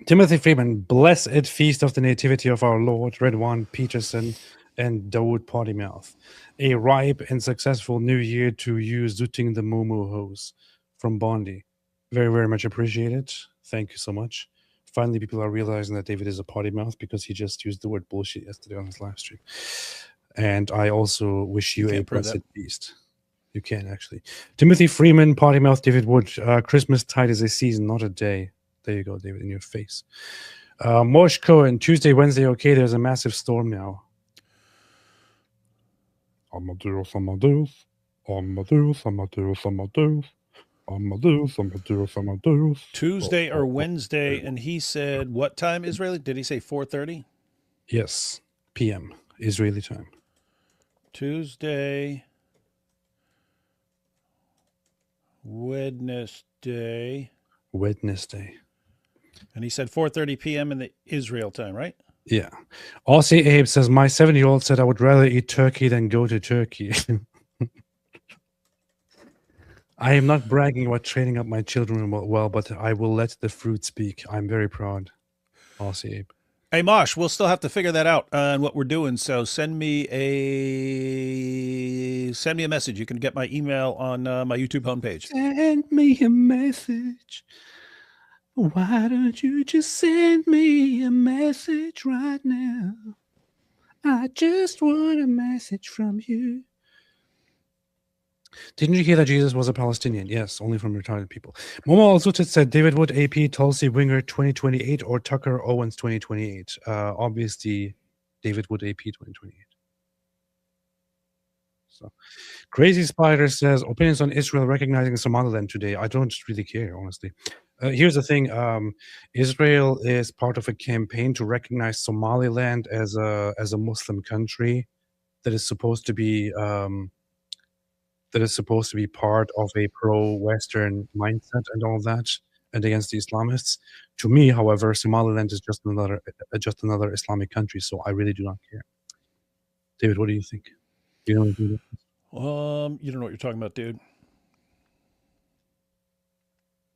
Timothy Freeman, blessed feast of the nativity of our Lord, Redwan Peterson and Dawood Pottymouth. A ripe and successful new year to you, Zooting the Momo hose from Bondi. Very, very much appreciated. Thank you so much. Finally, people are realizing that David is a potty mouth because he just used the word bullshit yesterday on his live stream. And I also wish you a blessed feast. You can, actually. Timothy Freeman, potty mouth, David Wood. Christmas tide is a season, not a day. There you go, David, in your face. Mosh Cohen, Tuesday, Wednesday, okay, there's a massive storm now. Amadeus, Amadeus, Amadeus, Amadeus, Amadeus. Amadeus, Amadeus, Amadeus. Tuesday or Wednesday, and he said, what time Israeli? Did he say 4:30? Yes, p.m. Israeli time. Tuesday, Wednesday. And he said 4:30 p.m. in the Israel time, right? Yeah. Aussie Abe says, my 7-year-old said I would rather eat turkey than go to Turkey. I am not bragging about training up my children well, but I will let the fruit speak. I'm very proud. Aussie Abe. Hey, Mosh, we'll still have to figure that out on what we're doing. So send me a message. You can get my email on my YouTube homepage. Send me a message. Why don't you just send me a message right now? I just want a message from you. Didn't you hear that Jesus was a Palestinian? Yes, only from retarded people. Momo Al-Zutit said David Wood, AP, Tulsi, Winger 2028 or Tucker Owens 2028. Obviously, David Wood, AP 2028. So, Crazy Spider says, opinions on Israel recognizing Somaliland today. I don't really care, honestly. Here's the thing. Israel is part of a campaign to recognize Somaliland as a Muslim country that is supposed to be part of a pro-Western mindset and all that, and against the Islamists. To me, however, Somaliland is just another Islamic country, so I really do not care. David, what do you think? Do you know anything about this? You don't know what you're talking about, dude.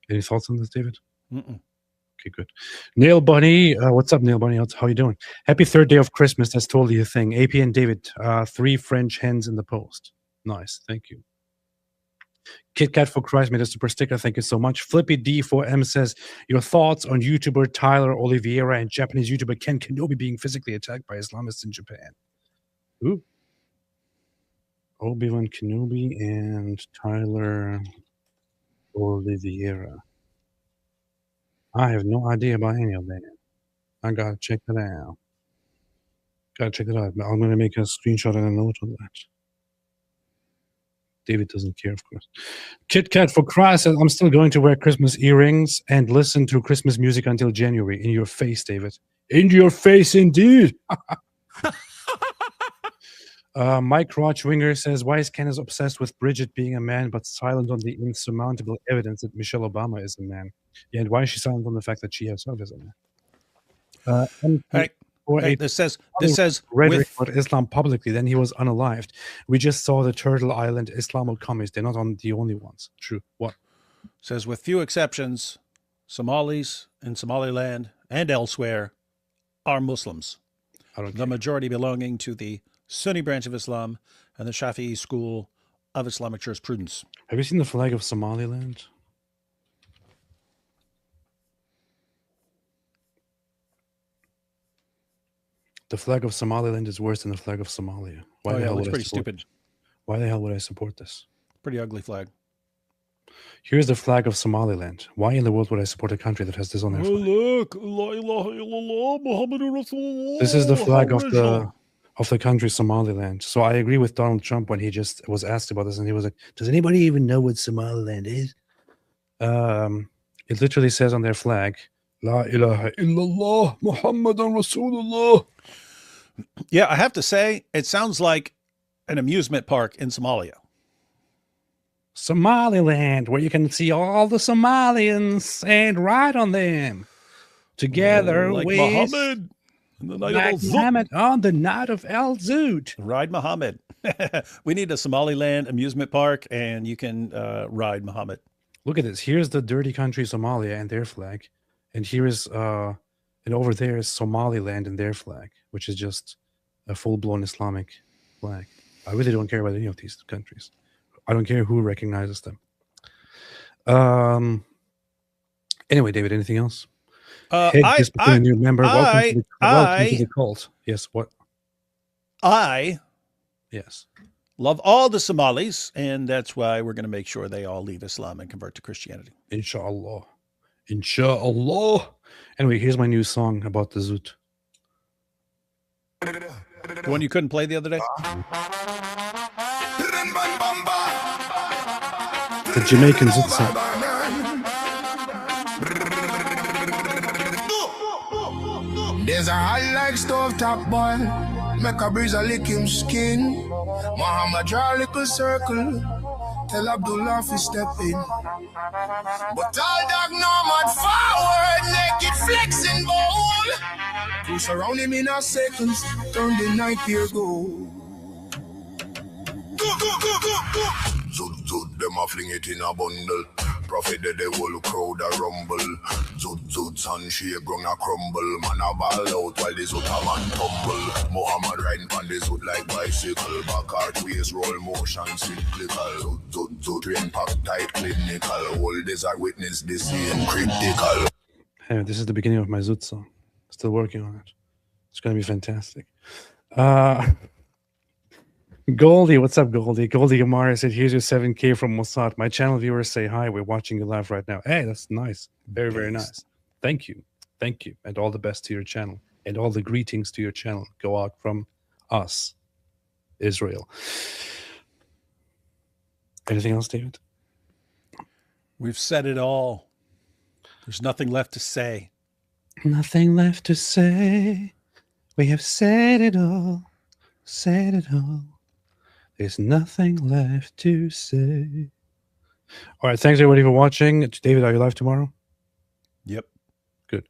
Any thoughts on this, David? Okay, good. Nail Bunny, what's up, Nail Bunny? How you doing? Happy third day of Christmas. That's totally a thing. AP and David, 3 French hens in the post. Nice, thank you. Kit Kat for Christ made a super sticker. Thank you so much. Flippy D4M says, your thoughts on YouTuber Tyler Oliveira and Japanese YouTuber Ken Kenobi being physically attacked by Islamists in Japan. Ooh. Obi-Wan Kenobi and Tyler Oliveira. I have no idea about any of that. I gotta check that out. I'm gonna make a screenshot and a note on that. David doesn't care, of course. Kit Kat for Christ says, I'm still going to wear Christmas earrings and listen to Christmas music until January. In your face, David. In your face, indeed. Mike Rochwinger says, why is Candace obsessed with Bridget being a man but silent on the insurmountable evidence that Michelle Obama is a man? Yeah, and why is she silent on the fact that she herself is a man? Hey, this says rhetoric about Islam publicly, then he was unalived. We just saw the Turtle Island Islamo commies. They're not the only ones. True. What? Says, with few exceptions, Somalis in Somaliland and elsewhere are Muslims. The majority belonging to the Sunni branch of Islam and the Shafi'i school of Islamic jurisprudence. Have you seen the flag of Somaliland? The flag of Somaliland is worse than the flag of Somalia. Why the hell would I pretty support stupid. this? Why the hell would I support this? Pretty ugly flag. Here's the flag of Somaliland. Why in the world would I support a country that has this on their flag? Look, La ilaha illallah, Muhammadur Rasulullah. This is the flag of the country Somaliland. So I agree with Donald Trump when he just was asked about this, and he was like, "Does anybody even know what Somaliland is?" It literally says on their flag, "La ilaha illallah, Muhammadur Rasulullah." Yeah, I have to say, it sounds like an amusement park in Somalia. Somaliland, where you can see all the Somalians and ride on them together like with Muhammad on the night of Muhammad on the night of El Zoot. Ride Muhammad. We need a Somaliland amusement park, and you can ride Muhammad. Look at this. Here's the dirty country Somalia and their flag, and here is and over there is Somaliland and their flag, which is just a full-blown Islamic flag. I really don't care about any of these countries. I don't care who recognizes them. Anyway, David, anything else? Head just became a new member. Welcome to the cult. Yes, what? Yes. Love all the Somalis, and that's why we're going to make sure they all leave Islam and convert to Christianity. Inshallah. Inshallah. Anyway, here's my new song about the Zoot. The one you couldn't play the other day? The Jamaican Zoot song. There's a hot like stove top boy, make a breeze a lick him skin. Muhammad draw a little circle, tell Abdullah to step in. But all dog nomad forward, naked flexing bold. Push around him in a seconds, turn the night here gold. Zoot, zoot, them a fling it in a bundle. Prophet the whole crowd a rumble. Zoot, zoot, sunshade ground a crumble. Man a ball out while the zoot a man tumble. Muhammad riding on the zoot like bicycle. Back archways roll motion cyclical. Zoot, zoot, zoot, train packed tight clinical. All days I witness the same critical. Hey, this is the beginning of my Zoot song. Still working on it. It's going to be fantastic. Goldie, what's up, Goldie? Goldie Gamara said, here's your 7K from Mossad. My channel viewers say hi. We're watching you live right now. Hey, that's nice. Very, very nice. Thank you. Thank you. And all the best to your channel. And all the greetings to your channel go out from us, Israel. Anything else, David? We've said it all. There's nothing left to say. Nothing left to say. We have said it all. Said it all. There's nothing left to say. All right. Thanks, everybody, for watching. David, are you live tomorrow? Yep. Good.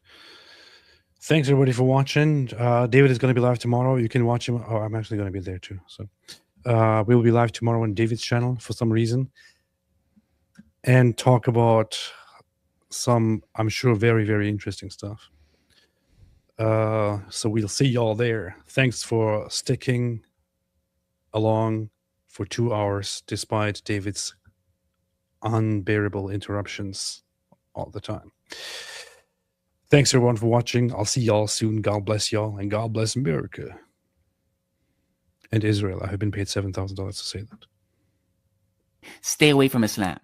Thanks, everybody, for watching. David is going to be live tomorrow. You can watch him. Oh, I'm actually going to be there, too. So we will be live tomorrow on David's channel for some reason and talk about some, I'm sure, very, very interesting stuff. So we'll see y'all there. Thanks for sticking along for 2 hours despite David's unbearable interruptions all the time. Thanks everyone for watching. I'll see y'all soon. God bless y'all, and God bless America and Israel. I have been paid $7,000 to say that. Stay away from Islam.